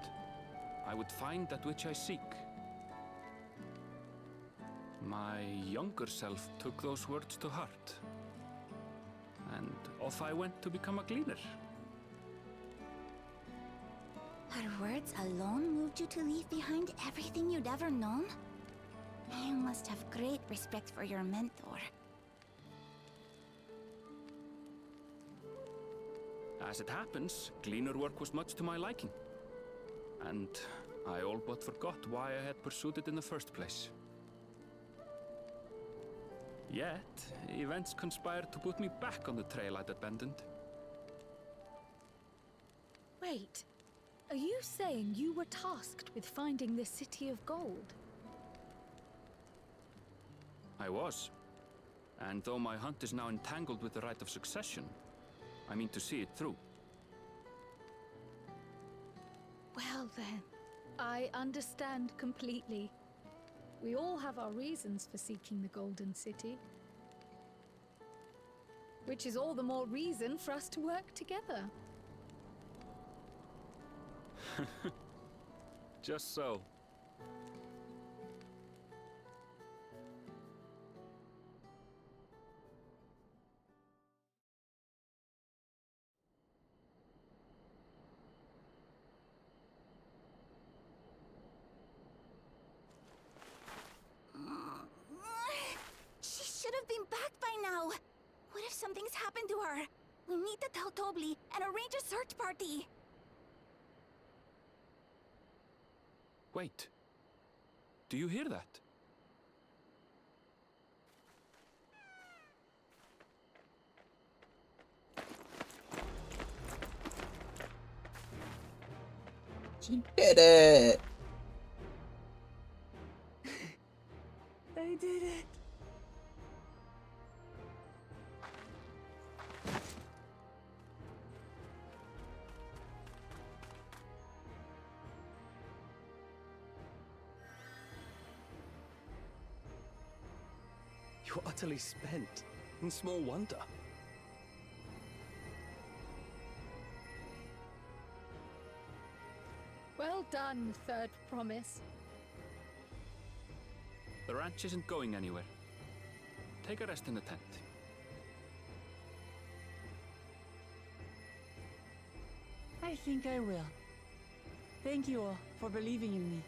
I would find that which I seek. My younger self took those words to heart, and off I went to become a gleaner. Her words alone moved you to leave behind everything you'd ever known? You must have great respect for your mentor. As it happens, gleaner work was much to my liking, and I all but forgot why I had pursued it in the first place. Yet, events conspired to put me back on the trail I'd abandoned. Wait, are you saying you were tasked with finding the City of Gold? I was. And though my hunt is now entangled with the right of succession, I mean to see it through. Well then, I understand completely. We all have our reasons for seeking the Golden City. Which is all the more reason for us to work together. Just so. She should have been back by now. What if something's happened to her? We need to tell Tobli and arrange a search party. Wait. Do you hear that? She did it! I did it. You're utterly spent, and small wonder. Well done, Third Promise. The ranch isn't going anywhere. Take a rest in the tent. I think I will. Thank you all for believing in me.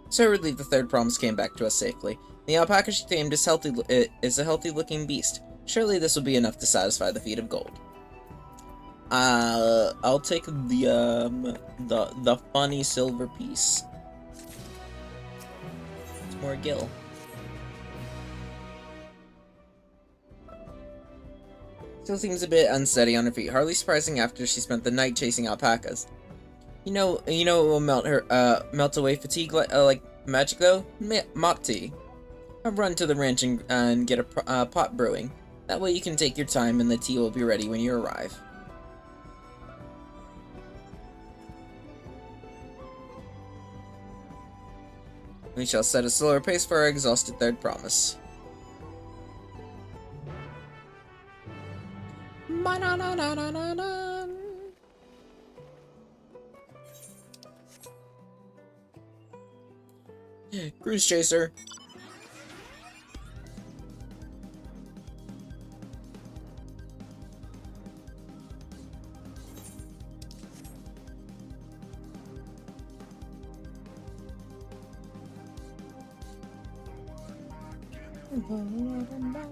So relieved the third promise came back to us safely. The alpaca she tamed is a healthy-looking beast. Surely this will be enough to satisfy the feat of gold. I'll take the funny silver piece. It's more gill. Still seems a bit unsteady on her feet, hardly surprising after she spent the night chasing alpacas. You know what will melt away fatigue like magic though? Mop tea. I'll run to the ranch and get a pot brewing. That way you can take your time and the tea will be ready when you arrive. We shall set a slower pace for our exhausted third promise. Cruise Chaser. Forward and back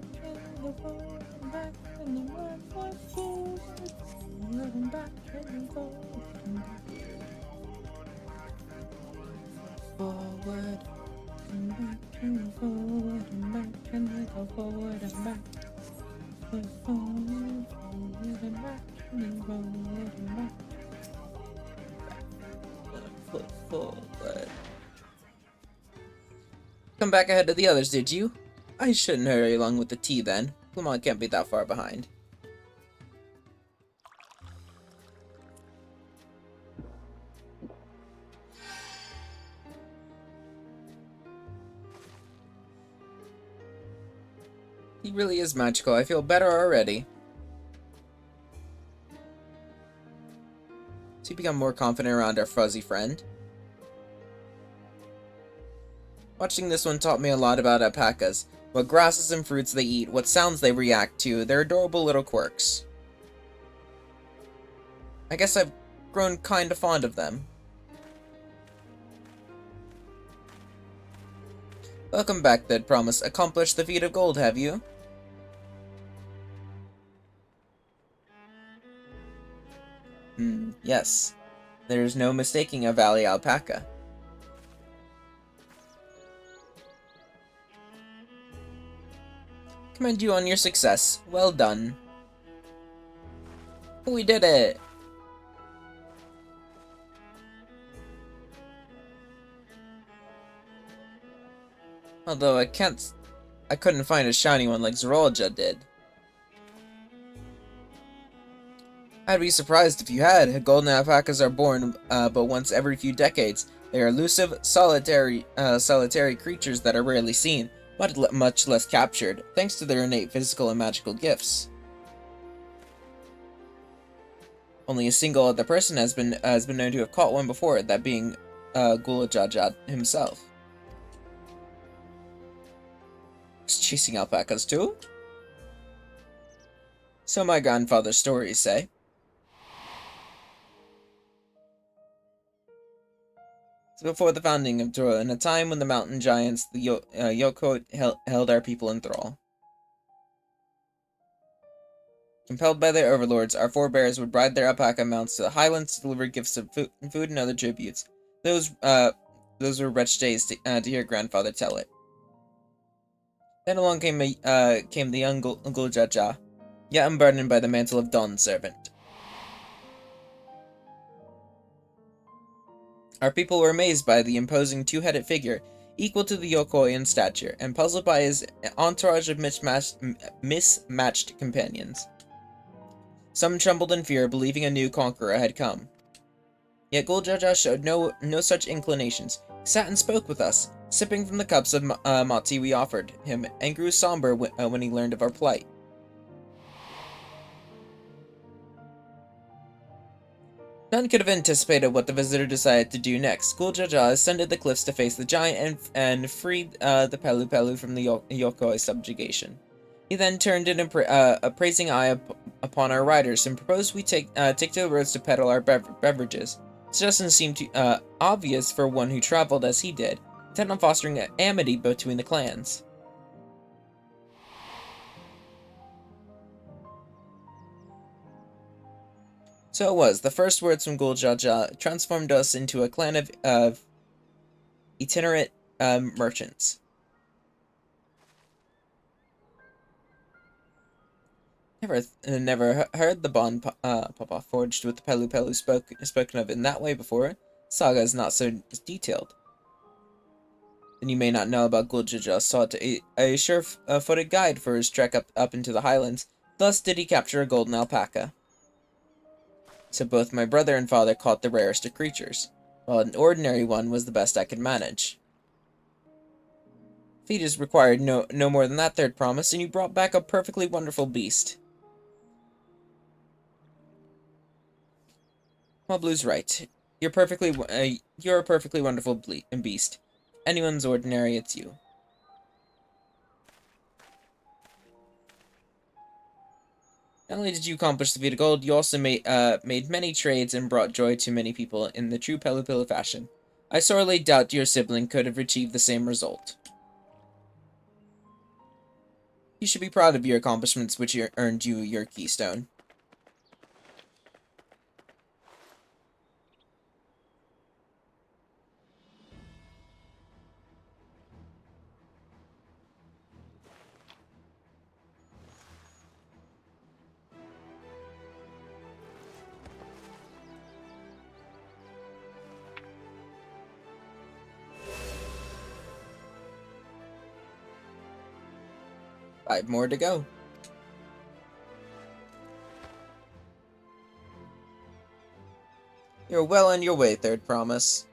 and forward and back and I go forward and back. Forward and back and forward and back. Foot forward. Come back ahead of the others, did you? I shouldn't hurry along with the tea then. Plumont can't be that far behind. He really is magical. I feel better already. Has he become more confident around our fuzzy friend? Watching this one taught me a lot about alpacas. What grasses and fruits they eat, what sounds they react to, their adorable little quirks. I guess I've grown kinda fond of them. Welcome back, Third Promise. Accomplished the feat of gold, have you? Yes. There's no mistaking a valley alpaca. Commend you on your success. Well done. We did it! Although I couldn't find a shiny one like Zerolja did. I'd be surprised if you had. Golden alpacas are born but once every few decades. They are elusive, solitary creatures that are rarely seen, but much less captured, thanks to their innate physical and magical gifts. Only a single other person has been known to have caught one before, that being Gulajajad himself. Was chasing alpacas too? So my grandfather's stories say. Before the founding of Dora, in a time when the mountain giants, the Yokot, held our people in thrall. Compelled by their overlords, our forebears would ride their alpaca mounts to the highlands to deliver gifts of food and other tributes. Those were wretched days to hear grandfather tell it. Then along came the young Guljaja, yet unburdened by the mantle of Dawn Servant. Our people were amazed by the imposing two-headed figure, equal to the Yokoi in stature, and puzzled by his entourage of mismatched companions. Some trembled in fear, believing a new conqueror had come. Yet Guljaja showed no such inclinations. He sat and spoke with us, sipping from the cups of mati we offered him, and grew somber when he learned of our plight. None could have anticipated what the visitor decided to do next. Guljaja ascended the cliffs to face the giant and freed the Pelu Pelu from the Yokoi subjugation. He then turned an appraising eye upon our riders and proposed we take to the roads to peddle our beverages. Suggestion seemed obvious for one who traveled as he did, intent on fostering amity between the clans. So it was. The first words from Guljaja transformed us into a clan of itinerant merchants. Never heard the bond Papa forged with the Pelu Pelu spoken of in that way before. Saga is not so detailed. Then you may not know about Guljaja sought a sure-footed guide for his trek up into the highlands. Thus did he capture a golden alpaca. So both my brother and father caught the rarest of creatures, while an ordinary one was the best I could manage. Fetus required no more than that, third promise, and you brought back a perfectly wonderful beast. Mablu's right. You're a perfectly wonderful beast. Anyone's ordinary, it's you. Not only did you accomplish the feat of gold, you also made many trades and brought joy to many people in the true Pelu Pelu fashion. I sorely doubt your sibling could have achieved the same result. You should be proud of your accomplishments, which earned you your keystone. Five more to go. You're well on your way, third promise.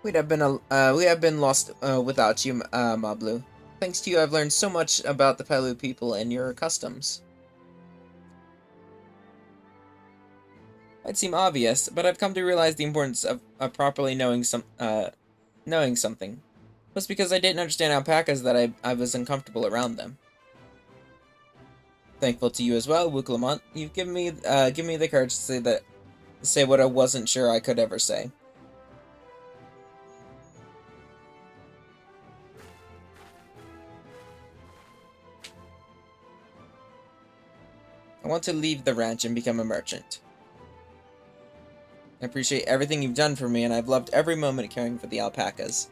We have been lost without you, Mablu. Thanks to you, I've learned so much about the Pelu people and your customs. Might seem obvious, but I've come to realize the importance of properly knowing something. It was because I didn't understand alpacas that I was uncomfortable around them. Thankful to you as well, Wuklamont. You've given me the courage to say what I wasn't sure I could ever say. I want to leave the ranch and become a merchant. I appreciate everything you've done for me, and I've loved every moment caring for the alpacas.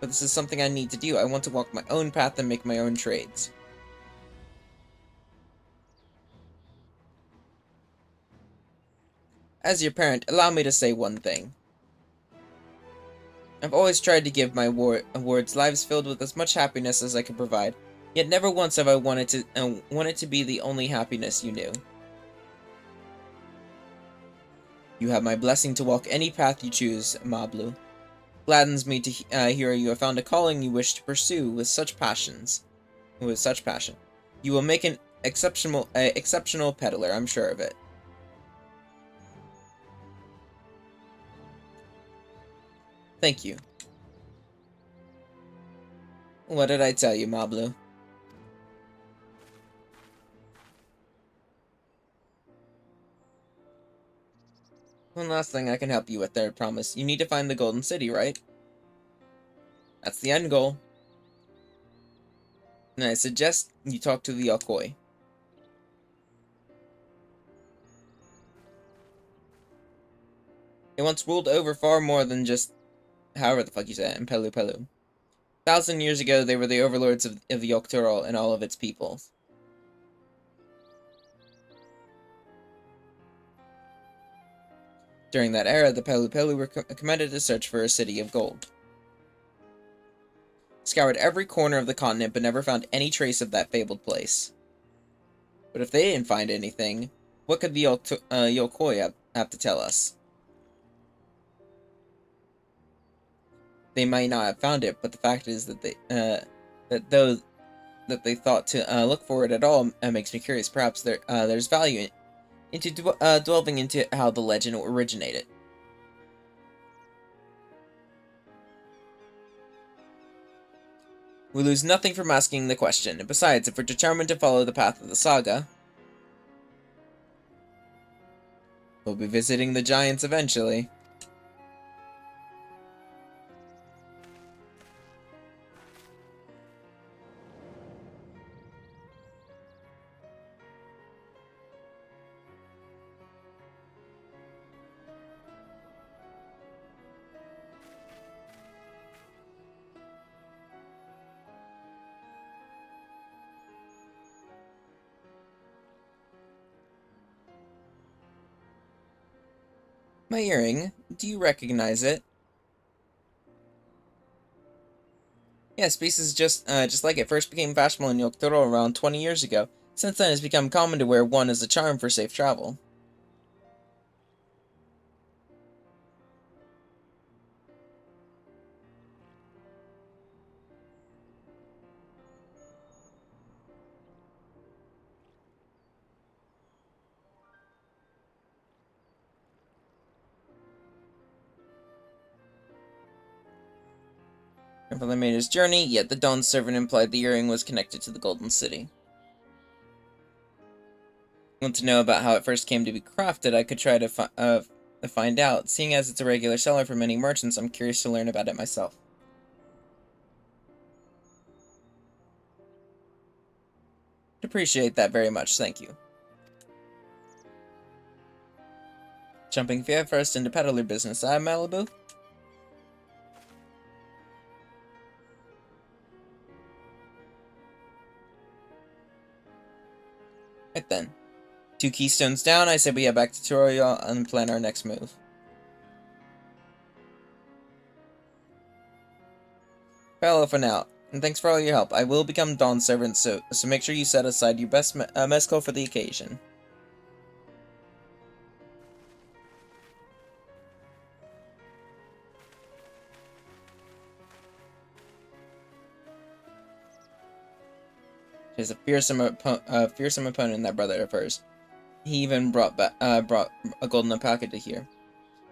But this is something I need to do. I want to walk my own path and make my own trades. As your parent, allow me to say one thing. I've always tried to give my wards lives filled with as much happiness as I could provide, yet never once have I wanted to be the only happiness you knew. You have my blessing to walk any path you choose, Mablu. Gladdens me to hear you have found a calling you wish to pursue with such passion. You will make an exceptional peddler, I'm sure of it. Thank you. What did I tell you, Mablu? One last thing I can help you with there, I promise. You need to find the Golden City, right? That's the end goal. And I suggest you talk to the Yokoi. They once ruled over far more than just however the fuck you say it in Pelu Pelu. 1,000 years ago, they were the overlords of the Yoktorol and all of its peoples. During that era, the Pelu Pelu were commanded to search for a city of gold. Scoured every corner of the continent, but never found any trace of that fabled place. But if they didn't find anything, what could the Yokoi have to tell us? They might not have found it, but the fact is that they thought to look for it at all makes me curious. Perhaps there's value into delving into how the legend originated. We lose nothing from asking the question. Besides, if we're determined to follow the path of the saga, we'll be visiting the giants eventually. My earring. Do you recognize it? Yes, pieces just like it. First became fashionable in Yoktoro around 20 years ago. Since then, it's become common to wear one as a charm for safe travel. Grandfather made his journey, yet the Dawn servant implied the earring was connected to the Golden City. Want to know about how it first came to be crafted? I could try to find out. Seeing as it's a regular seller for many merchants, I'm curious to learn about it myself. Appreciate that very much, thank you. Jumping first into peddler business, Malibu? Right then. 2 keystones down, I say we head back to Toroya and plan our next move. Farewell for now, and thanks for all your help. I will become Dawn Servant, so make sure you set aside your best mezcal for the occasion. She's a fearsome opponent, that brother of hers. He even brought a golden alpaca to here.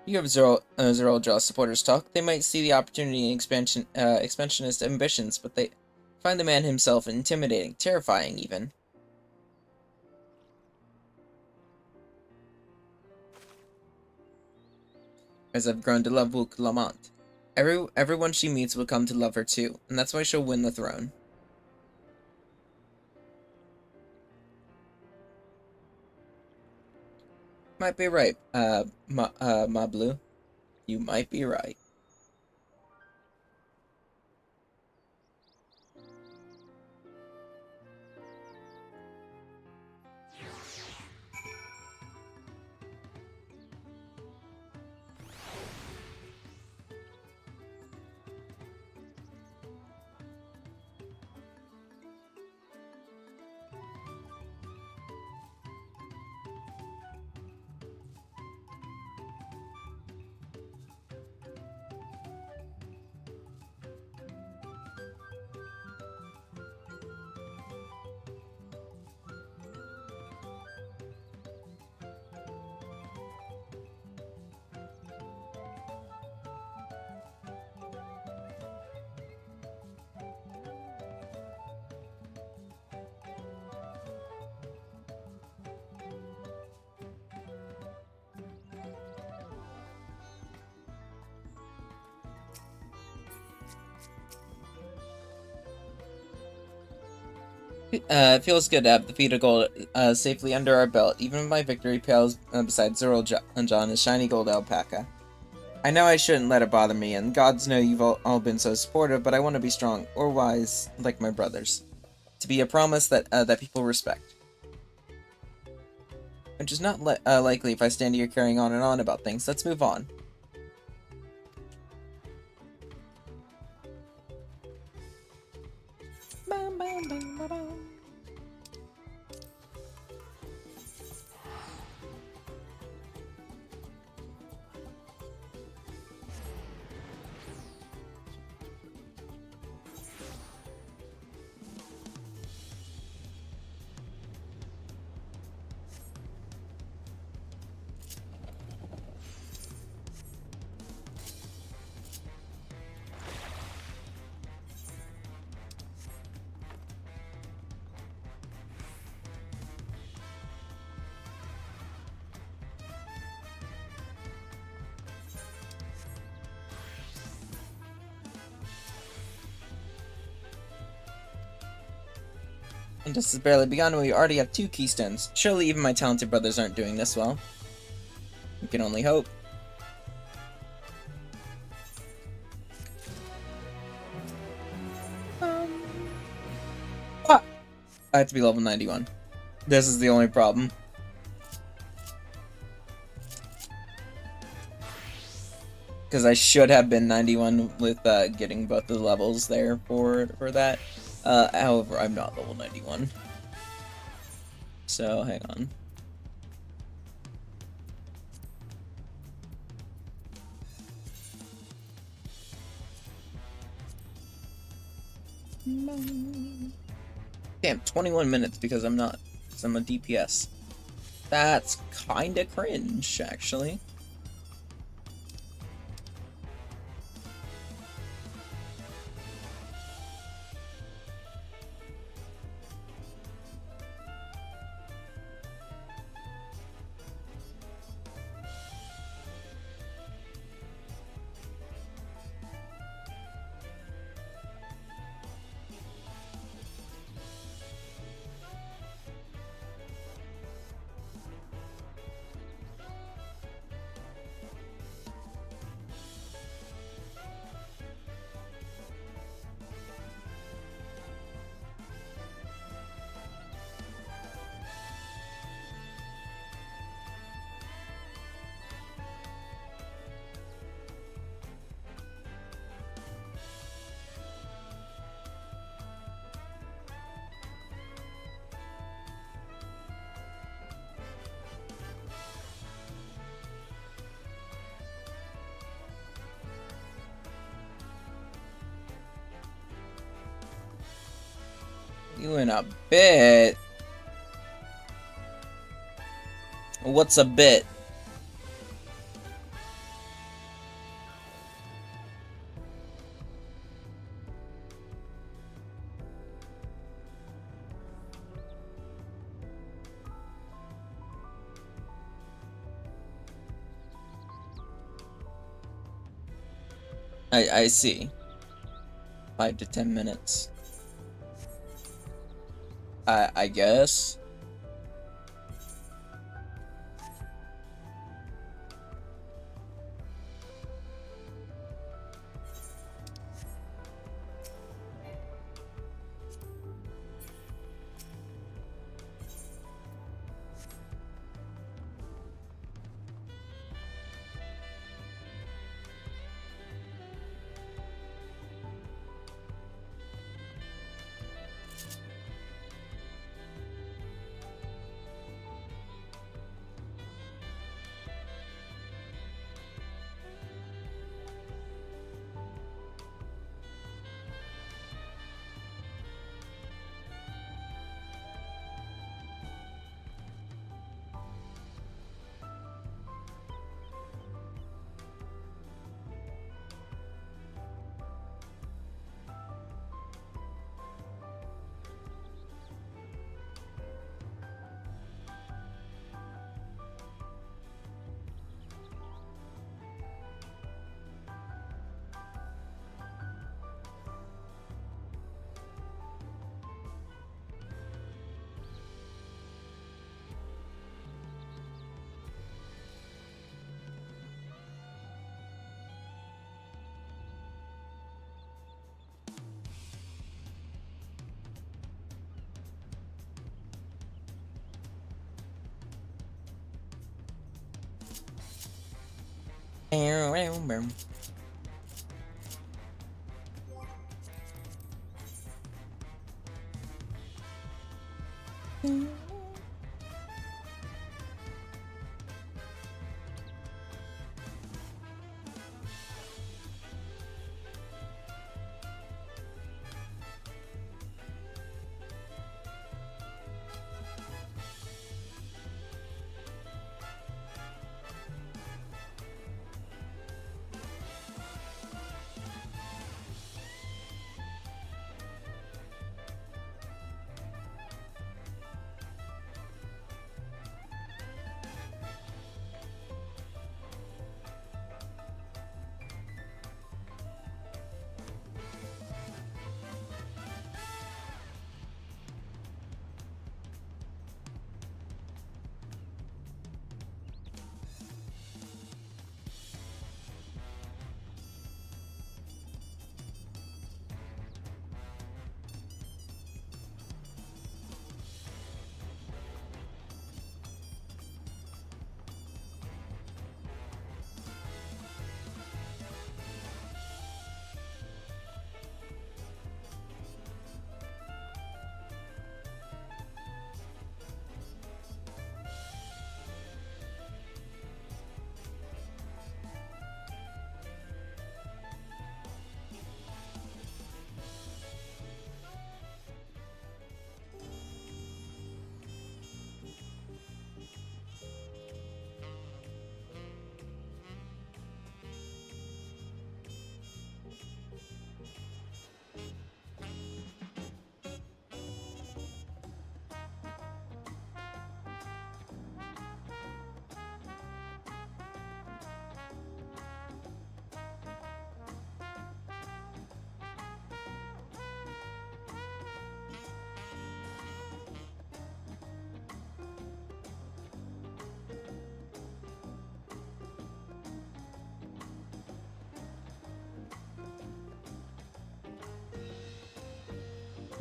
You have Zeralja's supporters talk. They might see the opportunity in expansionist ambitions, but they find the man himself intimidating, terrifying even. As I've grown to love Vuk Lamont. Everyone she meets will come to love her too, and that's why she'll win the throne. Might be right, Mablu. You might be right. It feels good to have the feet of gold safely under our belt. Even my victory pales beside Zeralja's shiny gold alpaca. I know I shouldn't let it bother me, and gods know you've all been so supportive, but I want to be strong, or wise, like my brothers. To be a promise that people respect. which is not likely if I stand here carrying on and on about things. Let's move on. Bum, bum, bum, bum, bum. And just has barely begun when we already have 2 keystones. Surely even my talented brothers aren't doing this well. We can only hope. Ah! I have to be level 91. This is the only problem. Because I should have been 91 with getting both the levels there for that. However, I'm not level 91. So, hang on. Damn, 21 minutes because I'm not. Because I'm a DPS. That's kinda cringe, actually. You in a bit. What's a bit? I see. 5 to 10 minutes. I guess.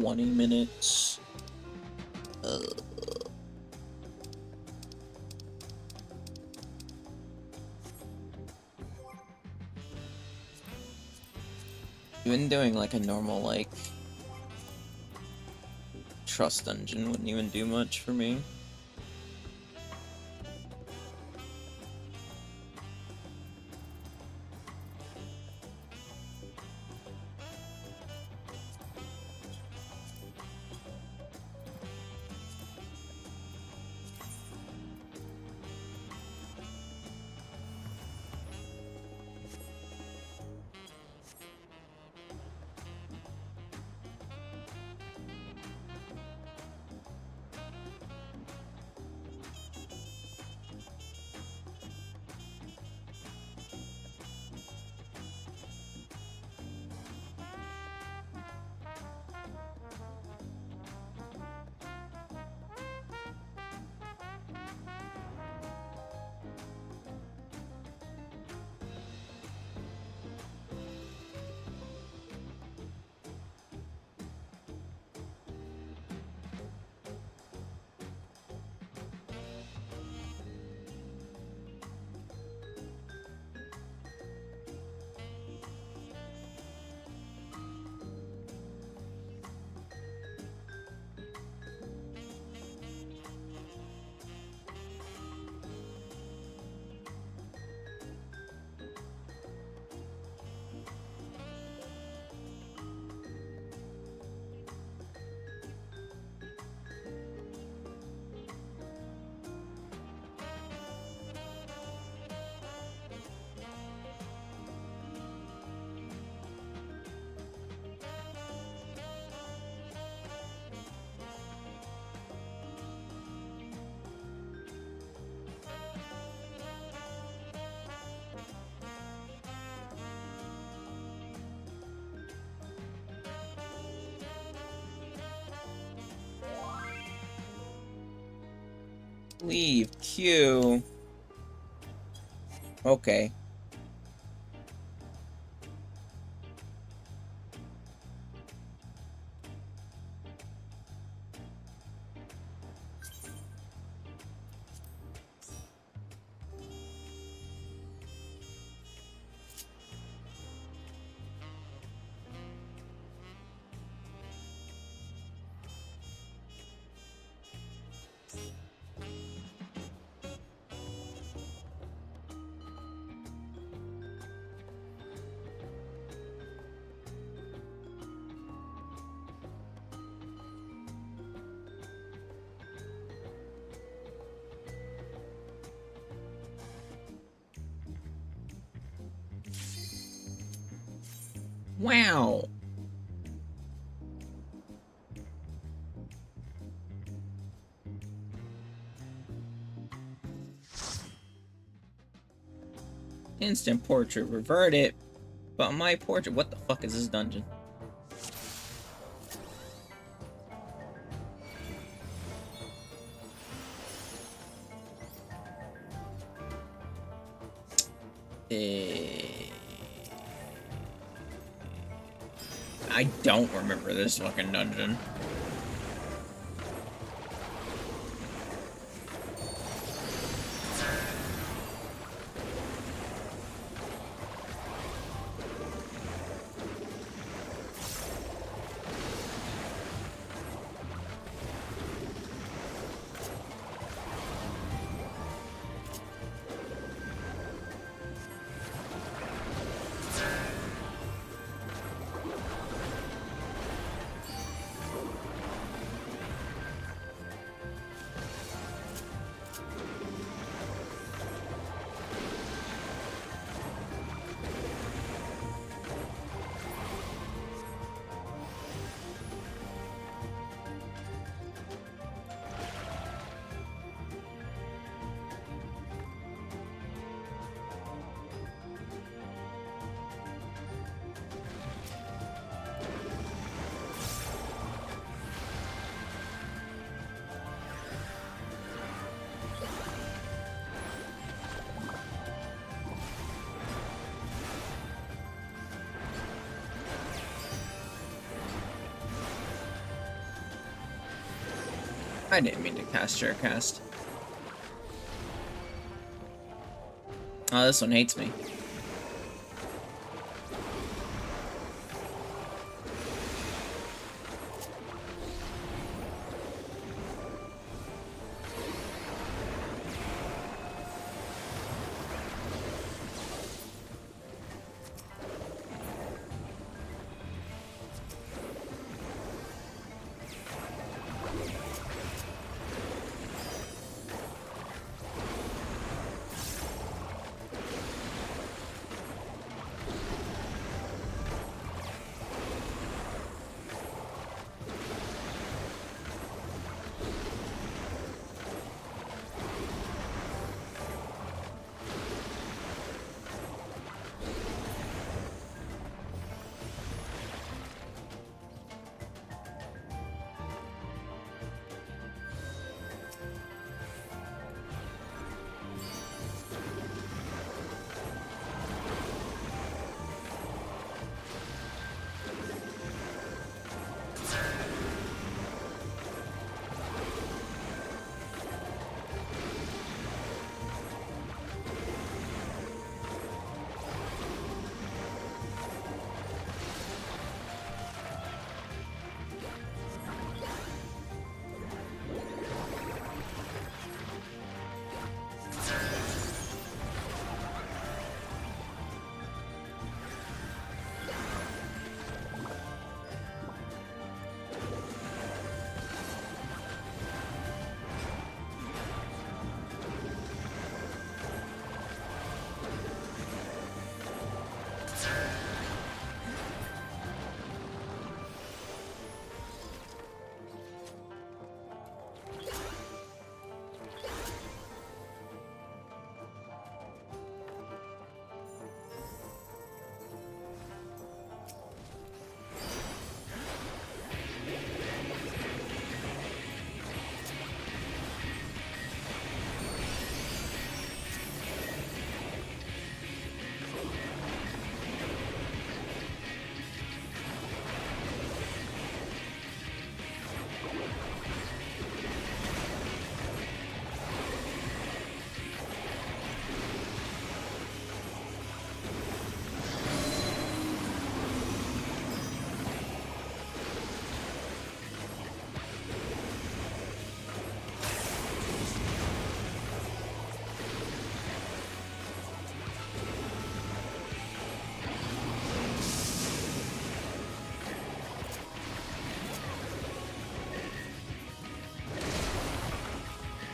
20 minutes. Even doing like a normal like trust dungeon wouldn't even do much for me. Leave queue. Okay. Wow. Instant portrait, revert it. But my portrait, what the fuck is this dungeon? I don't remember this fucking dungeon. I didn't mean to cast Sharecast. Oh, this one hates me.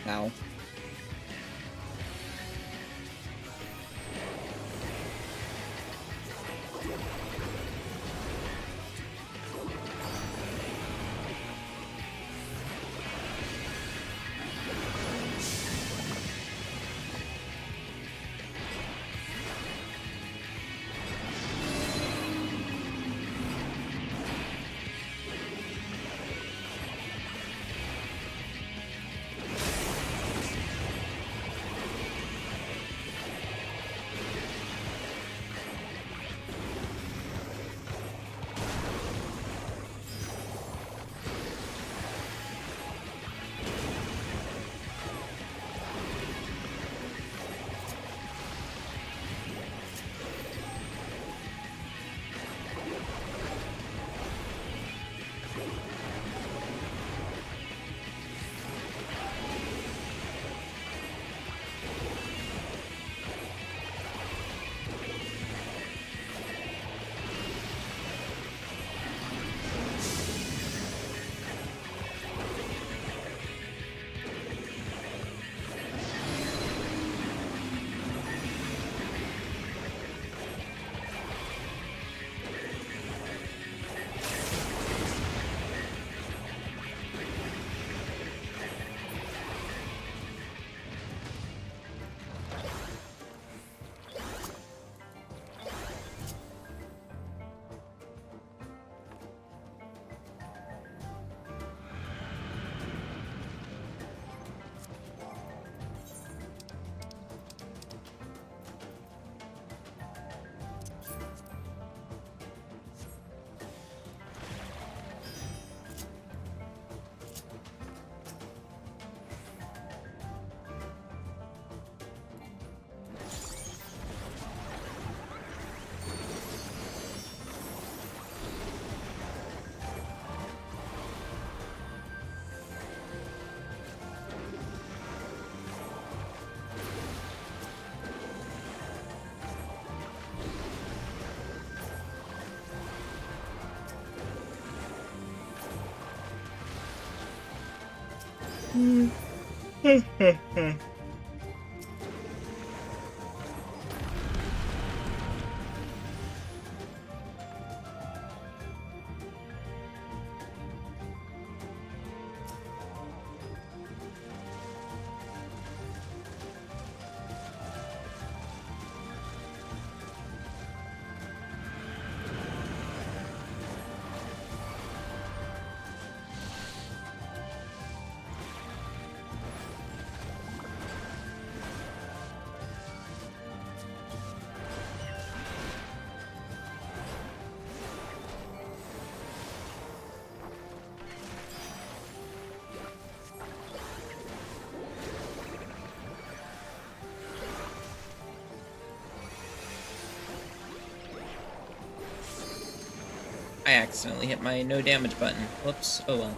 Ow. I accidentally hit my no damage button. Whoops. Oh well.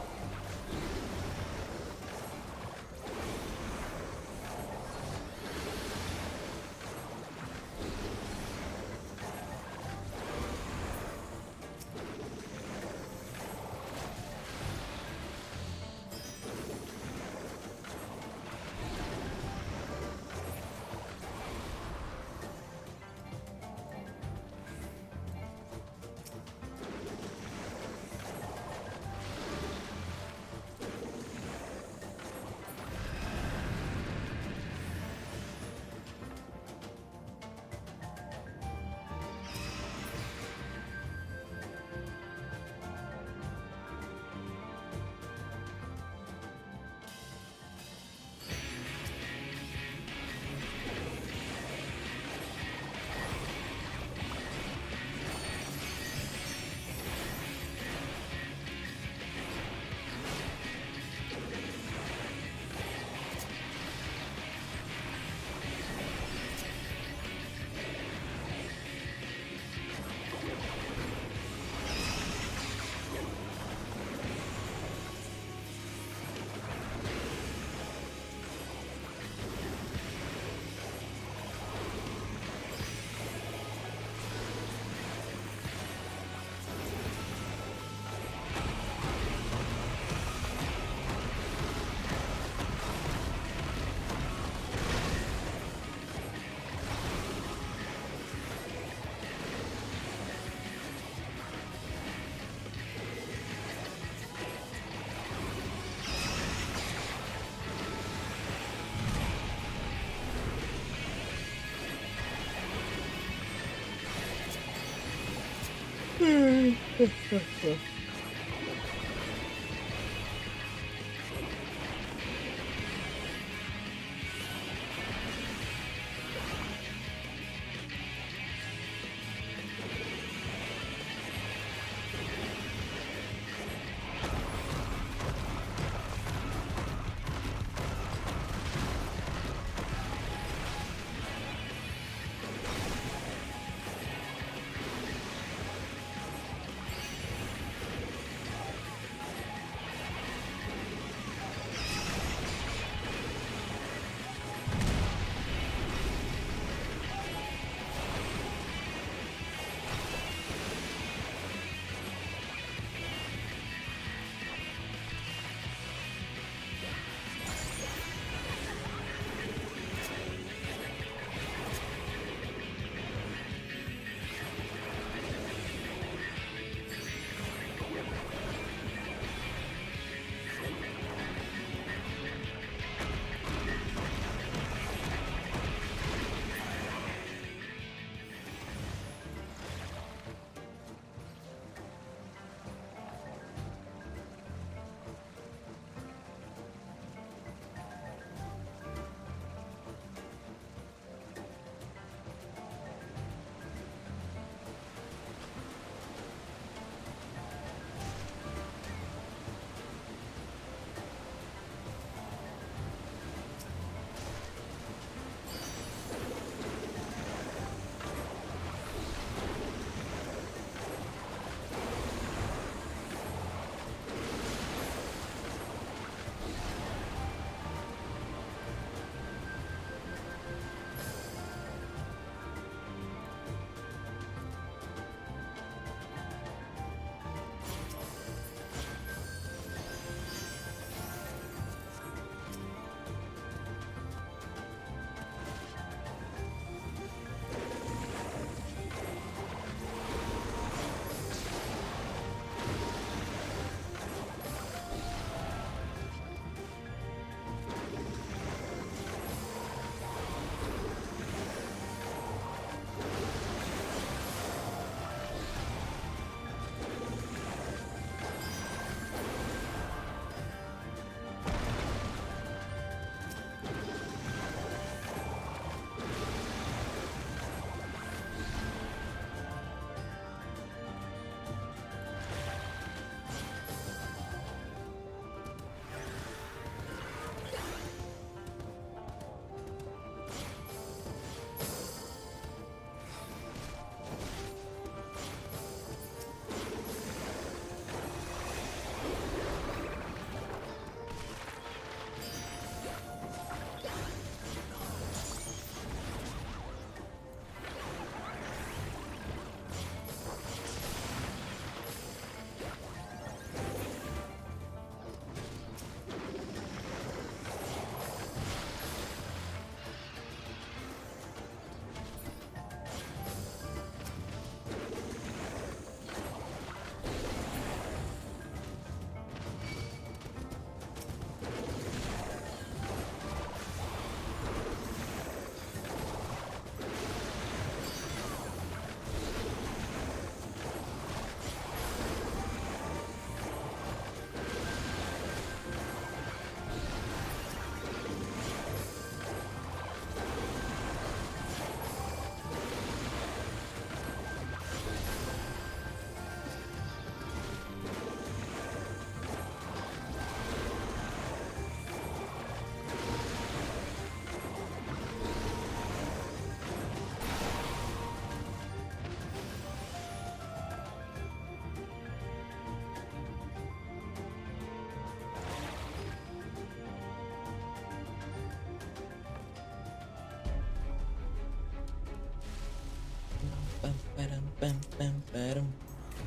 bam, bam, ba-dum.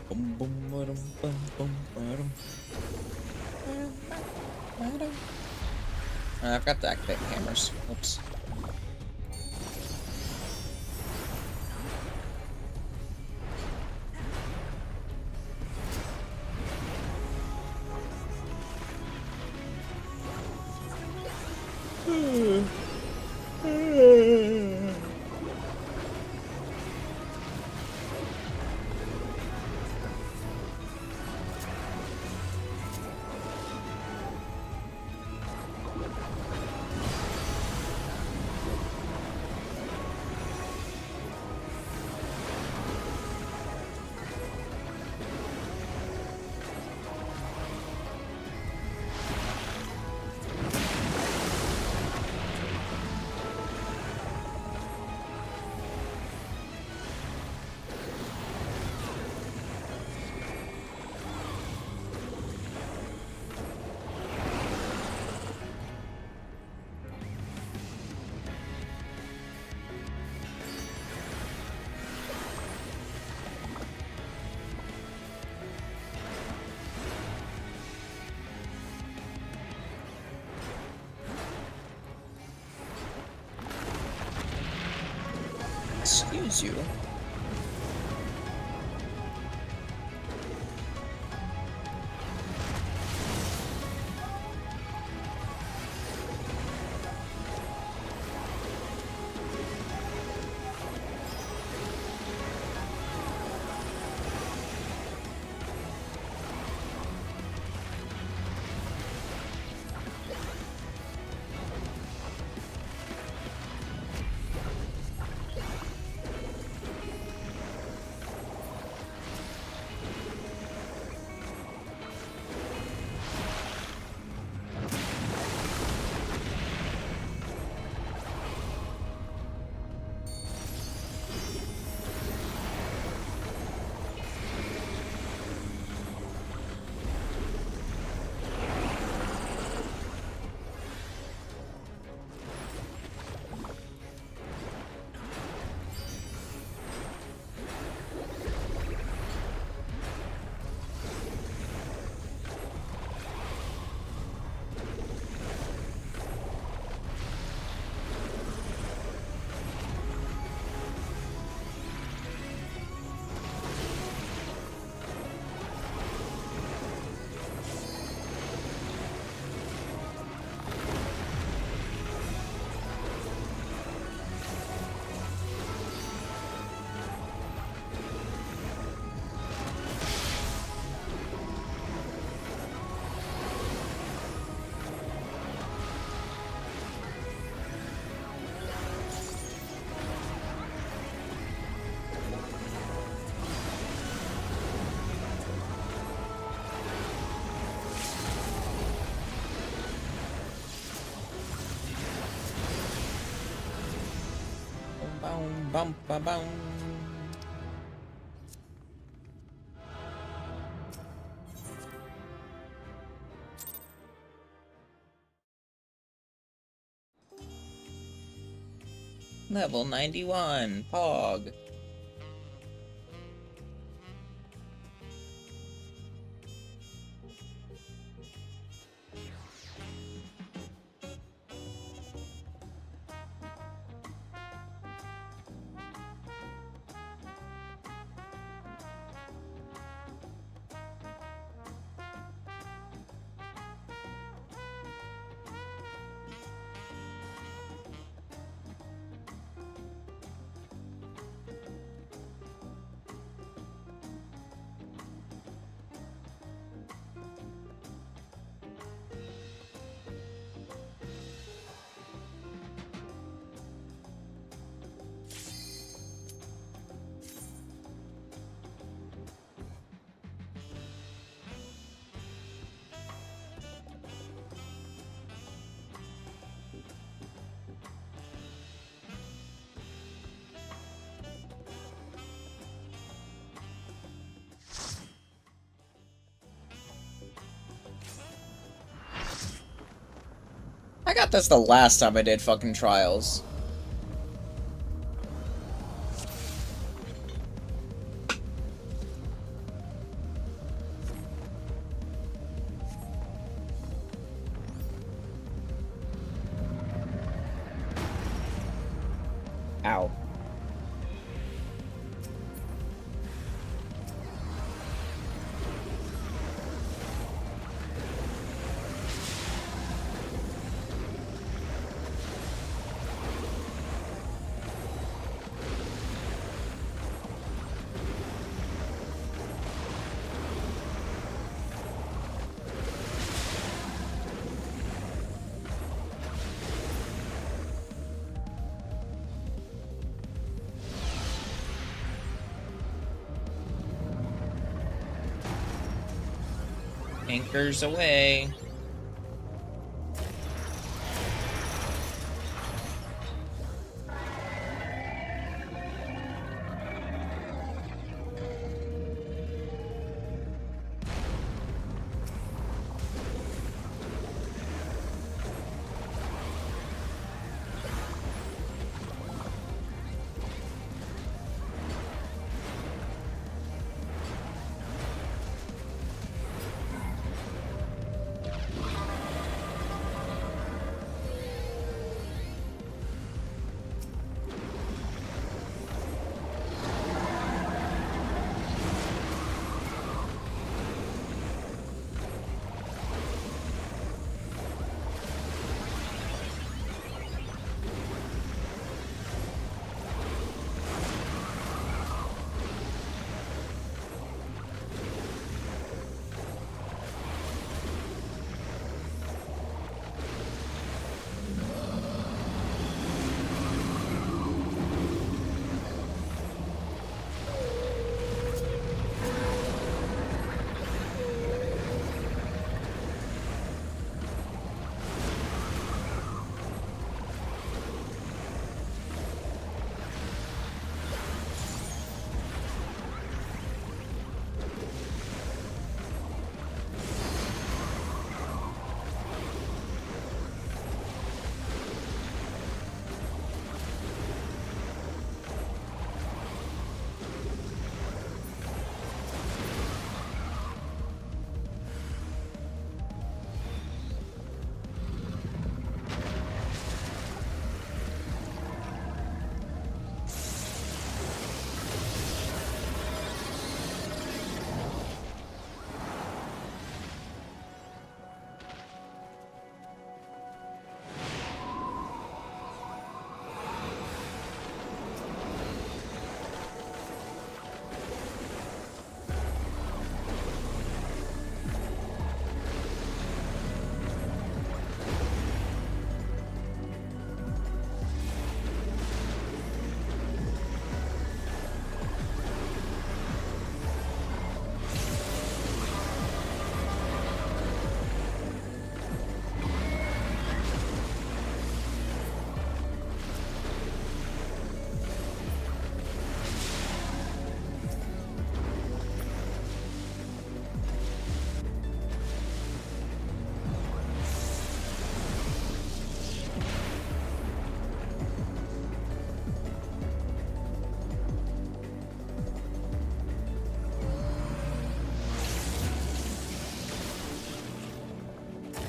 Boom, boom, ba-dum, bum, bum, ba-dum. Ba-dum. I forgot to activate hammers. Oops. Excuse you. Bum, bum, bum. Level 91, Pog. I got this the last time I did fucking trials. Ow. Anchors away.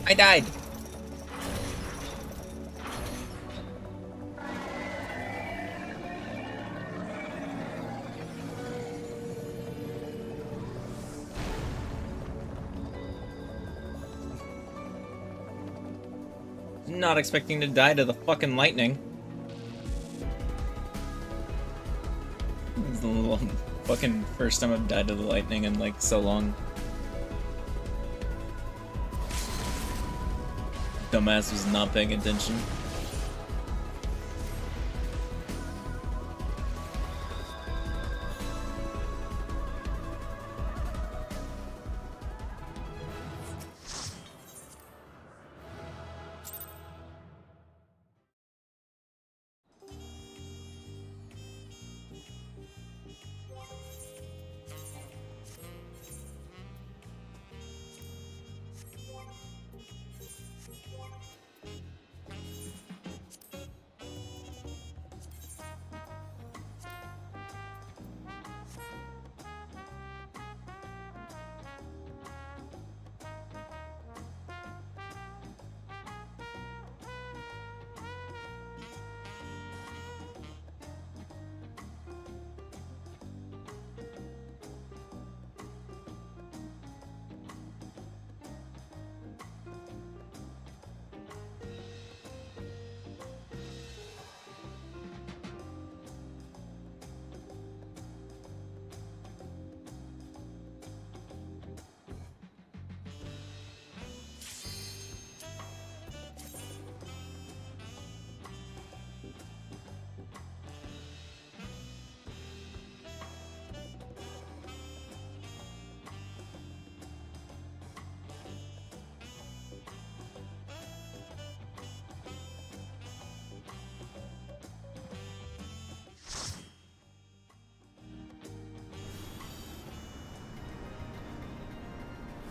I died. Not expecting to die to the fucking lightning. This is the fucking first time I've died to the lightning in like so long. Dumbass was not paying attention.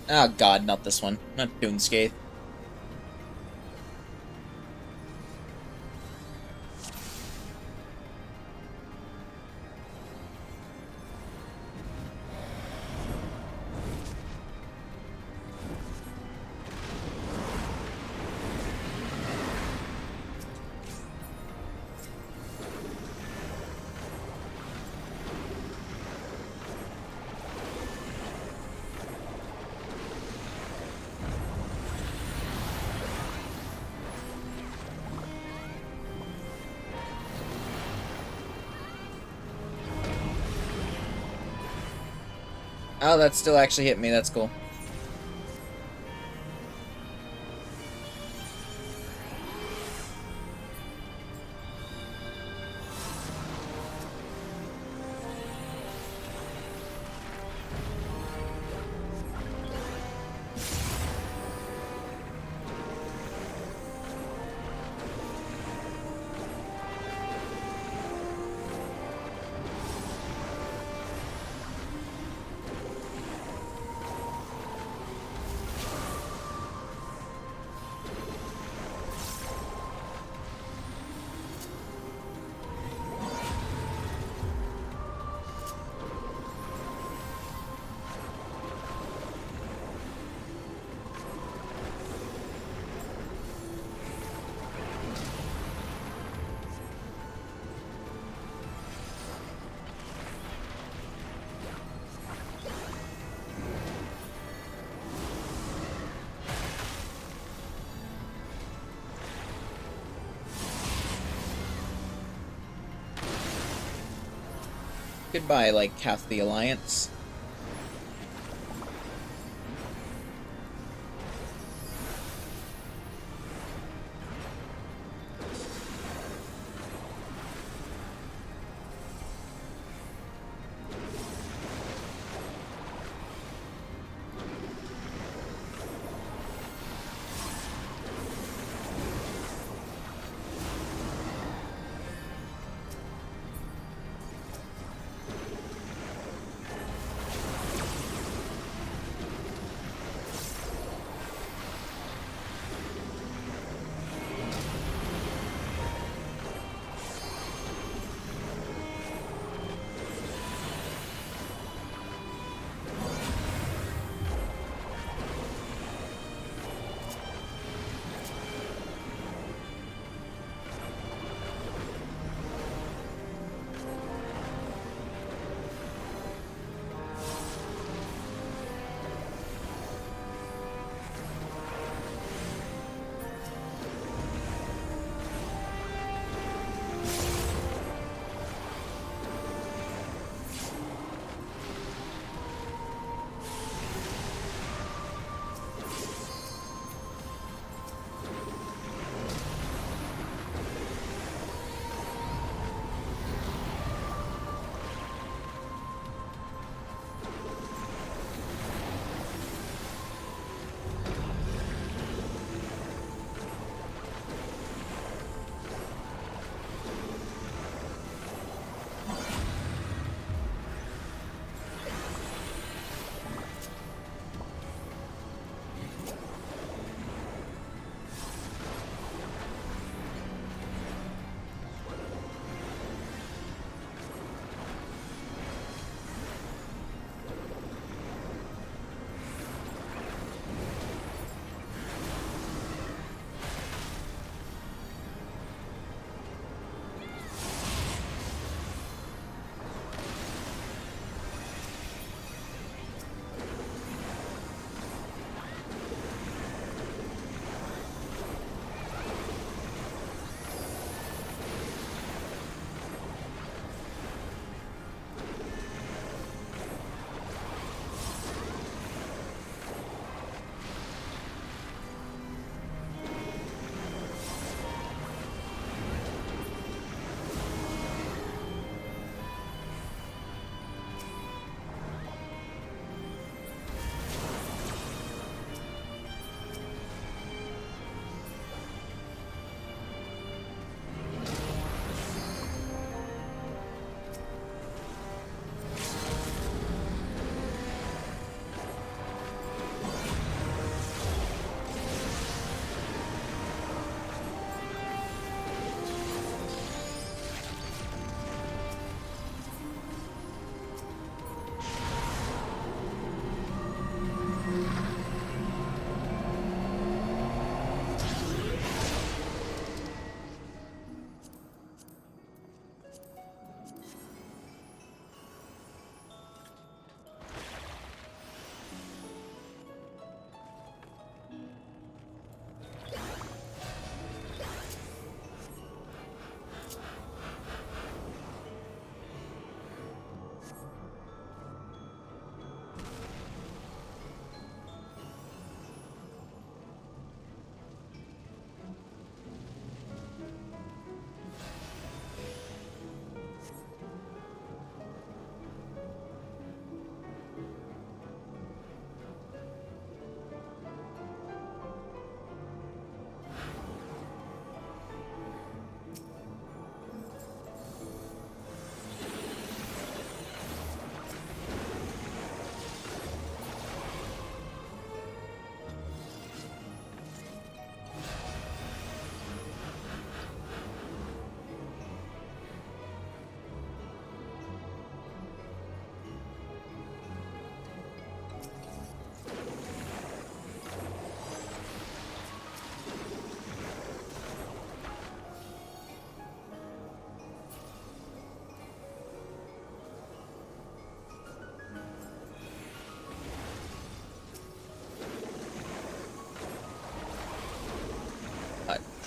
Oh god, not this one. Not doing Scathe. Oh, that still actually hit me. That's cool. Goodbye, like, half the Alliance.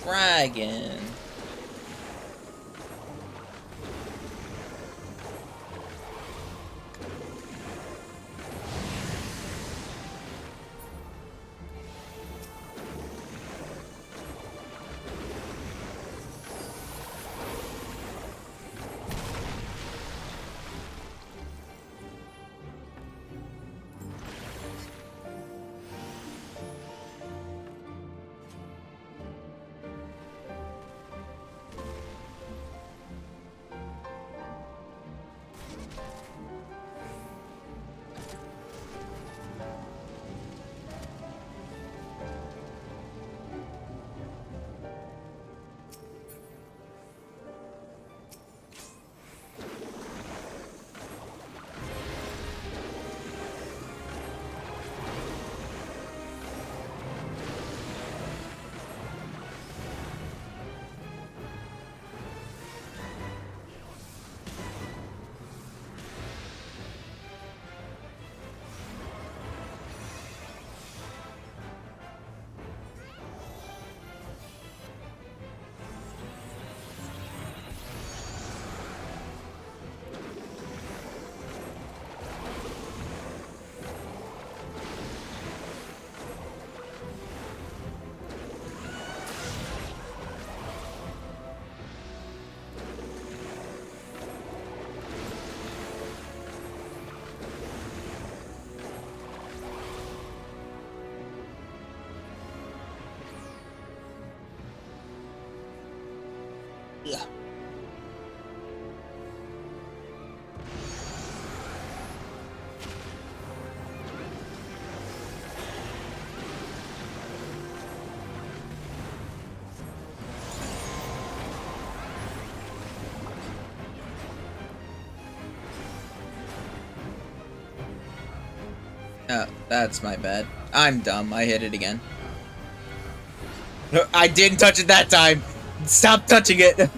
Dragon. Yeah. Oh, that's my bad. I'm dumb. I hit it again. I didn't touch it that time. Stop touching it.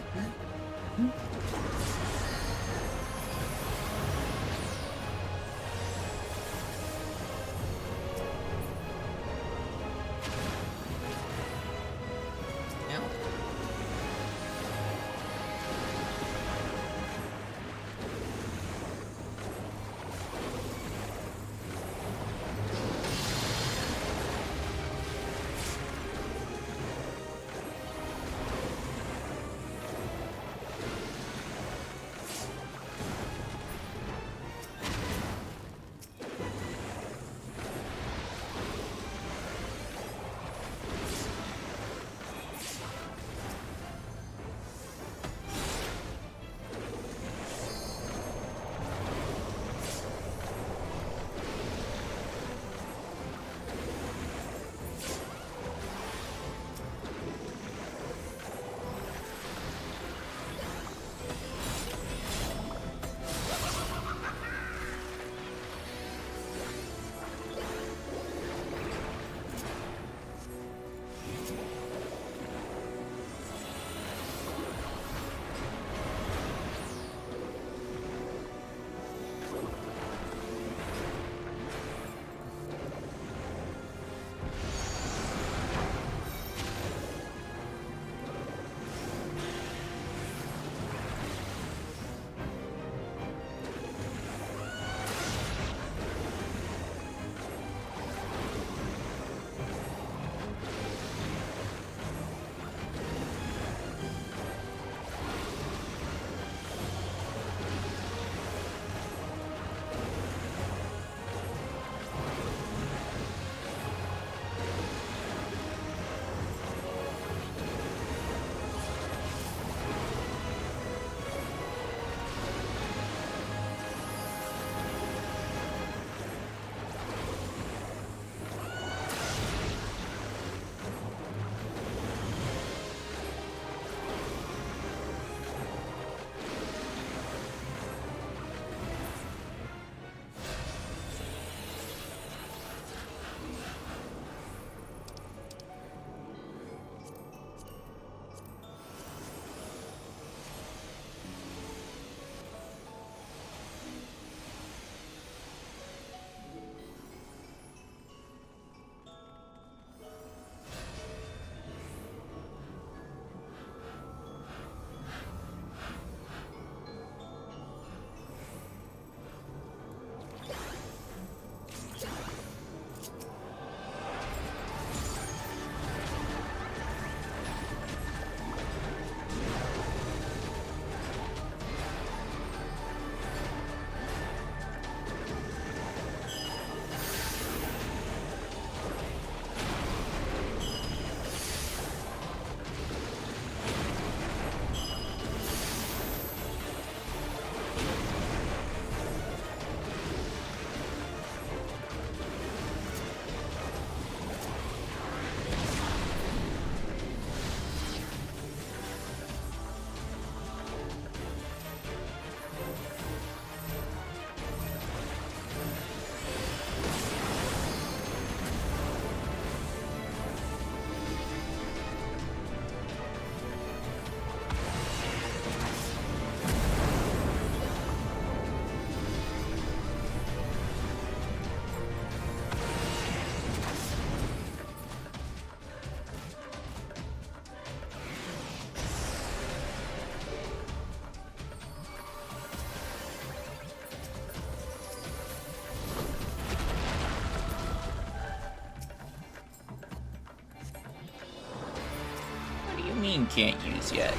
mean can't use yet?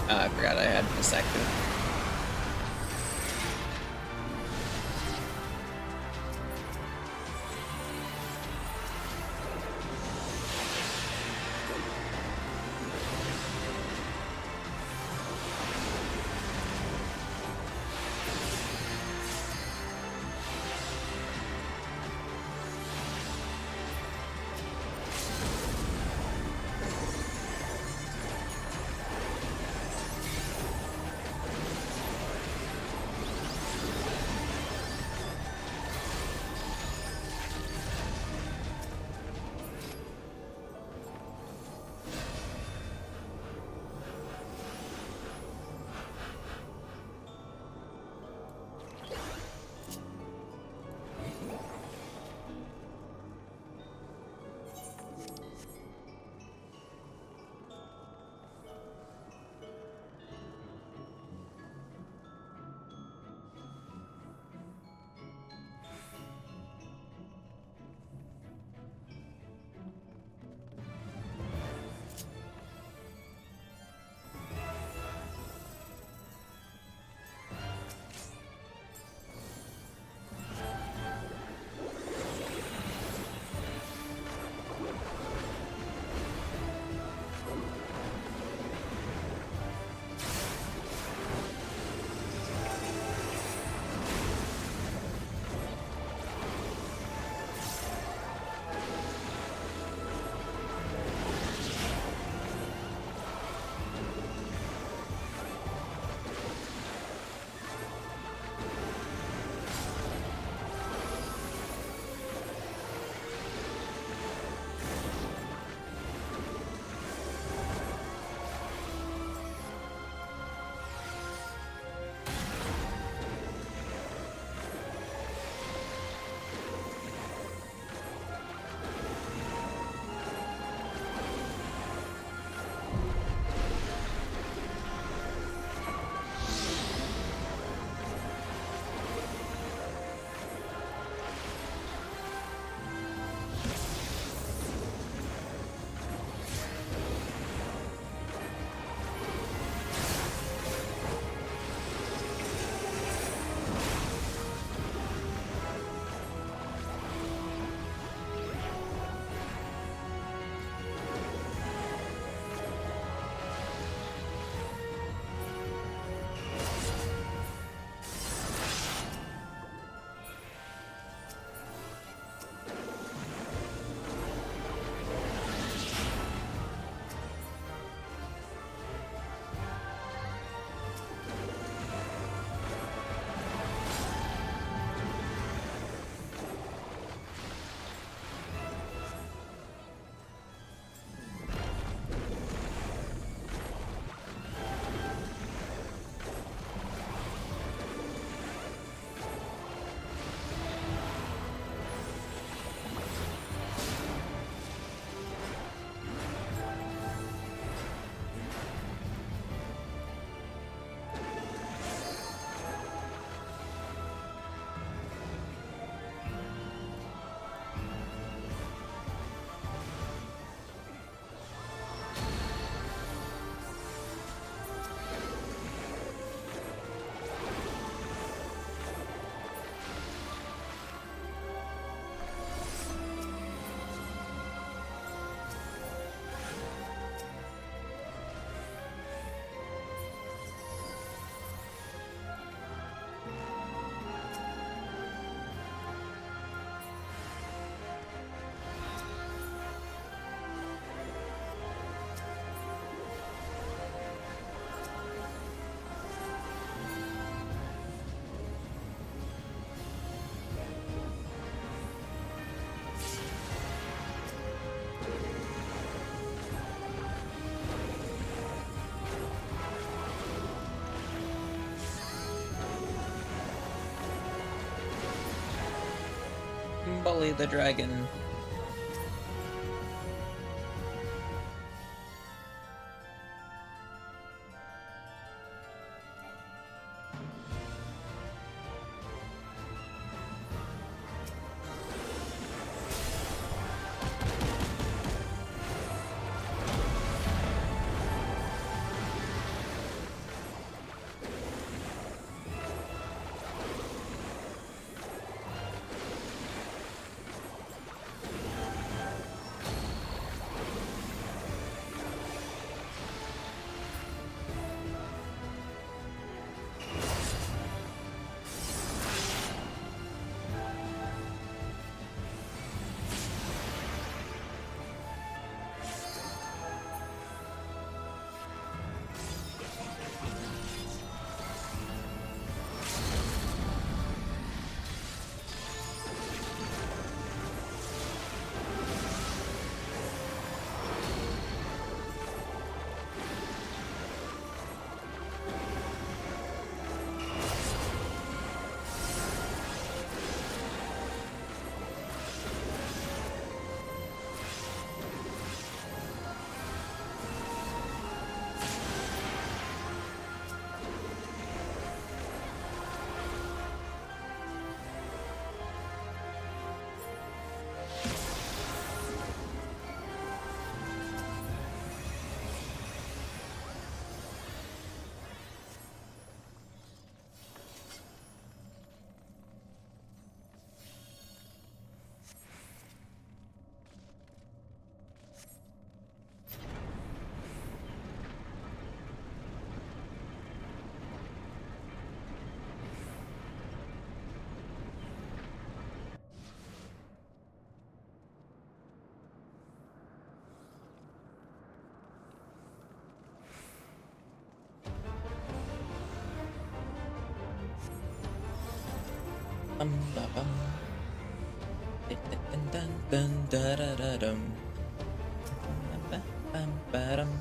I forgot I had this active. Bully the dragon. ba bum. Dun dun dun da da da dum. Ba bum ba dum.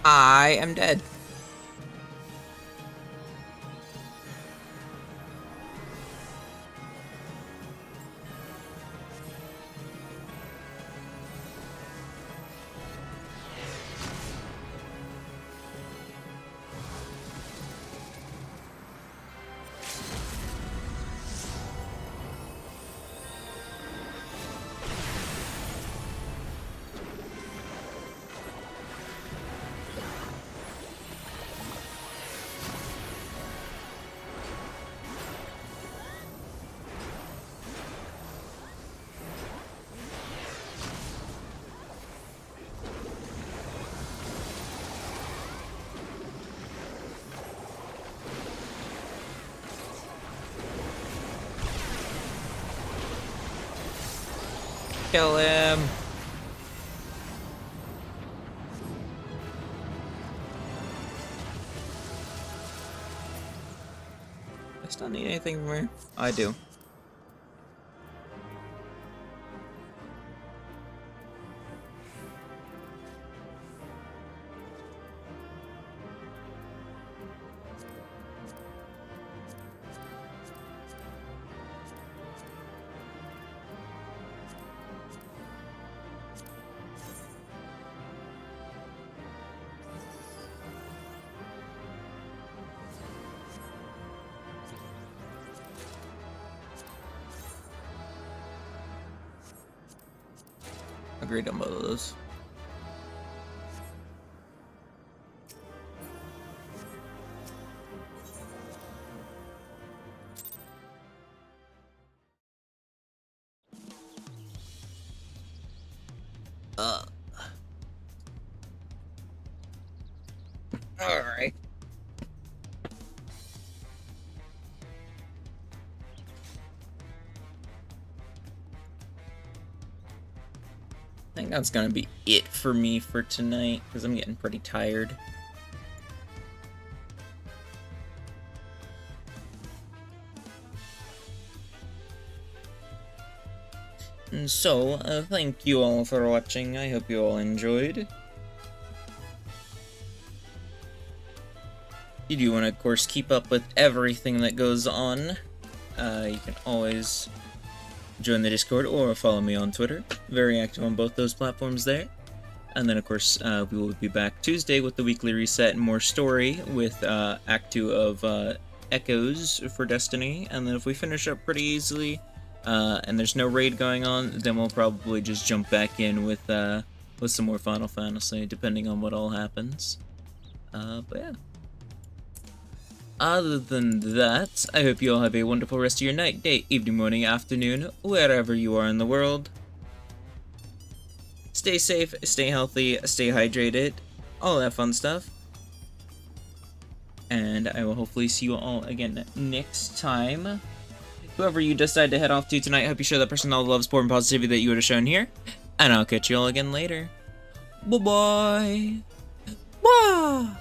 I am dead. Kill him. I still need anything from here? I do. Agreed on both of those. All right. I think that's gonna be it for me for tonight, because I'm getting pretty tired. And so, thank you all for watching. I hope you all enjoyed. You do want to, of course, keep up with everything that goes on. You can always join the Discord or follow me on Twitter. Very active on both those platforms there. And then, of course, we will be back Tuesday with the weekly reset and more story with Act 2 of Echoes for Destiny. And then if we finish up pretty easily, and there's no raid going on, then we'll probably just jump back in with some more Final Fantasy, depending on what all happens. But yeah. Other than that, I hope you all have a wonderful rest of your night, day, evening, morning, afternoon, wherever you are in the world. Stay safe, stay healthy, stay hydrated, all that fun stuff. And I will hopefully see you all again next time. Whoever you decide to head off to tonight, I hope you show that person all the love, support, and positivity that you would have shown here. And I'll catch you all again later. Bye-bye. Bye!